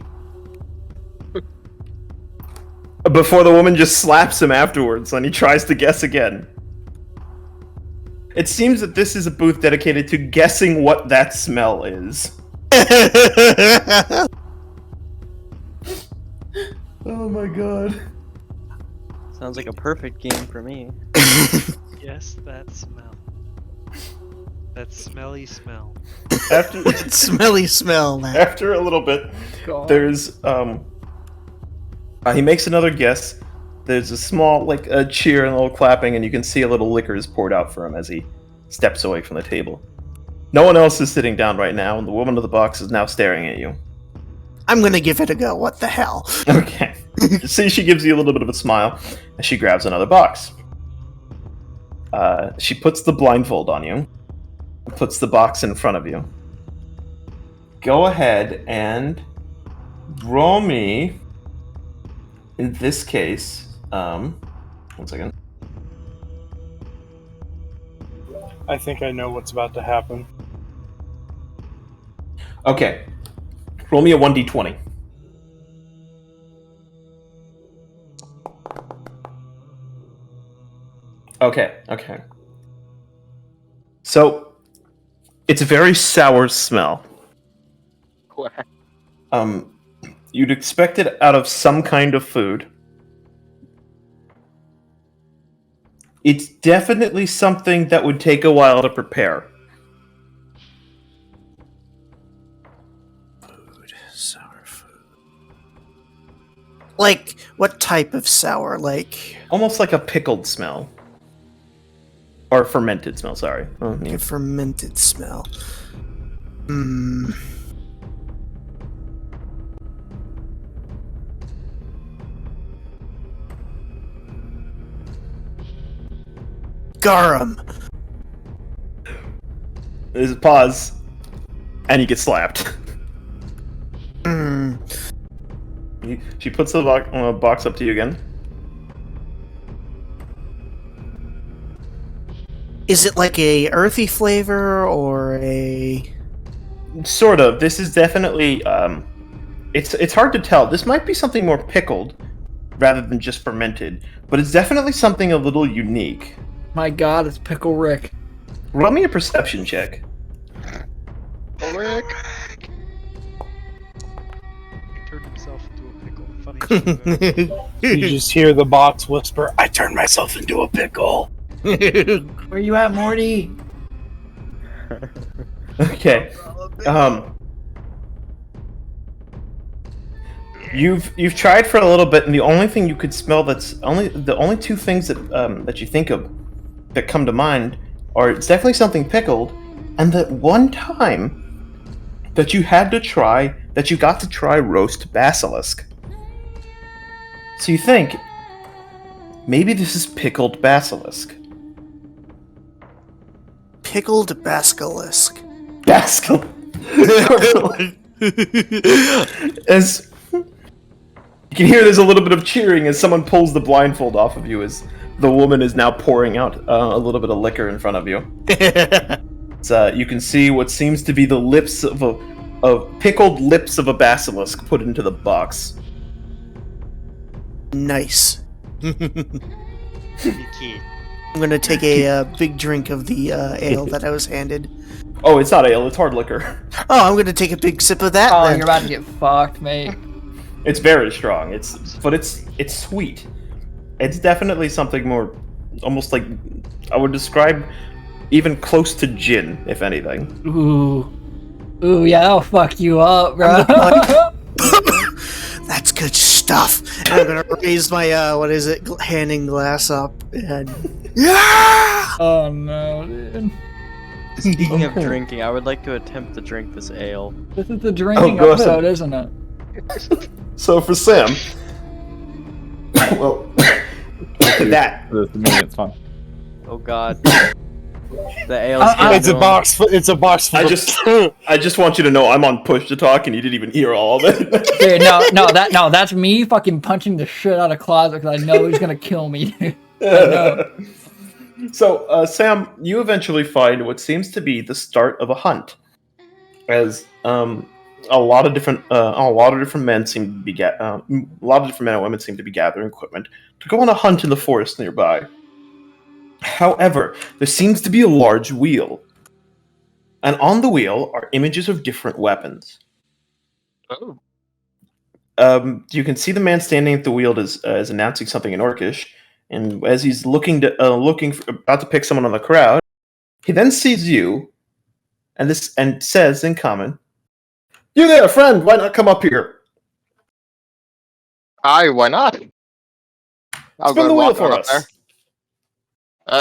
Before the woman just slaps him afterwards, and he tries to guess again. It seems that this is a booth dedicated to guessing what that smell is. Oh my god. Sounds like a perfect game for me. Yes, that smell. That smelly smell. After That smelly smell, man. After a little bit, there's he makes another guess. There's a small, like, a cheer and a little clapping, and you can see a little liquor is poured out for him as he steps away from the table. No one else is sitting down right now, and the woman of the box is now staring at you. I'm gonna give it a go. What the hell? Okay. See, she gives you a little bit of a smile, and she grabs another box. She puts the blindfold on you, and puts the box in front of you. Go ahead and roll me, in this case, 1 second. I think I know what's about to happen. Okay. Roll me a 1d20. Okay. So, it's a very sour smell. You'd expect it out of some kind of food. It's definitely something that would take a while to prepare. Sour food. Like, what type of sour? Like... Almost like a pickled smell. Or fermented smell, sorry. A fermented smell. Garum. There's a pause, and you get slapped. She puts the box up to you again. Is it like a earthy flavor or a... Sort of. This is definitely, it's hard to tell. This might be something more pickled rather than just fermented, but it's definitely something a little unique. My god, it's Pickle Rick. Roll me a perception check. Rick. He turned himself into a pickle. Funny. You just hear the box whisper, "I turned myself into a pickle." Where you at, Morty? Okay. Okay. You've tried for a little bit, and the only thing you could smell the only two things that you think of that come to mind are it's definitely something pickled, and that one time that you got to try roast basilisk. So you think maybe this is pickled basilisk. Pickled basilisk. As you can hear, there's a little bit of cheering as someone pulls the blindfold off of you as the woman is now pouring out a little bit of liquor in front of you. You can see what seems to be the lips of pickled lips of a basilisk put into the box. Nice. Key. I'm gonna take a big drink of the ale that I was handed. Oh, it's not ale, it's hard liquor. Oh, I'm gonna take a big sip of that. Oh, then. you're about to get fucked, mate. It's very strong. It's sweet. It's definitely something more, almost like I would describe, even close to gin, if anything. Ooh, yeah, that'll fuck you up, bro. That's good stuff. And I'm gonna raise my handing glass up and yeah. Oh no, dude. Speaking of drinking, I would like to attempt to drink this ale. This is the drinking episode, isn't it? So for Sam, well, look at that. It's fun. Oh god. The ale. It's a box. It's a box. Full I just want you to know I'm on push to talk, and you didn't even hear all of it. Dude, no, that's me fucking punching the shit out of Closet because I know he's gonna kill me. Dude. I know. So, Sam, you eventually find what seems to be the start of a hunt, as a lot of different men seem to be a lot of different men and women seem to be gathering equipment to go on a hunt in the forest nearby. However, there seems to be a large wheel, and on the wheel are images of different weapons. Oh. You can see the man standing at the wheel is announcing something in Orcish, and as he's about to pick someone on the crowd, he then sees you, and says in common, "You there, friend? Why not come up here?" Aye, why not? I'll Spin the go wheel walk for on up us. there.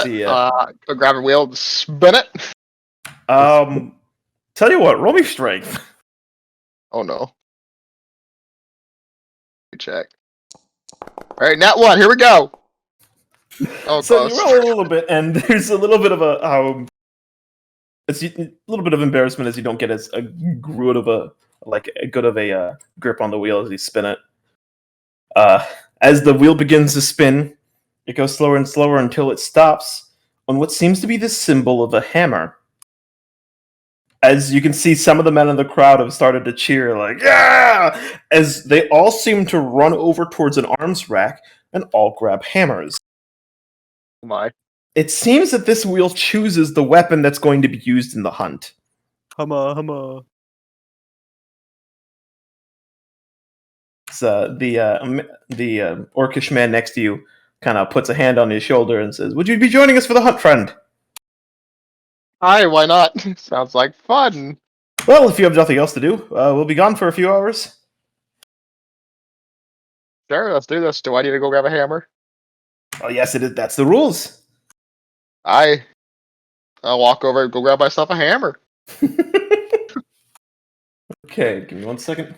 See, Go grab a wheel, spin it. Tell you what, roll me strength. Oh no. Check. All right, nat 1. Here we go. Oh, So close. you roll a little bit, and there's a little bit of a little bit of embarrassment as you don't get as good of a grip on the wheel as you spin it. As the wheel begins to spin, it goes slower and slower until it stops on what seems to be the symbol of a hammer. As you can see, some of the men in the crowd have started to cheer, like, yeah! As they all seem to run over towards an arms rack and all grab hammers. Oh my. It seems that this wheel chooses the weapon that's going to be used in the hunt. Humma. So the Orcish man next to you kind of puts a hand on his shoulder and says, "Would you be joining us for the hunt, friend?" Aye, why not? Sounds like fun. Well, if you have nothing else to do, we'll be gone for a few hours. Sure, let's do this. Do I need to go grab a hammer? Oh, yes, it is. That's the rules. I'll walk over and go grab myself a hammer. Okay, give me 1 second.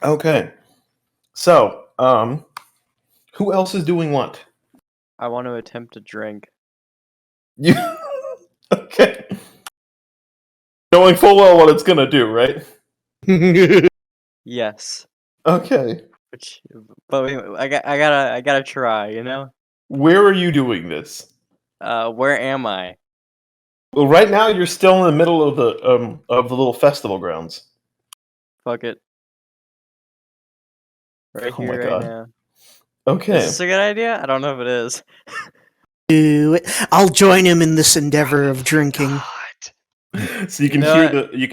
Okay. So, who else is doing what? I want to attempt to drink. You okay? Knowing full well what it's gonna do, right? Yes. Okay. But wait, I gotta try. You know. Where are you doing this? Where am I? Well, right now you're still in the middle of the little festival grounds. Fuck it. Right Oh my here, God. right now. Okay. Is this a good idea? I don't know if it is. Do it. I'll join him in this endeavor of drinking. So you can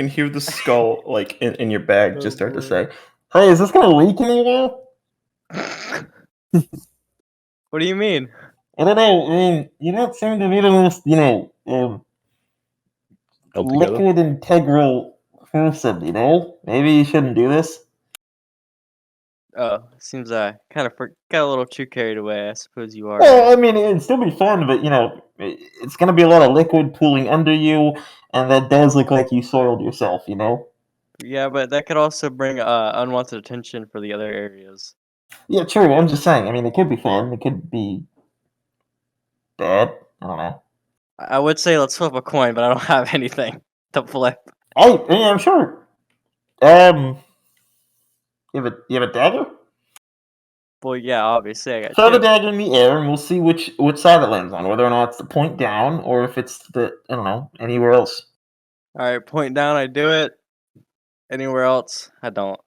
hear the skull like in your bag just start to boy. say, "Hey, is this gonna leak anywhere?" What do you mean? I don't know. You don't seem to be the most, liquid integral person. Maybe you shouldn't do this. Oh, seems I kind of got a little too carried away. I suppose you are. Well, I mean, it'd still be fun, but it's gonna be a lot of liquid pooling under you, and that does look like you soiled yourself. Yeah, but that could also bring unwanted attention for the other areas. Yeah, true. I'm just saying. I mean, it could be fun. It could be bad. I don't know. I would say let's flip a coin, but I don't have anything to flip. Yeah, I'm sure. You have a dagger? Well, yeah, obviously I got Throw the two. dagger in the air, and we'll see which side it lands on. Whether or not it's the point down, or if it's anywhere else. All right, point down. I do it. Anywhere else, I don't.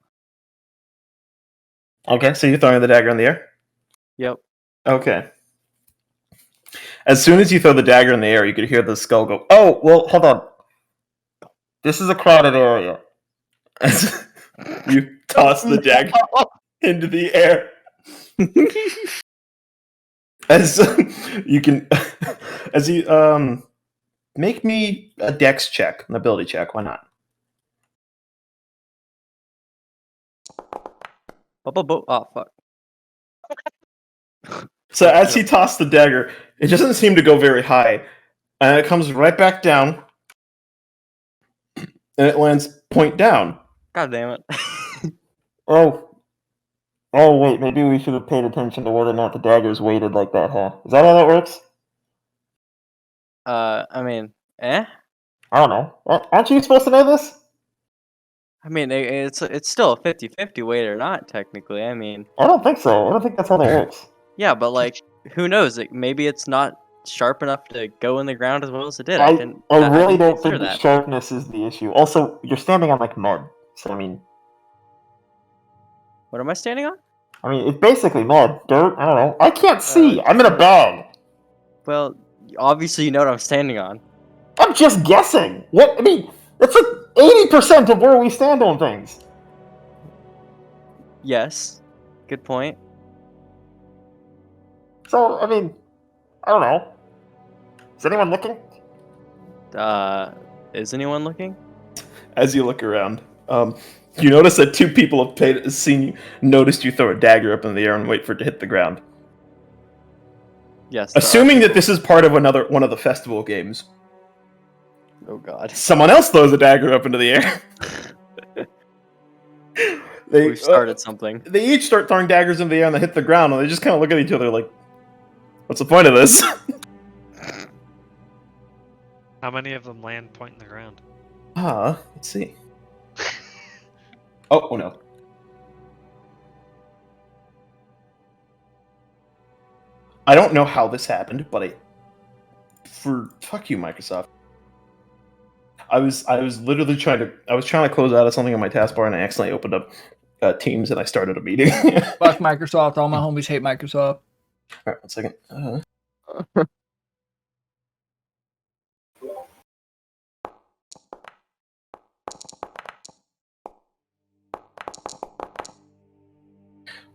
Okay, so you're throwing the dagger in the air? Yep. Okay. As soon as you throw the dagger in the air, you could hear the skull go, "Oh, well, hold on. This is a crowded area." As you toss the dagger into the air. As you can, make me a dex check, an ability check. Why not? Oh, fuck. So as he tossed the dagger, it doesn't seem to go very high, and it comes right back down, and it lands point down. God damn it. Oh wait, maybe we should have paid attention to whether or not the dagger is weighted like that, huh? Is that how that works? I mean, I don't know. Aren't you supposed to know this? I mean, it's still a 50-50 weight or not, technically. I mean, I don't think so. I don't think that's how that works. Yeah, but like, who knows? Maybe it's not sharp enough to go in the ground as well as it did. I really didn't don't consider think the that. sharpness is the issue. Also, you're standing on like mud, so I mean, What am I standing on? I mean, it's basically mud, dirt. I don't know. I can't see. I'm in a bag. Well, obviously you know what I'm standing on. I'm just guessing. What? I mean, it's like 80% of where we stand on things. Yes. Good point. So, I mean, I don't know. Is anyone looking? Is anyone looking? As you look around, you notice that two people have noticed you throw a dagger up in the air and wait for it to hit the ground. Yes. Assuming that this is part of one of the festival games. Oh god. Someone else throws a dagger up into the air. We've started something. They each start throwing daggers in the air and they hit the ground, and they just kind of look at each other like, "What's the point of this?" How many of them land point in the ground? Let's see. Oh no. I don't know how this happened, but fuck you, Microsoft. I was literally trying to close out of something on my taskbar, and I accidentally opened up Teams, and I started a meeting. Fuck Microsoft. All my homies hate Microsoft. All right, 1 second.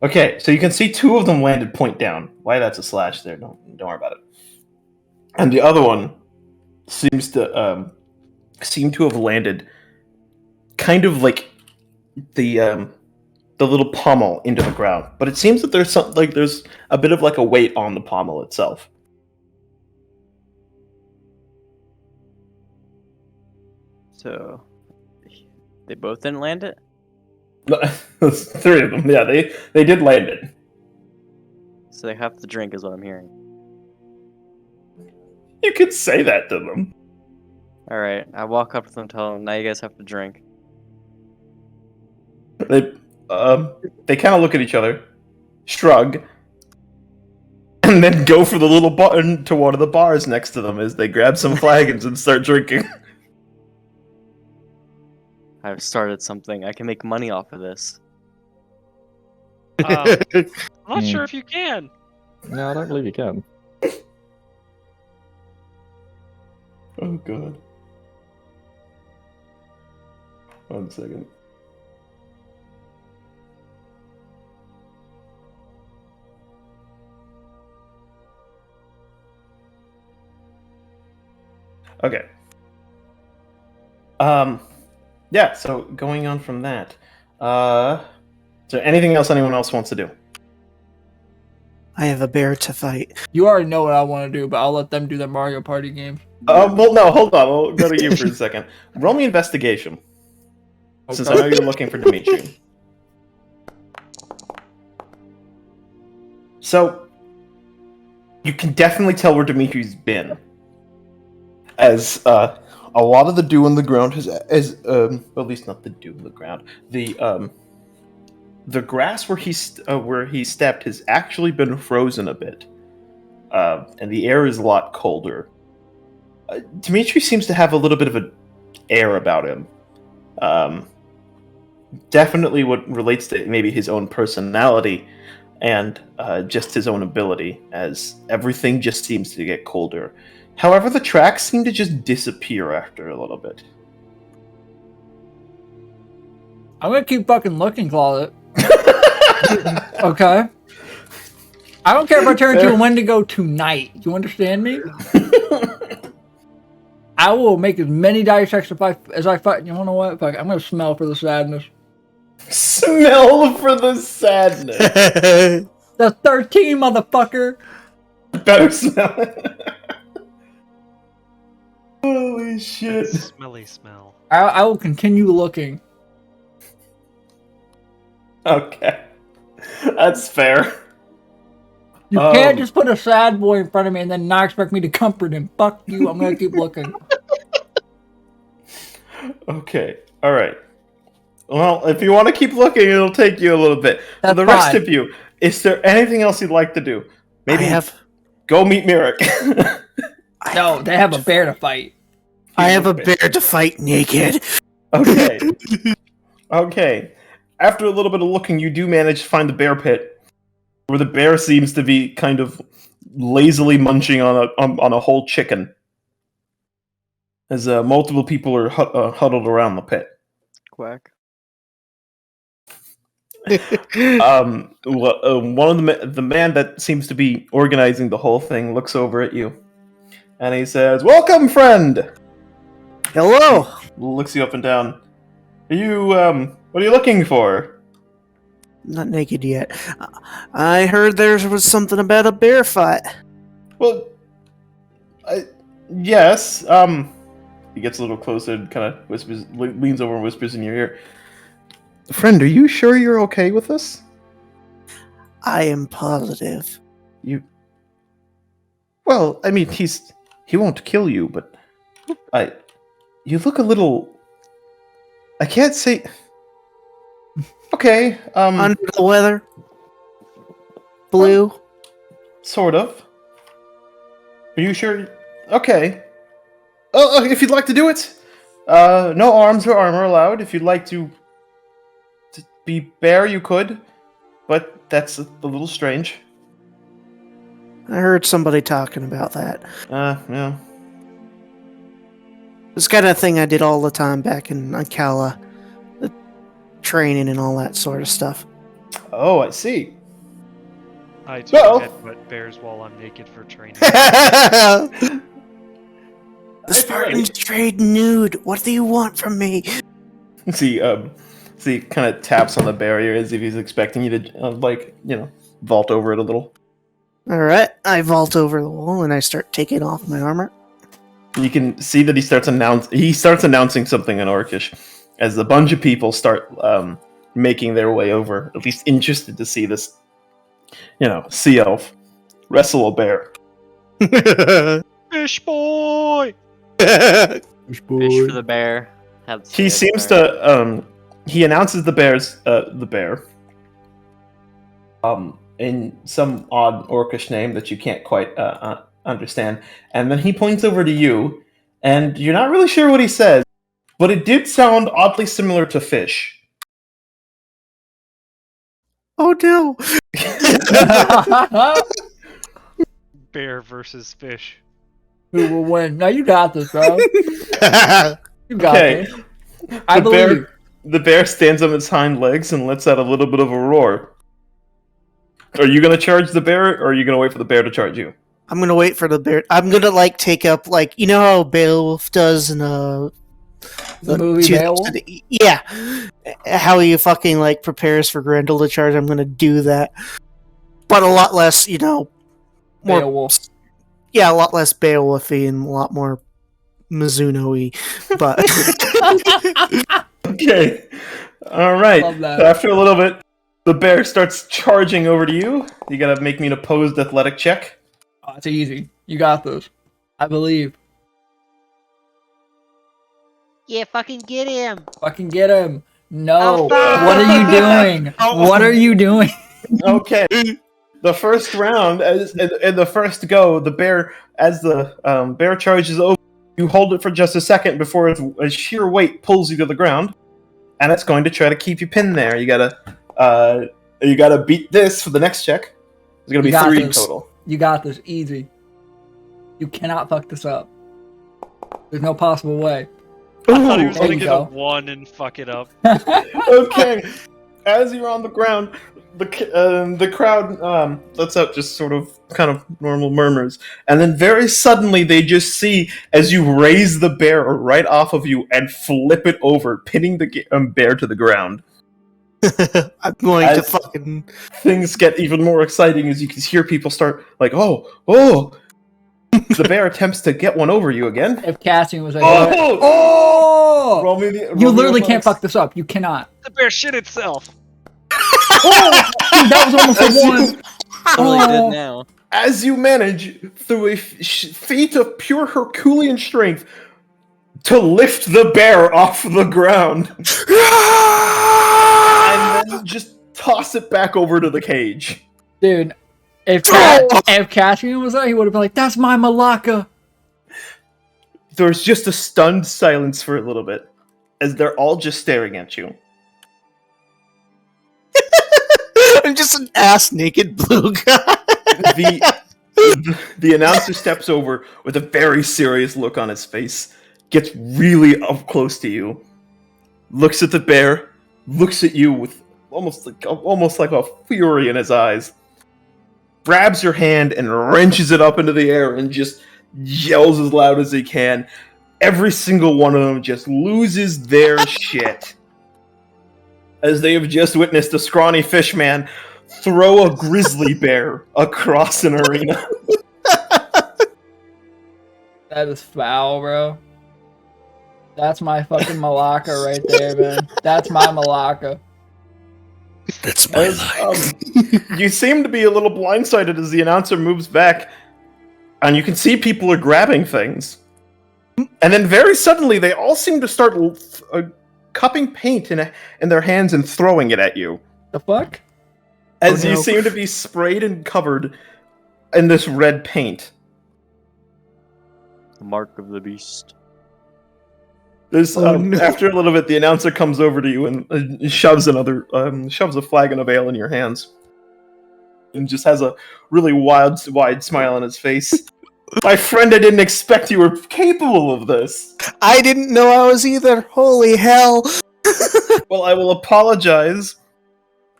Okay, so you can see two of them landed point down. Why that's a slash there? Don't worry about it. And the other one seems to have landed kind of like the little pommel into the ground. But it seems that there's a bit of like a weight on the pommel itself. So they both didn't land it? Three of them. Yeah, they did land it. So they have to drink is what I'm hearing. You could say that to them. Alright, I walk up to them and tell them, now you guys have to drink. They kind of look at each other, shrug, and then go for the little button to one of the bars next to them as they grab some flagons and start drinking. I've started something. I can make money off of this. I'm not sure if you can. No, I don't believe you can. Oh god. 1 second. Okay. Yeah, so going on from that. Is there anything else anyone else wants to do? I have a bear to fight. You already know what I want to do, but I'll let them do their Mario Party game. Well, no, hold on. We'll go to you for a second. Roll me investigation. Okay. Since I know you're looking for Dimitri. So, you can definitely tell where Dimitri's been. As, a lot of the dew on the ground at least not the dew on the ground. The grass where he stepped has actually been frozen a bit, and the air is a lot colder. Dimitri seems to have a little bit of an air about him. Definitely what relates to maybe his own personality and just his own ability, as everything just seems to get colder. However, the tracks seem to just disappear after a little bit. I'm gonna keep fucking looking, Closet. Okay? I don't care if I turn into a Wendigo tonight. You understand me? I will make as many dice checks as I fight. You know what? Fuck, I'm gonna smell for the sadness. Smell for the sadness. The 13, motherfucker. Better smell it. Holy shit. Smelly smell. I will continue looking. Okay. That's fair. You can't just put a sad boy in front of me and then not expect me to comfort him. Fuck you, I'm gonna keep looking. Okay, alright. Well, if you want to keep looking, it'll take you a little bit. For the rest of you, is there anything else you'd like to do? Maybe go meet Mirik. No, they have a bear to fight. I have a bear to fight naked. Okay. Okay. After a little bit of looking, you do manage to find the bear pit, where the bear seems to be kind of lazily munching on a whole chicken, as multiple people are huddled around the pit. Quack. One of the man that seems to be organizing the whole thing looks over at you, and he says, "Welcome, friend." Hello. He looks you up and down. Are you what are you looking for? Not naked yet. I heard there was something about a bear fight. Well, yes. He gets a little closer and kind of whispers, leans over and whispers in your ear. Friend, are you sure you're okay with this? I am positive. Well, I mean, he won't kill you, but you look a little. I can't say. Okay. Under the weather. Blue. Sort of. Are you sure? Okay. Oh, if you'd like to do it, no arms or armor allowed. If you'd like to be bear, you could, but that's a little strange. I heard somebody talking about that. Yeah. It's kind of thing I did all the time back in Akala. The training and all that sort of stuff. Oh, I see. I too headbutt bears while I'm naked for training. The Spartans trade nude. What do you want from me? See, kind of taps on the barrier as if he's expecting you to, vault over it a little. Alright, I vault over the wall and I start taking off my armor. You can see that he starts announcing something in Orcish as a bunch of people start making their way over, at least interested to see this, sea elf wrestle a bear. Fish boy! Fish for the bear. He seems to he announces the bear in some odd Orcish name that you can't quite understand, and then he points over to you, and you're not really sure what he says, but it did sound oddly similar to fish. Oh no! Bear versus fish. Who will win? Now you got this, bro. You got this. I believe. The bear stands on its hind legs and lets out a little bit of a roar. Are you going to charge the bear, or are you going to wait for the bear to charge you? I'm gonna wait for the bear. I'm gonna like take up like you know how Beowulf does in the movie Beowulf. Yeah, how he fucking like prepares for Grendel to charge. I'm gonna do that, but a lot less, more Beowulf. Yeah, a lot less Beowulfy and a lot more Mizuno-y. But okay, all right. So after a little bit, the bear starts charging over to you. You gotta make me an opposed athletic check. Oh, it's easy. You got this. I believe. Yeah, fucking get him. Fucking get him. No. Oh, fuck. What are you doing? What are you doing? Okay. The first round, in the first go, the bear, as the bear charges over, you hold it for just a second before its sheer weight pulls you to the ground, and it's going to try to keep you pinned there. You gotta beat this for the next check. There's gonna be 3 total. You got this. Easy. You cannot fuck this up. There's no possible way. I thought he was gonna get a 1 and fuck it up. Okay. As you're on the ground, the crowd lets out just sort of kind of normal murmurs, and then very suddenly they just see as you raise the bear right off of you and flip it over, pinning the bear to the ground. I'm going to fucking... Things get even more exciting as you can hear people start like, oh! The bear attempts to get one over you again. If Cassian was like, oh! Roll me the, you literally can't fuck this up. You cannot. The bear shit itself. That was almost a 1. Totally did now. As you manage, through a feat of pure Herculean strength, to lift the bear off the ground. And then just toss it back over to the cage. Dude, if Cassian was there, he would have been like, that's my Malacca. There's just a stunned silence for a little bit, as they're all just staring at you. I'm just an ass-naked blue guy. The announcer steps over with a very serious look on his face, gets really up close to you, looks at the bear, looks at you with almost like a fury in his eyes, grabs your hand and wrenches it up into the air and just yells as loud as he can. Every single one of them just loses their shit, as they have just witnessed a scrawny fishman throw a grizzly bear across an arena. That is foul, bro. That's my fucking Malacca right there, man. That's my Malacca. That's my life. You seem to be a little blindsided as the announcer moves back, and you can see people are grabbing things. And then very suddenly, they all seem to start cupping paint in their hands and throwing it at you. The fuck? As you seem to be sprayed and covered in this red paint. The mark of the beast. After a little bit, the announcer comes over to you and shoves a flagon of ale in your hands, and just has a really wide smile on his face. My friend, I didn't expect you were capable of this. I didn't know I was either. Holy hell! Well, I will apologize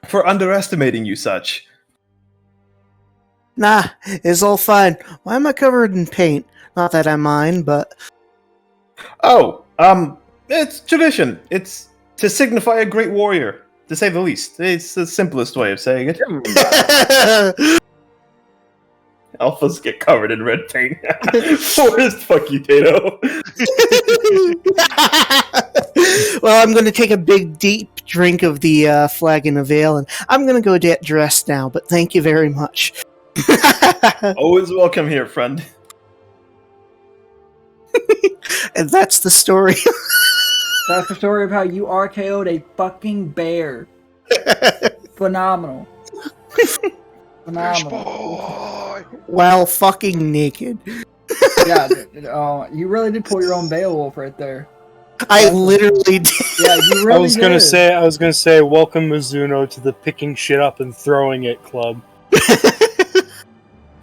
for underestimating you such. Nah, it's all fine. Why am I covered in paint? Not that I mind, but... Oh, it's tradition. It's to signify a great warrior, to say the least. It's the simplest way of saying it. Alphas get covered in red paint. Forest, fuck you, Tato. Well, I'm going to take a big, deep drink of the flagon of ale, and I'm going to go get dressed now, but thank you very much. Always welcome here, friend. And that's the story. That's the story of how you RKO'd a fucking bear. Phenomenal. Phenomenal. While fucking naked. Yeah, you really did pull your own Beowulf right there. I literally did. Yeah, you really did. I was gonna say, welcome Mizuno to the picking shit up and throwing it club.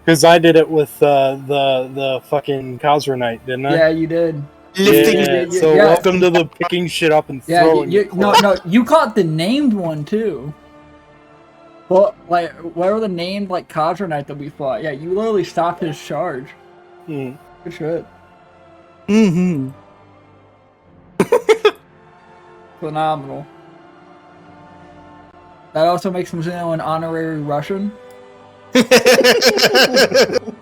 Because I did it with the fucking Khazra Knight, didn't I? Yeah, you did. So welcome to the picking shit up and throwing it club. No, you caught the named one too. Well, like, where were the named, like, Kadra Knight that we fought? Yeah, you literally stopped his charge. Good shit. Mm-hmm. Phenomenal. That also makes him an honorary Russian.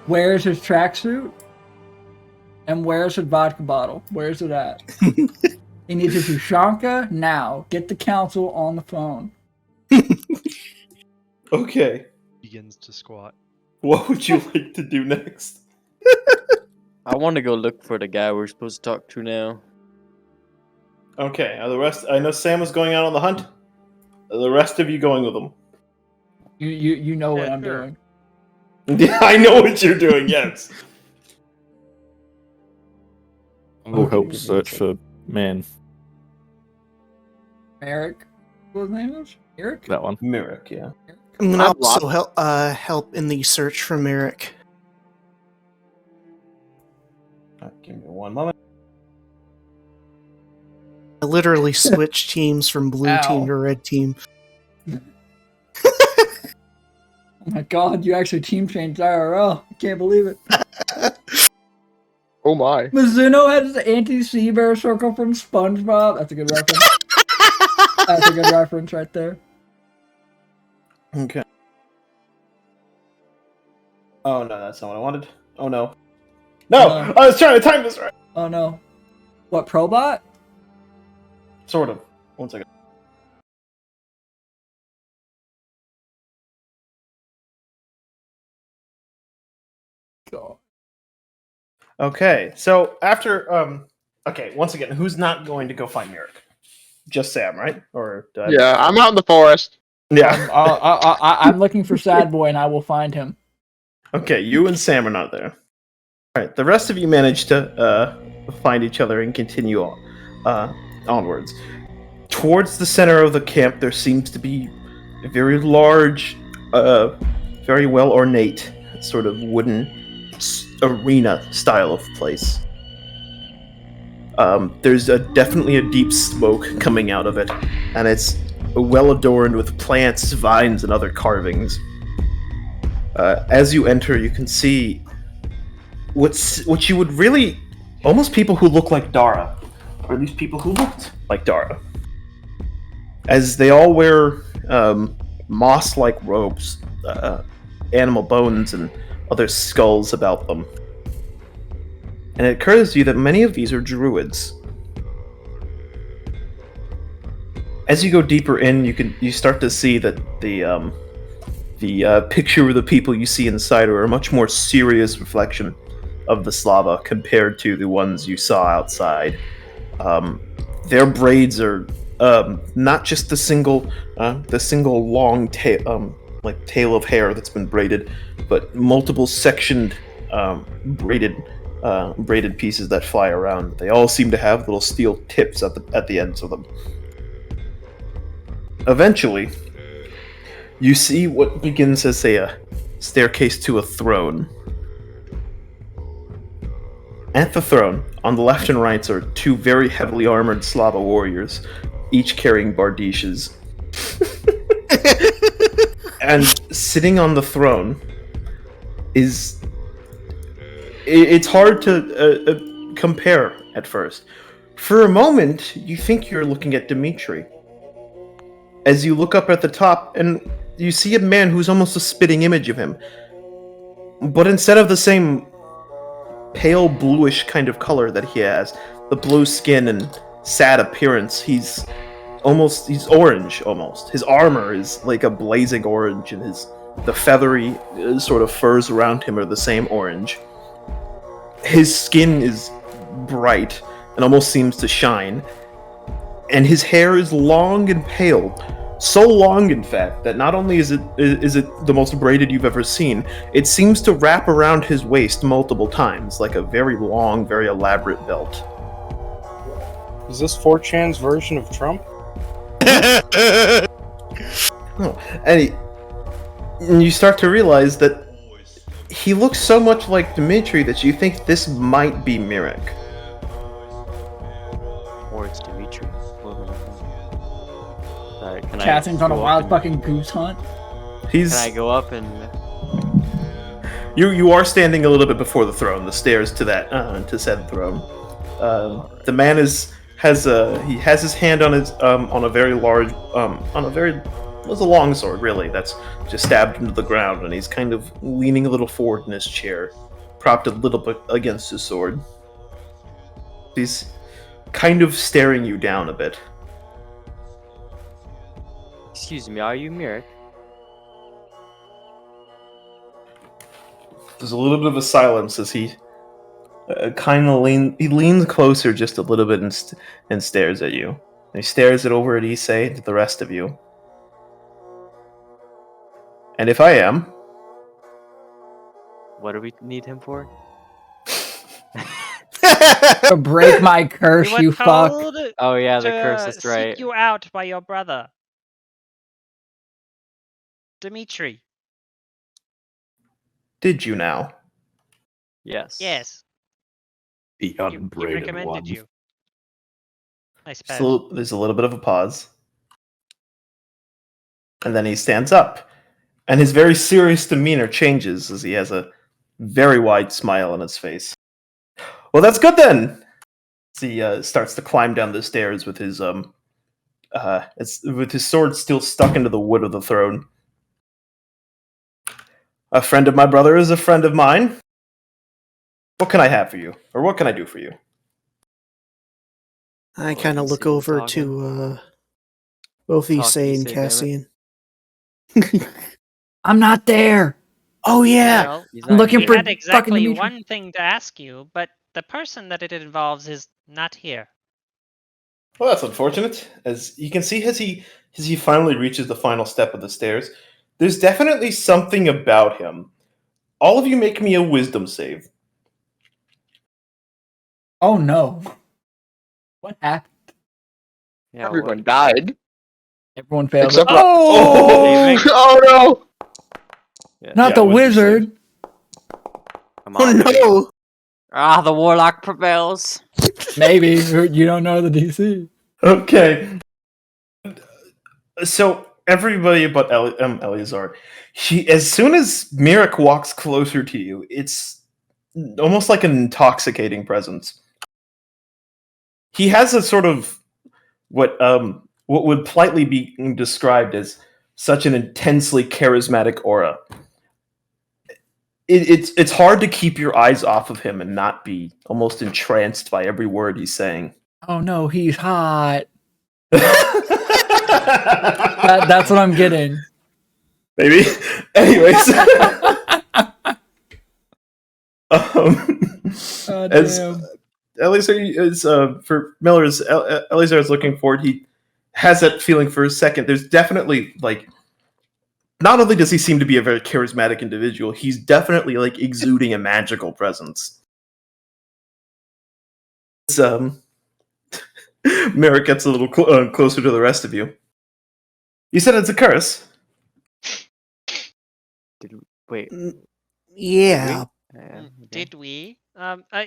Where's his tracksuit? And where's his vodka bottle? Where's it at? He needs his Ushanka now. Get the council on the phone. Okay. Begins to squat. What would you like to do next? I want to go look for the guy we're supposed to talk to now. Okay, are the rest? I know Sam is going out on the hunt. Are the rest of you going with him? You know what I'm doing. Yeah, I know what you're doing. Yes. We'll help search for man. Merrick. What his name is? Merrick? That one. Merrick, yeah. I'm gonna also help in the search for Merrick. Give me one moment. I literally switched teams from blue team to red team. Oh my god, you actually team changed IRL. I can't believe it. Oh my. Mizuno has the anti-sea bear circle from SpongeBob. That's a good reference. That's a good reference right there. Okay. Oh no, that's not what I wanted. Oh no. No! I was trying to time this right! Oh no. What, Probot? Sort of. One second. God. Okay, so after okay, once again, who's not going to go find Merrick? Just Sam, right? Or yeah, I'm out in the forest. Yeah. I'm looking for Sad Boy and I will find him. Okay, you and Sam are not there. Alright, the rest of you managed to find each other and continue onwards. Towards the center of the camp, there seems to be a very large, very well ornate, sort of wooden arena style of place. There's definitely a deep smoke coming out of it, and it's well adorned with plants, vines, and other carvings. As you enter, you can see what you would really almost people who look like Dara, or at least people who looked like Dara, as they all wear moss-like robes, animal bones, and other skulls about them. And it occurs to you that many of these are druids. As you go deeper in, you start to see that the picture of the people you see inside are a much more serious reflection of the Slava compared to the ones you saw outside. Their braids are not just the single long tail, like tail of hair that's been braided, but multiple sectioned braided pieces that fly around. They all seem to have little steel tips at the ends of them. Eventually, you see what begins as a staircase to a throne. At the throne, on the left and right, are two very heavily armored Slava warriors, each carrying bardishes. And sitting on the throne is... It's hard to compare at first. For a moment, you think you're looking at Dimitri. As you look up at the top, and you see a man who's almost a spitting image of him. But instead of the same pale bluish kind of color that he has, the blue skin and sad appearance, he's orange almost. His armor is like a blazing orange, and the feathery sort of furs around him are the same orange. His skin is bright and almost seems to shine, and his hair is long and pale. So long, in fact, that not only is it the most braided you've ever seen, it seems to wrap around his waist multiple times, like a very long, very elaborate belt. Is this 4chan's version of Trump? And you start to realize that he looks so much like Dimitri that you think this might be Merrick. Or it's Dimitri. Cassian's on a wild fucking goose hunt. He's. Can I go up and? You are standing a little bit before the throne, the stairs to that to said throne. The man has his hand on his on a very large it's a long sword really that's just stabbed into the ground, and he's kind of leaning a little forward in his chair, propped a little bit against his sword. He's kind of staring you down a bit. Excuse me, are you Mirek? There's a little bit of a silence as he leans closer just a little bit and stares at you. And he stares it over at Isse and to the rest of you. And if I am... What do we need him for? To break my curse, you fuck. Oh yeah, the curse, that's right. Seek you out by your brother. Dimitri. Did you now? Yes. Yes. The He unbraided recommended one. you. I suppose. So there's a little bit of a pause. And then he stands up. And his very serious demeanor changes as he has a very wide smile on his face. Well, that's good then! As he starts to climb down the stairs with his sword still stuck into the wood of the throne. A friend of my brother is a friend of mine. What can I have for you? Or what can I do for you? I kind of look over to both Isse and Cassian. I'm not there. Oh yeah, Well, I'm looking for had exactly fucking Dimitri. one thing to ask you, but the person that it involves is not here. Well, that's unfortunate. As you can see, as he finally reaches the final step of the stairs, there's definitely something about him. All of you make me a wisdom save. Oh no. What happened? Yeah, Everyone died. Everyone failed. Except for- Oh! Oh no! Yeah. Not the wizard. Come oh on. no! Ah, the warlock prevails. Maybe you don't know the DC. Okay. So everybody but Eleazar, as soon as Mirek walks closer to you, it's almost like an intoxicating presence. He has a sort of what would politely be described as such an intensely charismatic aura. It's hard to keep your eyes off of him and not be almost entranced by every word he's saying. Oh no, he's hot. That's what I'm getting. Maybe. Anyways. As Eleazar is for Miller's Eleazar is looking forward. He has that feeling for a second. There's definitely like, not only does he seem to be a very charismatic individual, he's definitely like exuding a magical presence. It's, Merrick gets a little closer to the rest of you. You said it's a curse. Wait. Yeah. Did we?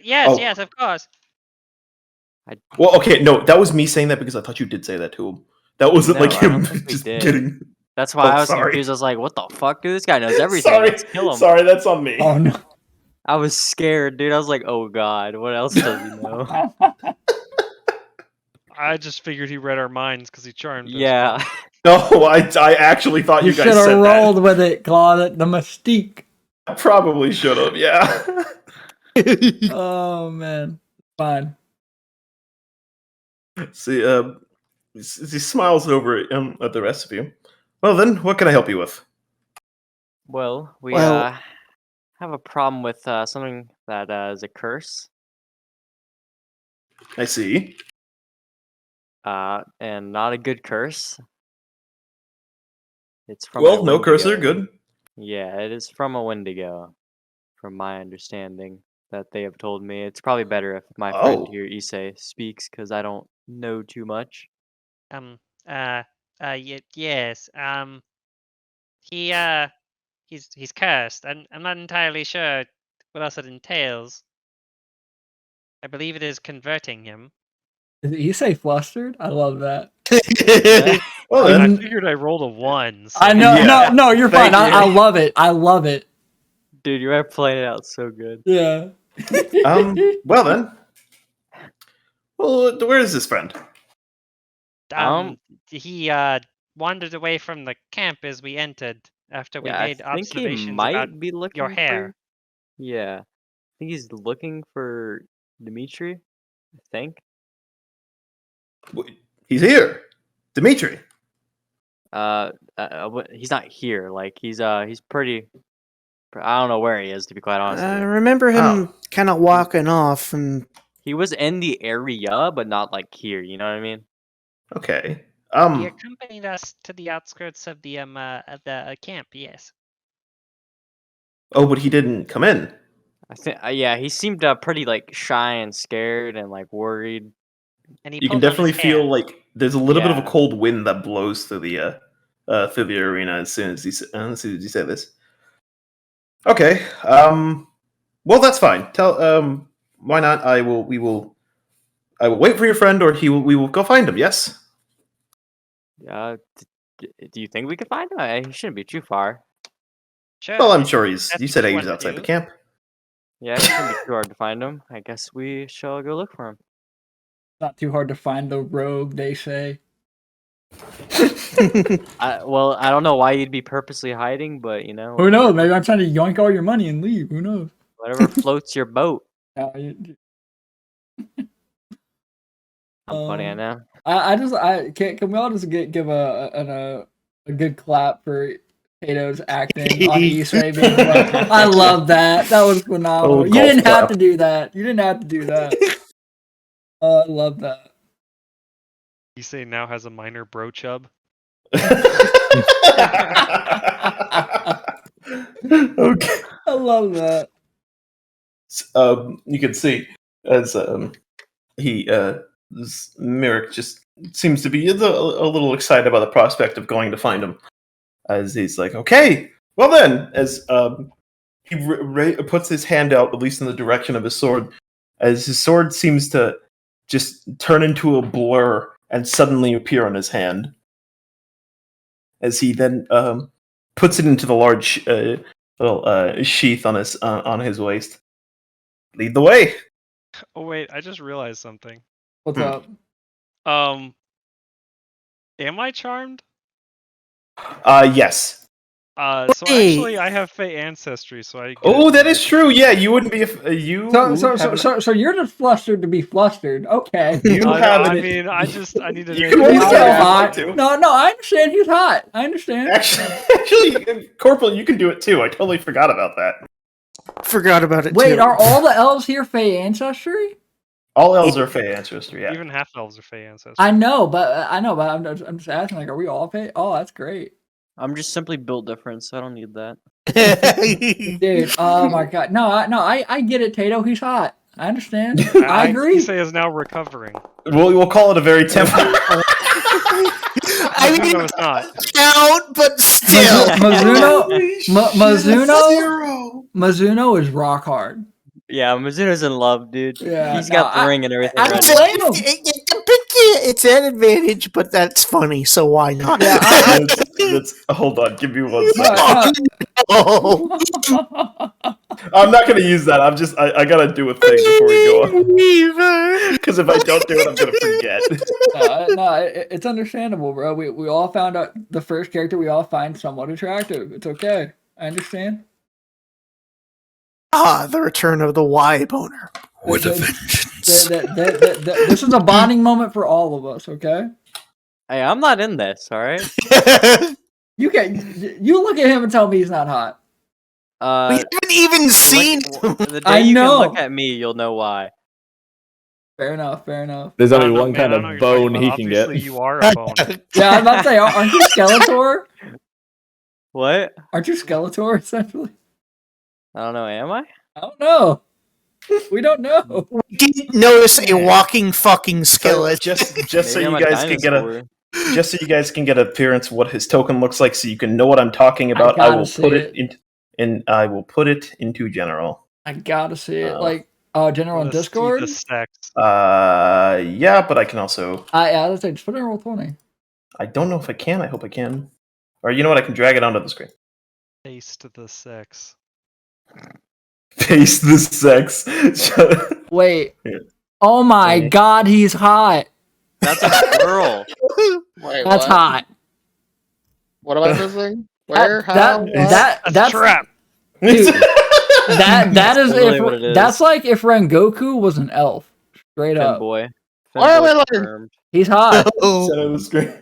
Yes, of course. Well, okay, no, that was me saying that because I thought you did say that to him. That wasn't like him just kidding. That's why I was confused. I was like, what the fuck, dude? This guy knows everything. Sorry. Let's kill him. Sorry, that's on me. Oh no. I was scared, dude. I was like, oh god, what else does he know? I just figured he read our minds because he charmed us. Yeah. No, I actually thought you guys should said have that. rolled with it, Claude. The mystique. I probably should have, yeah. Oh man, fine. See, he smiles over at the rest of you. Well then, what can I help you with? Well, we have a problem with something that is a curse. I see. And not a good curse. It's from well, no curses are good. Yeah, it is from a Wendigo, from my understanding that they have told me. It's probably better if my friend here, Isse, speaks because I don't know too much. Yes. He's cursed. I'm not entirely sure what else it entails. I believe it is converting him. Did he say flustered? I love that. Well, I then, figured I rolled a 1. So I know. Yeah. No, you're fine. Thank you. I love it. I love it. Dude, you are playing it out so good. Yeah. well then. Well, where is this friend? He wandered away from the camp as we entered after we Yeah, I made think he observations might about be looking your hair. Yeah, I think he's looking for Dimitri. I think. He's here, Dimitri. He's not here. Like he's pretty. I don't know where he is, to be quite honest. I remember him kind of walking off, and He was in the area, but not like here. You know what I mean? Okay. He accompanied us to the outskirts of the camp. Yes. Oh, but he didn't come in. I think. Yeah, he seemed pretty like shy and scared and like worried. And he You can pulled on definitely his feel hair. like there's a little bit of a Yeah. cold wind that blows through the arena as soon as you say this. Okay. Well, that's fine. Why not? I will wait for your friend, or we will go find him. Yes. Do you think we could find him? He shouldn't be too far. Sure. Well, I'm sure you That's said what he you was want to outside the do. camp. Yeah, it shouldn't be too hard to find him. I guess we shall go look for him. Not too hard to find the rogue, they say. Well, I don't know why you'd be purposely hiding, but you know. Who knows? Maybe I'm trying to yoink all your money and leave. Who knows? Whatever floats your boat. I'm funny, I know. Can we all just give a good clap for Tato's acting on Isse being like, I love that. That was phenomenal. You didn't have to do that. You didn't have to do that. I love that. Isse now has a minor bro chub. Okay. I love that. You can see as Merrick just seems to be a little excited about the prospect of going to find him. As he's like, okay, well then, as he puts his hand out, at least in the direction of his sword, as his sword seems to just turn into a blur and suddenly appear on his hand. As he then puts it into the large little sheath on his waist. Lead the way. Oh wait, I just realized something. What's up? Am I charmed? Yes. So actually, I have Fey ancestry, so I. Oh, that is true. Yeah, you wouldn't be if you. So you're just flustered to be flustered. Okay. You have. I mean, I needed. You can always He's tell hot. to. No, I understand. He's hot. I understand. Actually, Corporal, you can do it too. I totally forgot about that. Forgot about it. Wait, too. are all the elves here Fey ancestry? All elves are Fey ancestry. Yeah. Even half elves are Fey ancestry. I know, but I'm just asking. Like, are we all Fey? Oh, that's great. I'm just simply built different, so I don't need that. Dude, oh my god. No, I get it, Tato. He's hot. I understand. I agree. Isse is now recovering. We'll call it a very temporary. I mean, no, it's not. Count, but still. Mizuno is rock hard. Yeah, Mizuno's in love, dude. Yeah, He's got the ring and everything. I don't blame him. It's an advantage, but that's funny, so why not? Yeah, Hold on, give me 1 second. I'm not gonna use that. I gotta do a thing before we go on. Because if I don't do it, I'm gonna forget. It's understandable, bro. We all found out the first character we all find somewhat attractive. It's okay. I understand. The return of the Y boner. With a vengeance. This is a bonding moment for all of us, okay? Hey, I'm not in this, alright? You look at him and tell me he's not hot. We haven't even seen him. The day you can look at me, you'll know why. Fair enough. There's only one kind of bone he can get. Obviously, you are a bone. Yeah, I'm about to say, aren't you Skeletor? What? Aren't you Skeletor, essentially? I don't know, am I? I don't know. We don't know. We didn't notice a walking fucking skeleton. Just so you guys can get an appearance of what his token looks like, so you can know what I'm talking about. I will put it into general. I gotta see it. General on Discord? Yeah, but I can also. Let's say just put it in roll 20. I don't know if I can. I hope I can. Or you know what? I can drag it onto the screen. Taste the sex. Taste the sex. Wait. Oh my god, he's hot. That's a girl. Wait, That's what? hot. What am I missing? Where? How? That's a trap. Dude, that is literally what it is. that's like if Rengoku was an elf. Straight up. Boy. Why am I looking? He's hot. Set on the screen.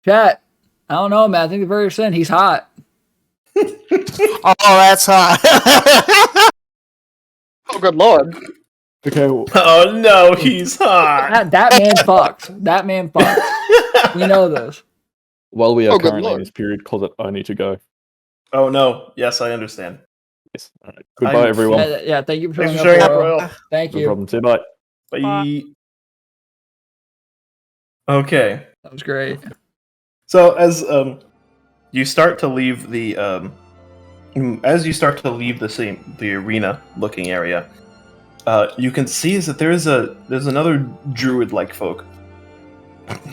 Chat. I don't know, man. I think the very saying he's hot. Oh, that's hot. Oh, good lord. Okay. Oh no, he's hot. That man fucks. That man fucks. We know this. While we are Oh, good currently in lord. this period, Closet, I need to go. Oh no. Yes, I understand. Yes. All right. Goodbye, everyone. Yeah, thank you for Thanks showing for up, showing up, Royal. Royal. Thank No you. problem. Say bye. Bye. Okay. That was great. So as you start to leave the the arena looking area, you can see is that there's another druid-like folk.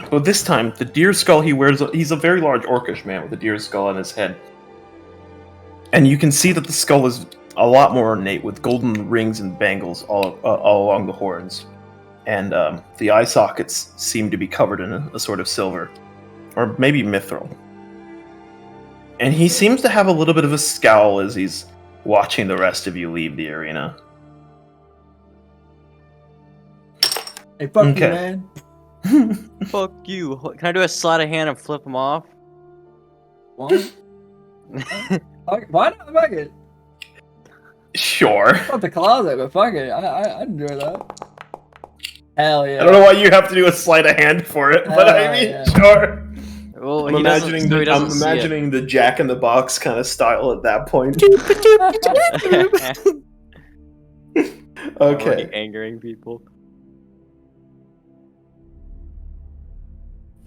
But this time, the deer skull he wears, he's a very large orcish man with a deer skull on his head. And you can see that the skull is a lot more ornate, with golden rings and bangles all along the horns. And the eye sockets seem to be covered in a sort of silver. Or maybe mithril. And he seems to have a little bit of a scowl as he's watching the rest of you leave the arena. Hey, fuck Okay. you, man. Fuck you. Can I do a sleight of hand and flip him off? What? Why not? Fuck it. Sure. Fuck the closet, but fuck it. I enjoy that. Hell yeah. I don't know why you have to do a sleight of hand for it, but I mean, yeah. sure. Well, I'm he doesn't, imagining, so he the, I'm doesn't see it. imagining the Jack in the Box kind of style at that point. Okay. Already angering people.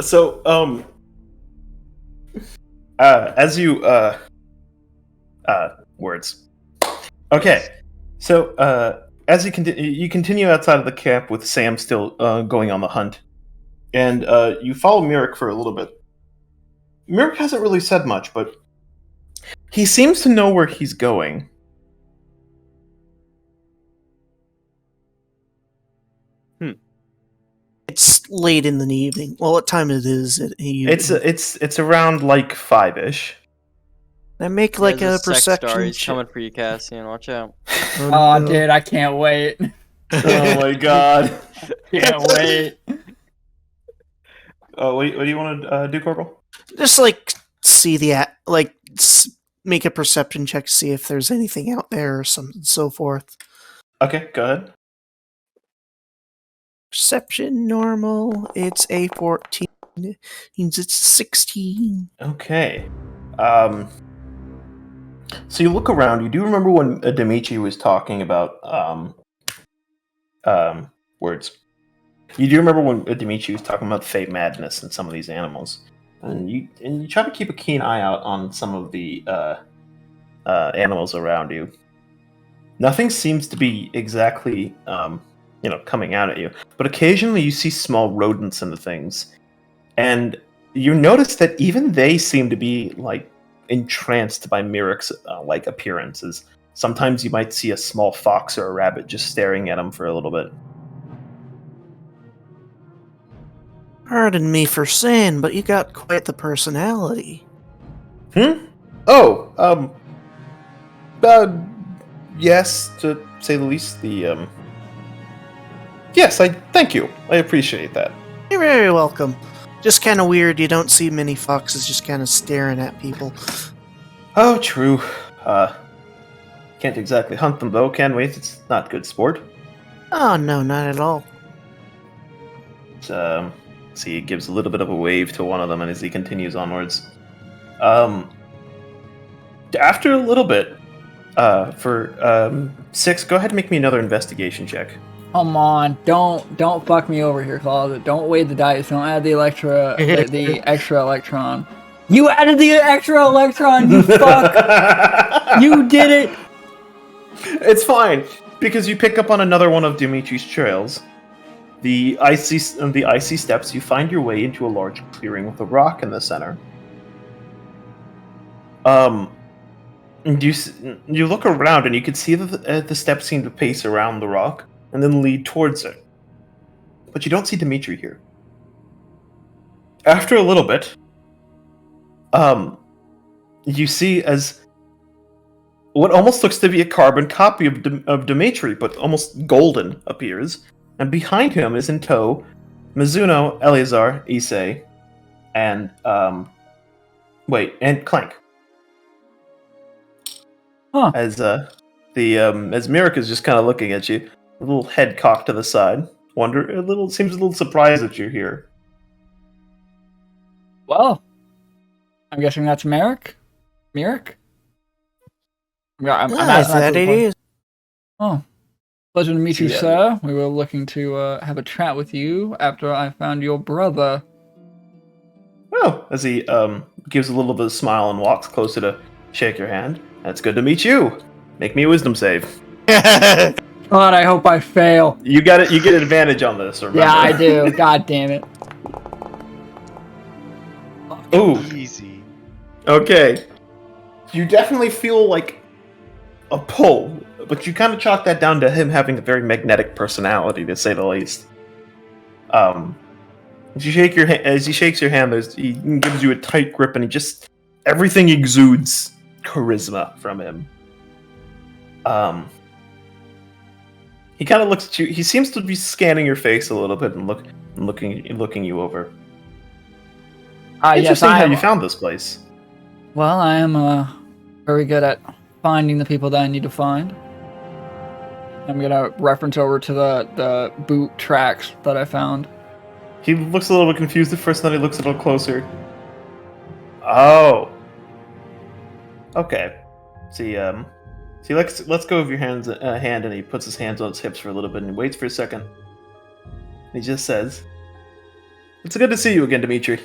So, as you, words. Okay. So, as you continue outside of the camp with Sam still going on the hunt, and you follow Mirik for a little bit. Mirik hasn't really said much, but he seems to know where he's going. It's late in the evening. Well, what time it is? It's around like 5-ish. I make like There's a sex perception star. He's check. coming for you, Cassian. Watch out. Oh, dude, I can't wait. Oh my god. Can't wait. What do you want to do, Corporal? Just like see make a perception check to see if there's anything out there or so forth. Okay, go ahead. Perception normal. It's a 14. Means it's 16. Okay. So you look around. You do remember when Dimitri was talking about words. You do remember when Dimitri was talking about fate madness and some of these animals, and you try to keep a keen eye out on some of the animals around you. Nothing seems to be exactly coming out at you, but occasionally you see small rodents and things, and you notice that even they seem to be like entranced by Mirik's like appearances. Sometimes you might see a small fox or a rabbit just staring at him for a little bit. Pardon me for saying, but you got quite the personality. Oh, yes, to say the least. Yes, thank you. I appreciate that. You're very welcome. Just kind of weird. You don't see many foxes just kind of staring at people. Oh, true. Can't exactly hunt them though, can we? It's not good sport. Oh no, not at all. See, he gives a little bit of a wave to one of them, and as he continues onwards, after a little bit, for 6, go ahead and make me another investigation check. Come on, don't fuck me over here, Closet. Don't weigh the dice. Don't add the the extra electron. You added the extra electron, you fuck! You did it! It's fine, because you pick up on another one of Dimitri's trails. the icy steps, you find your way into a large clearing with a rock in the center. You look around and you can see that the steps seem to pace around the rock and then lead towards it. But you don't see Dimitri here. After a little bit, you see as what almost looks to be a carbon copy of Dimitri, but almost golden, appears. And behind him is in tow Mizuno, Eleazar, Isse, and Clink. Huh. As Mirik is just kind of looking at you, a little head cocked to the side, seems a little surprised that you're here. Well, I'm guessing that's Mirik. Mirik. That it is. Oh, pleasure to meet you, sir. We were looking to have a chat with you after I found your brother. Well, as he gives a little bit of a smile and walks closer to shake your hand. That's good to meet you. Make me a wisdom save. God, I hope I fail. You got it. You get an advantage on this. Remember? Yeah, I do. God damn it. Ooh. Easy. Okay. You definitely feel like a pull, but you kind of chalk that down to him having a very magnetic personality, to say the least. As he shakes your hand, he gives you a tight grip, and everything exudes charisma from him. He kind of looks at you. He seems to be scanning your face a little bit and looking you over. Interesting how you found this place. Well, I am very good at finding the people that I need to find. I'm gonna reference over to the boot tracks that I found. He looks a little bit confused at first, then he looks a little closer. Oh. Okay. Let's go of your hand, and he puts his hands on his hips for a little bit and he waits for a second. He just says, "It's good to see you again, Dimitri."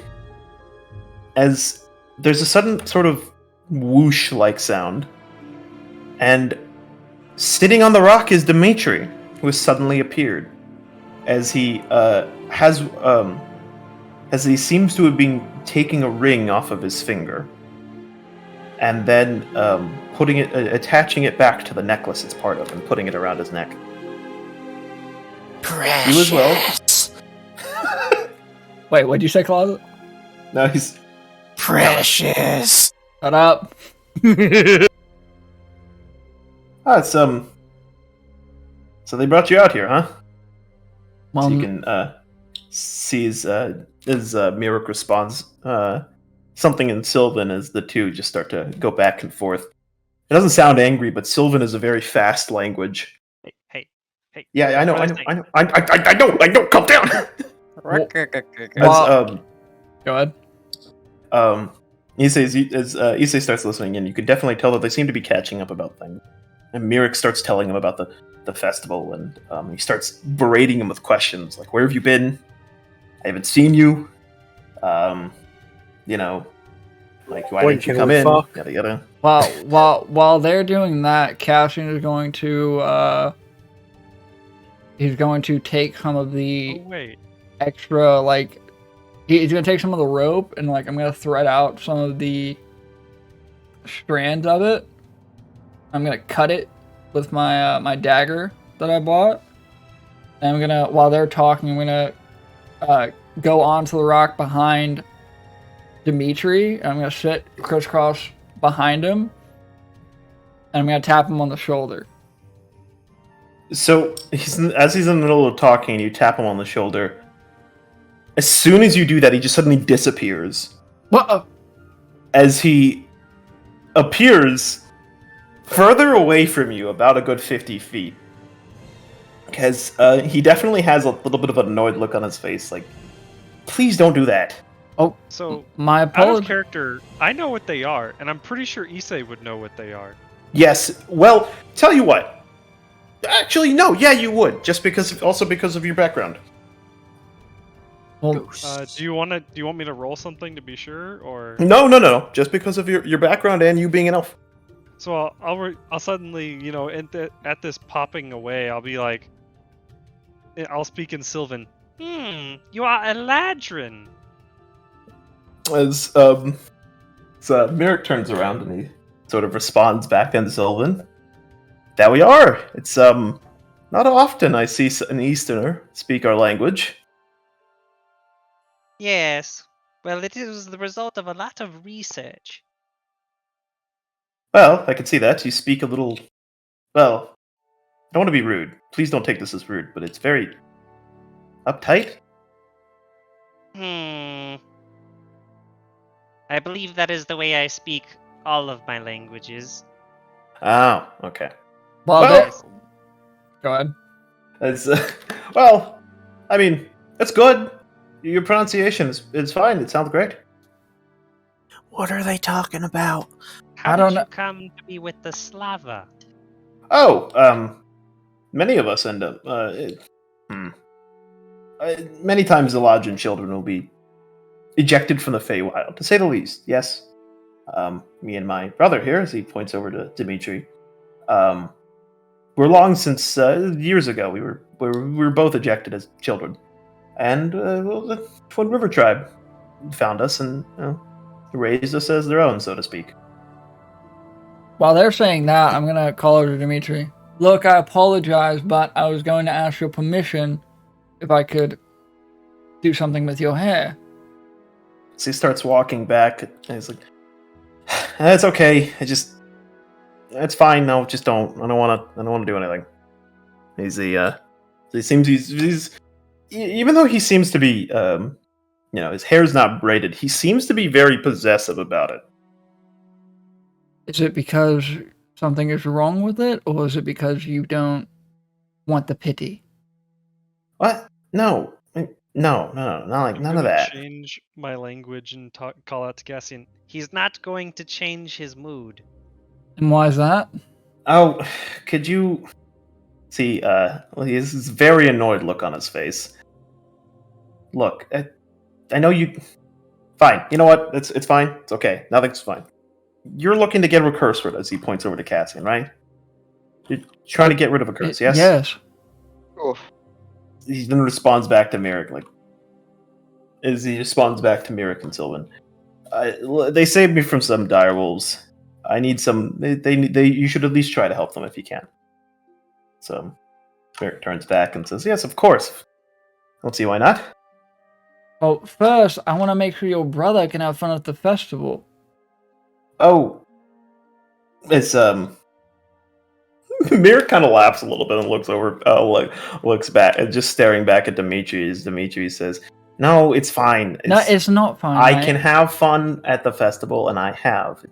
As there's a sudden sort of whoosh-like sound, and sitting on the rock is Dimitri, who has suddenly appeared, as he seems to have been taking a ring off of his finger, and then attaching it back to the necklace it's part of, and putting it around his neck. Precious. You as well. Wait, what'd you say, Closet? No, he's precious. Shut up. It's so they brought you out here, huh? Well, so you can see as Mirik responds something in Sylvan as the two just start to go back and forth. It doesn't sound angry, but Sylvan is a very fast language. Hey. Yeah, I know. I know. Calm down. Go ahead. Isse starts listening, and you can definitely tell that they seem to be catching up about things. And Mirik starts telling him about the festival, and he starts berating him with questions like, "Where have you been? I haven't seen you. Like, why didn't you come in?" Yada yada. While they're doing that, Cassian is going to take some of the extra, like, he's gonna take some of the rope and, like, I'm gonna thread out some of the strands of it. I'm gonna cut it with my my dagger that I bought, and I'm gonna, while they're talking, I'm gonna go onto the rock behind Dimitri, and I'm gonna sit crisscross behind him, and I'm gonna tap him on the shoulder. So as he's in the middle of talking, you tap him on the shoulder. As soon as you do that, he just suddenly disappears. What? As he appears further away from you, about a good 50 feet. Because he definitely has a little bit of an annoyed look on his face, like, please don't do that. Oh, so my out apologies. of character, I know what they are, and I'm pretty sure Isse would know what they are. Yes, well, tell you what. Actually, no, yeah, you would, because of your background. Well, do you want me to roll something to be sure, or No. Just because of your background and you being an elf. So I'll suddenly, at this popping away, I'll be like, I'll speak in Sylvan. You are a ladrin. As Merrick turns around and he sort of responds back in Sylvan. There we are. It's not often I see an Easterner speak our language. Yes. Well, it is the result of a lot of research. Well, I can see that. You speak a little... Well, I don't want to be rude. Please don't take this as rude, but it's very... uptight? I believe that is the way I speak all of my languages. Oh, okay. Well, go ahead. It's, well, I mean, that's good. Your pronunciation is fine. It sounds great. What are they talking about? How did you come to be with the Slava? Oh, many of us end up... many times the Lodgian children will be ejected from the Feywild, to say the least, yes. Me and my brother here, as he points over to Dimitri, we're long since years ago. We were both ejected as children, and the Twin River tribe found us and raised us as their own, so to speak. While they're saying that, I'm gonna call over to Dimitri. Look, I apologize, but I was going to ask your permission if I could do something with your hair. So he starts walking back, and he's like, "That's okay. It's fine. No, just don't. I don't want to do anything." He's even though he seems to be, his hair's not braided. He seems to be very possessive about it. Is it because something is wrong with it, or is it because you don't want the pity? What? No, not like none of that. Change my language and call out to Cassian. He's not going to change his mood. And why is that? Oh, could you see? He has this very annoyed look on his face. Look, I know you. Fine. You know what? It's fine. It's okay. Nothing's fine. You're looking to get rid of a curse word, as he points over to Cassian, right? You're trying to get rid of a curse, yes? Yes. Oof. He then responds back to Merrick, and Sylvan. They saved me from some direwolves. I need some. You should at least try to help them if you can. So Merrick turns back and says, "Yes, of course. I don't see why not." Well, first, I want to make sure your brother can have fun at the festival. Oh, it's Mir kind of laughs a little bit and looks over, looks back, and just staring back at Dimitri. As Dimitri says, "No, it's fine. No, it's not fine. I can have fun at the festival, and I have.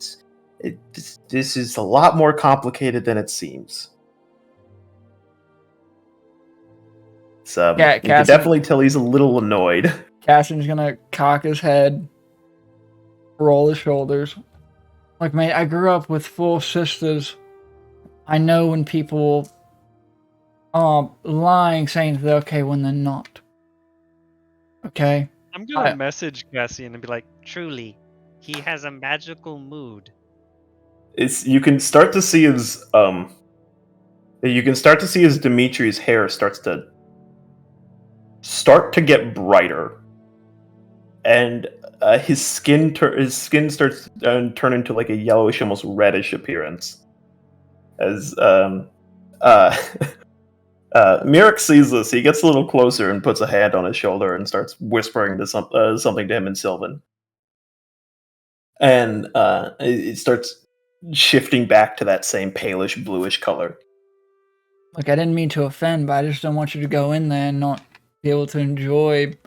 This is a lot more complicated than it seems." So you can definitely tell he's a little annoyed. Cassian's gonna cock his head, roll his shoulders. Like, mate, I grew up with 4 sisters. I know when people are lying, saying they're okay when they're not. Okay? I'm gonna message Cassian and be like, truly, he has a magical mood. You can start to see his Dimitri's hair start to get brighter, and his skin starts to turn into like a yellowish, almost reddish appearance. As Merrick sees this, he gets a little closer and puts a hand on his shoulder and starts whispering to something to him in Sylvan. And it starts shifting back to that same palish, bluish color. Like, I didn't mean to offend, but I just don't want you to go in there and not be able to enjoy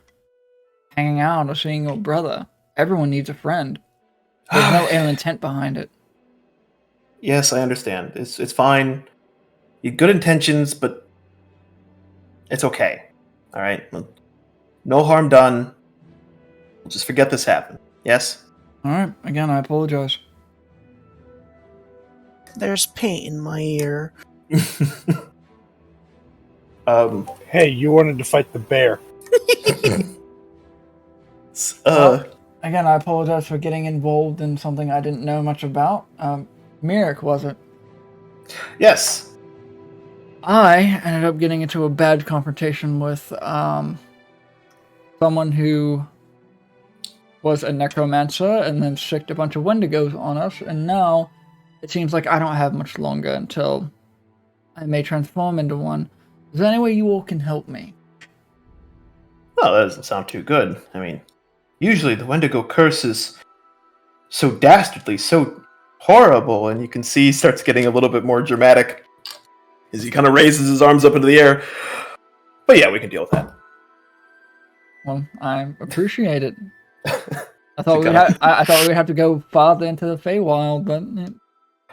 hanging out or seeing your brother. Everyone needs a friend. There's no ill intent behind it. Yes, I understand. It's fine. You have good intentions, but it's okay. All right? No harm done. We'll just forget this happened. Yes? All right. Again, I apologize. There's paint in my ear. Hey, you wanted to fight the bear. Again, I apologize for getting involved in something I didn't know much about. Merrick wasn't. Yes. I ended up getting into a bad confrontation with someone who was a necromancer and then sicked a bunch of wendigos on us, and now it seems like I don't have much longer until I may transform into one. Is there any way you all can help me? Well, that doesn't sound too good. I mean, usually the Wendigo curse is so dastardly, so horrible, and you can see he starts getting a little bit more dramatic as he kind of raises his arms up into the air. But yeah, we can deal with that. Well, I appreciate it. I thought we'd have to go farther into the Feywild, but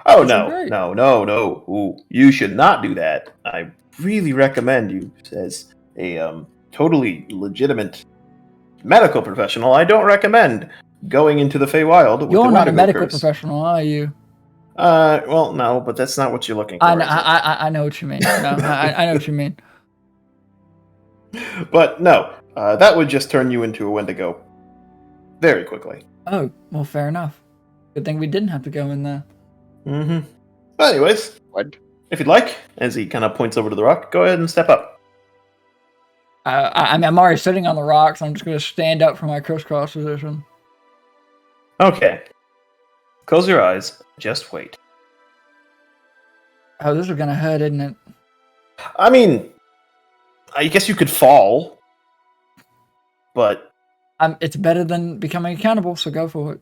oh no! Ooh, you should not do that. I really recommend you, as a totally legitimate medical professional. I don't recommend going into the Feywild. You're not a medical professional, are you? Well, no, but that's not what you're looking for. I know what you mean. No, I know what you mean. But no, that would just turn you into a Wendigo very quickly. Oh, well, fair enough. Good thing we didn't have to go in there. Mm-hmm. But anyways, if you'd like, as he kind of points over to the rock, go ahead and step up. I'm already sitting on the rock, so I'm just going to stand up from my crisscross position. Okay. Close your eyes. Just wait. Oh, this is going to hurt, isn't it? I mean, I guess you could fall, but... it's better than becoming accountable, so go for it.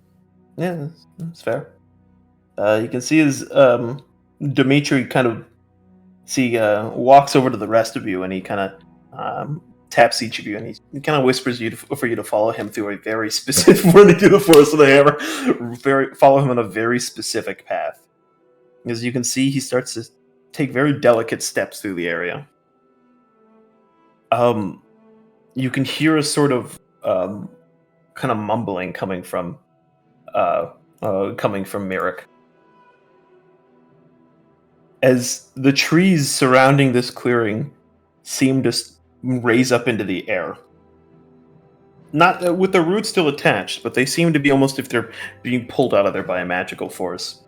Yeah, that's fair. You can see as Dimitri kind of walks over to the rest of you, and he kind of taps each of you, and he kind of whispers for you to follow him through a very specific. When they do the Force of the Hammer, follow him on a very specific path. As you can see, he starts to take very delicate steps through the area. You can hear a sort of kind of mumbling coming from Mirik. As the trees surrounding this clearing seem to raise up into the air. Not with their roots still attached, but they seem to be almost if they're being pulled out of there by a magical force.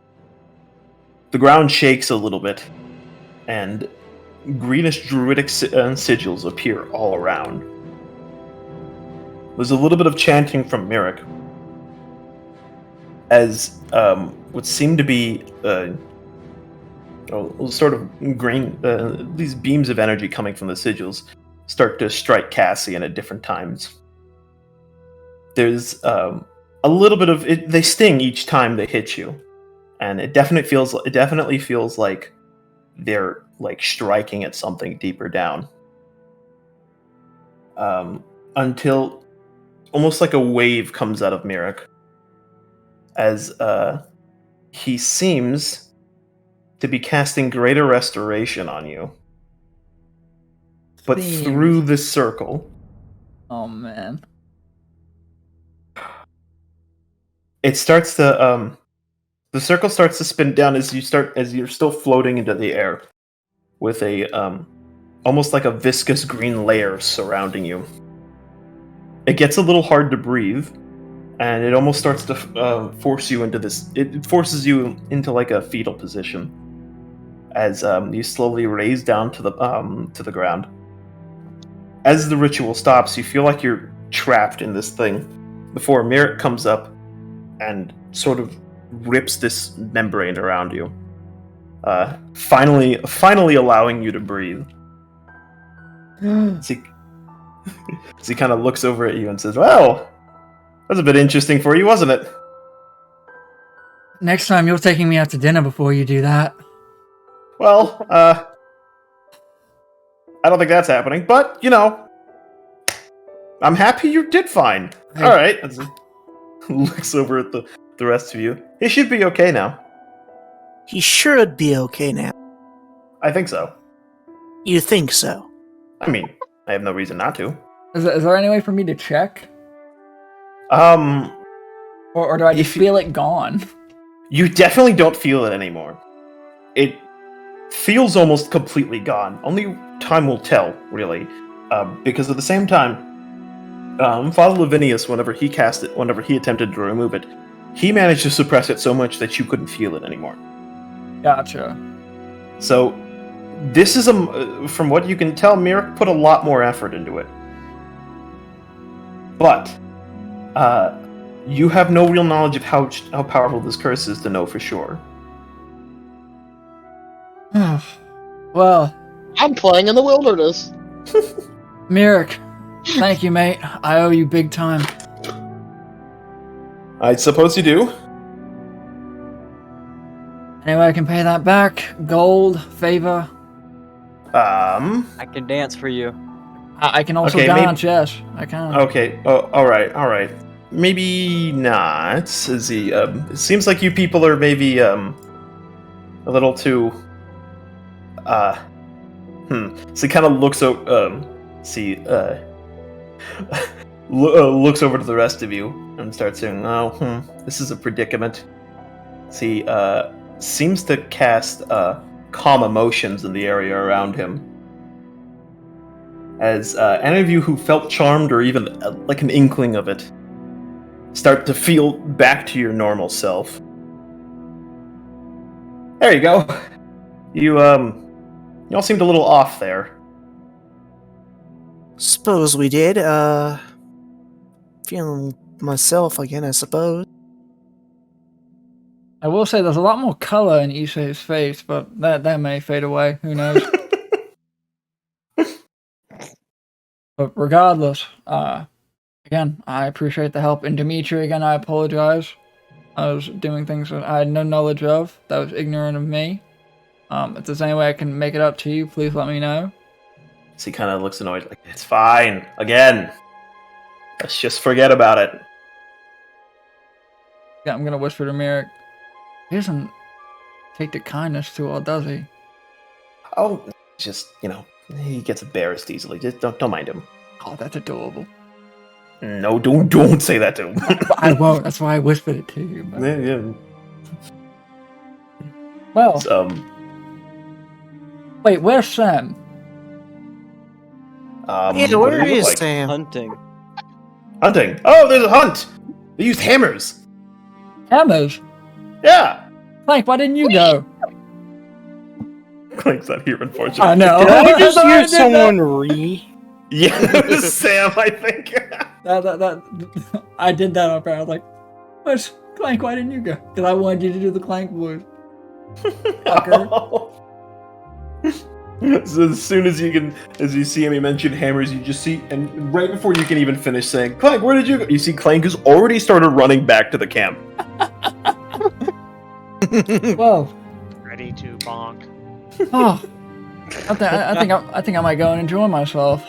The ground shakes a little bit, and greenish druidic sigils appear all around. There's a little bit of chanting from Mirik, as what seemed to be sort of green, these beams of energy coming from the sigils start to strike Cassian at different times. There's a little bit of it. They sting each time they hit you, and it definitely feels like they're like striking at something deeper down. Until almost like a wave comes out of Mirik, as he seems to be casting greater restoration on you, but through this circle. Oh man! It starts to the circle starts to spin down as you're still floating into the air, with a almost like a viscous green layer surrounding you. It gets a little hard to breathe, and it almost starts to force you into this. It forces you into like a fetal position, as you slowly raise down to the ground. As the ritual stops, you feel like you're trapped in this thing, before Mirik comes up and sort of rips this membrane around you, finally allowing you to breathe. As he kind of looks over at you and says, "Well, that was a bit interesting for you, wasn't it?" Next time you're taking me out to dinner before you do that. Well, I don't think that's happening, but, I'm happy you did fine. All right. As he looks over at the rest of you. He should be okay now. He should be okay now. I think so. You think so? I mean, I have no reason not to. Is there any way for me to check? Or do I just feel it gone? You definitely don't feel it anymore. It feels almost completely gone. Only time will tell, really. Because at the same time, Father Lavinius, whenever he attempted to remove it, he managed to suppress it so much that you couldn't feel it anymore. Gotcha. So, This is from what you can tell, Mirek put a lot more effort into it. But you have no real knowledge of how powerful this curse is to know for sure. Well, I'm playing in the wilderness. Mirek, thank you, mate. I owe you big time. I suppose you do. Any way I can pay that back? Gold, favor? I can dance for you. I can also dance, yes. I can. Okay, alright. Maybe not. It seems like you people are maybe, a little too, So he kind of looks looks over to the rest of you and starts saying, this is a predicament. See, seems to cast, calm emotions in the area around him. As any of you who felt charmed or even like an inkling of it start to feel back to your normal self. There you go. You all seemed a little off there. Suppose we did. Feeling myself again, I suppose. I will say there's a lot more color in Isse's face, but that may fade away. Who knows? But regardless, again, I appreciate the help. And Dimitri, again, I apologize. I was doing things that I had no knowledge of. That was ignorant of me. If there's any way I can make it up to you, please let me know. So he kind of looks annoyed, like, it's fine. Again, let's just forget about it. Yeah, I'm gonna whisper to Mirek. He doesn't take the kindness too well, does he? Oh, just, he gets embarrassed easily. Just don't mind him. Oh, that's adorable. No, don't say that to him. I won't. That's why I whispered it to you. But... Yeah. Well, wait, where's Sam? Where is Sam? Hunting. Hunting. Oh, there's a hunt. They used hammers. Hammers? Yeah. Clink, why didn't you go? Clink's not here, unfortunately. I know. Did I just hear someone Yeah, it was Sam, I think. I did that on purpose. I was like, where's Clink? Why didn't you go? Because I wanted you to do the Clink voice. Fucker. So as soon as you see him, he mentioned hammers, you just see, and right before you can even finish saying, Clank, where did you go? You see Clank has already started running back to the camp. Whoa. Ready to bonk. Oh. I think I might go and enjoy myself.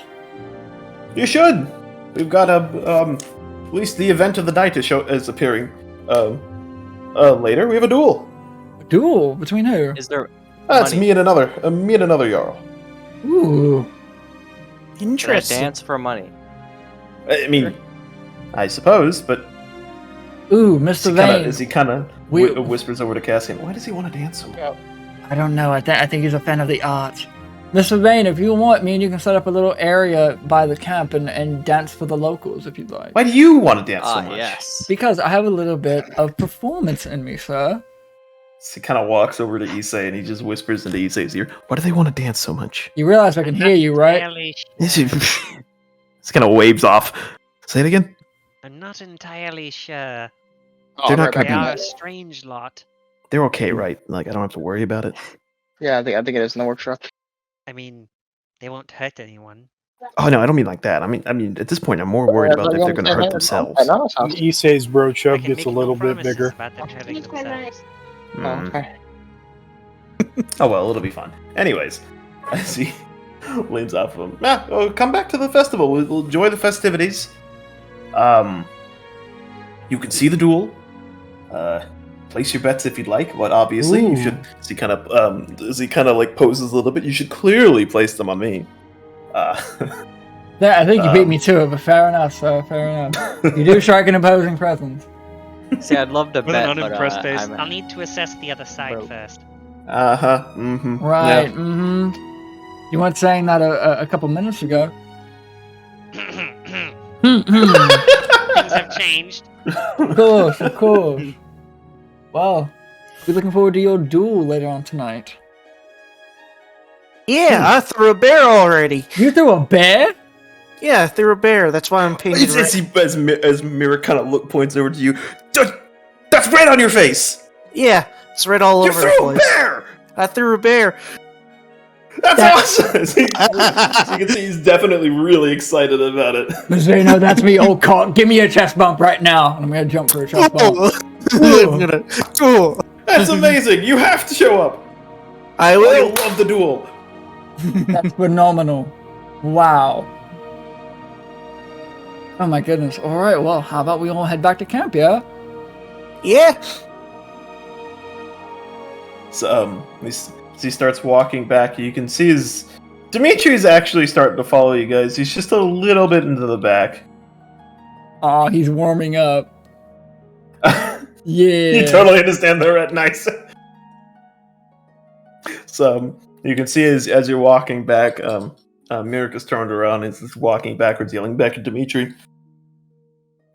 You should. We've got at least the event of the night is appearing. Later, we have a duel. A duel? Between who? Is there... That's me and another Jarl. Ooh. Interesting. Dance for money. I mean, I suppose, but... Ooh, Mr. Vayne. As he kind of whispers over to Cassian, why does he want to dance so much? I don't know. I think he's a fan of the arts. Mr. Vayne, if you want, me and you can set up a little area by the camp and dance for the locals if you'd like. Why do you want to dance so much? Yes. Because I have a little bit of performance in me, sir. So he kind of walks over to Isse and he just whispers into Isse's ear, why do they want to dance so much? You realize I can hear you, right? He kind of waves off. Say it again? I'm not entirely sure. They're not They are a strange lot. They're okay, right? Like, I don't have to worry about it? Yeah, I think it is in the workshop. I mean, they won't hurt anyone. Oh, no, I don't mean like that. I mean, at this point, I'm more worried about if they're going to hurt themselves. Isse's bro chub gets a little bit bigger. About them hurting themselves. Okay. Oh, well, it'll be fun. Anyways, as he leans off of him, come back to the festival. We'll enjoy the festivities. You can see the duel. Place your bets if you'd like, but obviously you should. As he kind of like poses a little bit, you should clearly place them on me. Yeah, I think you beat me to it, but fair enough. So fair enough. You do strike an opposing presence. See, I'd love to With bet, an unimpressed but face. I'll need to assess the other side first. Right. Yeah. You weren't saying that a couple minutes ago. Things have changed. Of course. Well, we're looking forward to your duel later on tonight. Yeah, I threw a bear already. You threw a bear? Yeah, I threw a bear. That's why I'm painted red. As Mira kind of points over to you, that's red on your face. Yeah, it's red all over the place. You threw a bear. I threw a bear. That's awesome. So you can see he's definitely really excited about it. Mizuno, that's me, old cock. Give me a chest bump right now. I'm gonna jump for a chest bump. That's amazing. You have to show up. I will. You'll love the duel. That's phenomenal. Wow. Oh my goodness. Alright, well, how about we all head back to camp, yeah? Yeah. So, as he starts walking back, you can see Dimitri's actually starting to follow you guys. He's just a little bit into the back. Oh, he's warming up. Yeah. You totally understand that, right? Nice. So, you can see as you're walking back, Mirika's turned around and is walking backwards, yelling back at Dimitri.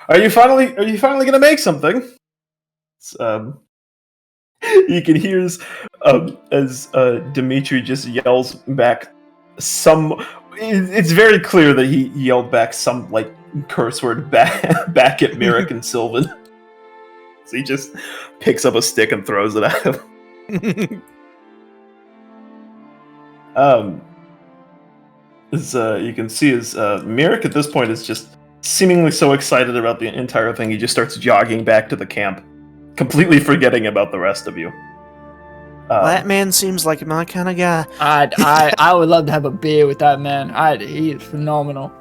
Are you finally gonna make something? You can hear as Dimitri just yells back it's very clear that he yelled back some like curse word back at Mirik and Sylvan. So he just picks up a stick and throws it at him. You can see Mirik at this point is just seemingly so excited about the entire thing, he just starts jogging back to the camp, completely forgetting about the rest of you. That man seems like my kind of guy. I would love to have a beer with that man. He is phenomenal.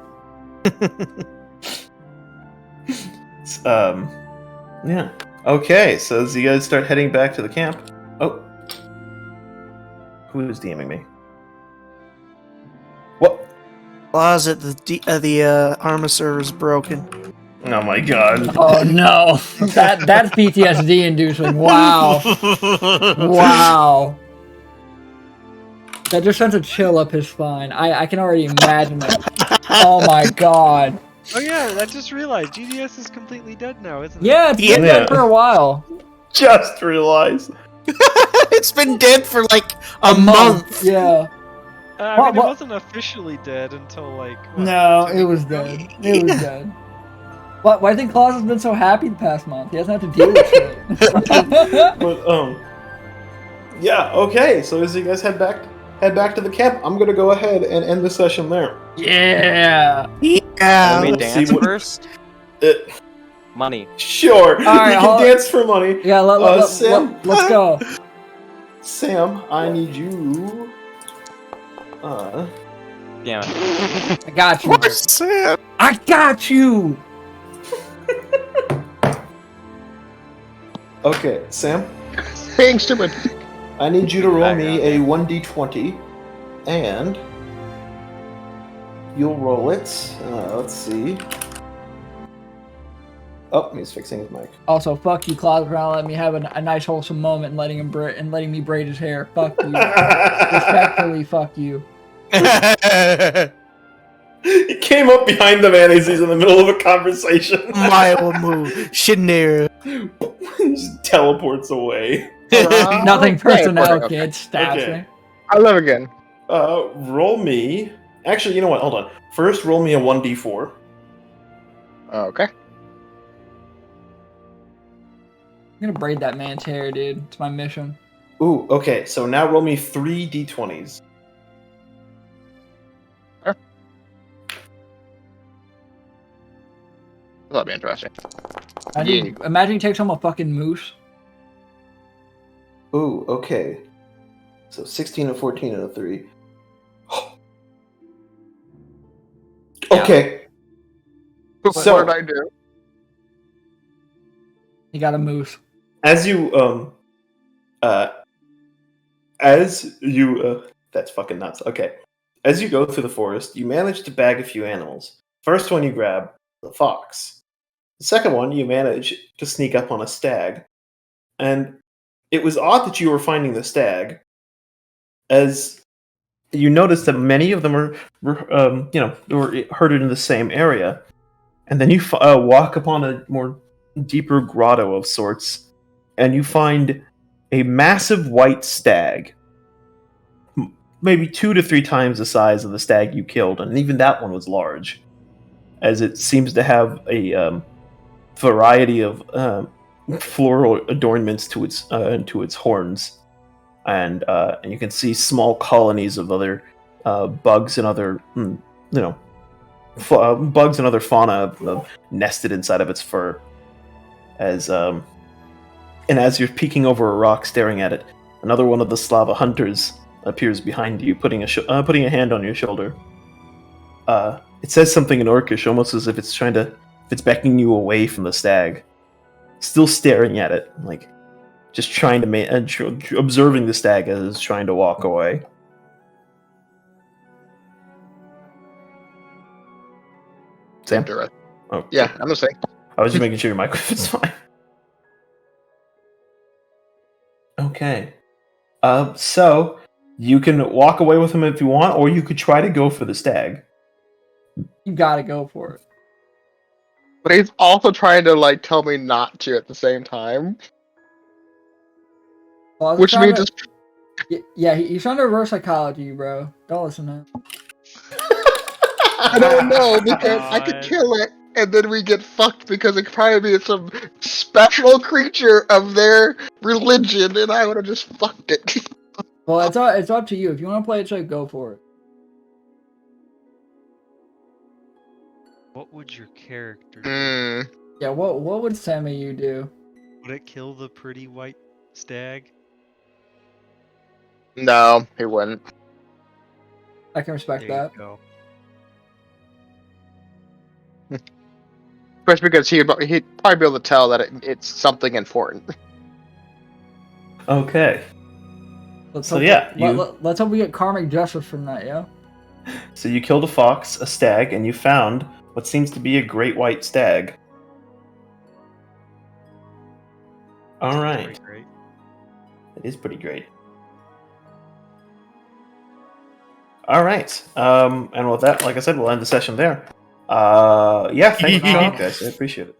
Yeah. Okay, so as you guys start heading back to the camp... Oh. Who is DMing me? What? Closet, the armor server's broken. Oh my god. Oh no. That's PTSD inducing. Wow. Wow. That just sends a chill up his spine. I can already imagine it. Oh my god. Oh yeah, I just realized GDS is completely dead now, isn't it? Yeah, it's been dead for a while. Just realized. It's been dead for like a month. Yeah. I mean, it wasn't officially dead until like... What, no, it was dead. It was dead. Why do you think Claus has been so happy the past month? He doesn't have to deal with shit. But, yeah, okay, so as you guys head back to the camp, I'm gonna go ahead and end the session there. Yeah! Let me dance first? Money. Sure, right, you can dance for money. Yeah, let's go. Sam, I need you... Damn it. I got you. Poor Sam. I got you! Okay, Sam? Being stupid. I need you to roll me a 1d20, and you'll roll it. Let's see. Oh, he's fixing his mic. Also, fuck you, Claus, for not letting me have a nice wholesome moment and letting me braid his hair. Fuck you. Respectfully, fuck you. He came up behind the man as he's in the middle of a conversation. My old move. Shinner. Just teleports away. Nothing personal, kid. Stabs me. I love again. Roll me. Actually, you know what? Hold on. First, roll me a 1d4. Okay. I'm gonna braid that man's hair, dude. It's my mission. Ooh, okay. So now roll me 3 d20s. That'll be interesting. Imagine you take home a fucking moose. Ooh, okay. So 16 and 14 and a 3. Okay. So what did I do? You got a moose. As you that's fucking nuts. Okay. As you go through the forest, you manage to bag a few animals. First one you grab, the fox. The second one, you manage to sneak up on a stag. And it was odd that you were finding the stag, as you noticed that many of them were herded in the same area. And then you walk upon a more deeper grotto of sorts, and you find a massive white stag, maybe 2 to 3 times the size of the stag you killed, and even that one was large, as it seems to have a variety of floral adornments to its horns, and you can see small colonies of other bugs and other bugs and other fauna nested inside of its fur. As you're peeking over a rock, staring at it, another one of the Slava hunters appears behind you, putting a hand on your shoulder. It says something in Orcish, almost as if it's beckoning you away from the stag. Still staring at it, like just trying to observing the stag as it's trying to walk away. Sam? Oh, yeah, I'm just saying. I was just making sure your microphone's fine. Okay. So you can walk away with him if you want, or you could try to go for the stag. You gotta go for it. But he's also trying to like tell me not to at the same time. Well, Which means yeah, he's trying to reverse psychology you, bro. Don't listen to him. I don't know, because I could kill it and then we get fucked because it could probably be some special creature of their religion and I would have just fucked it. Well, it's up to you. If you want to play it safe, go for it. What would your character do? Yeah, what would Sammy you do? Would it kill the pretty white stag? No, he wouldn't. I can respect that. Especially because he'd probably be able to tell that it's something important. Okay. Let's hope we get karmic justice from that, yeah? So you killed a fox, a stag, and you found what seems to be a great white stag. All right. It is pretty great. All right. And with that, like I said, we'll end the session there. Yeah, thanks for showing up, guys. I appreciate it.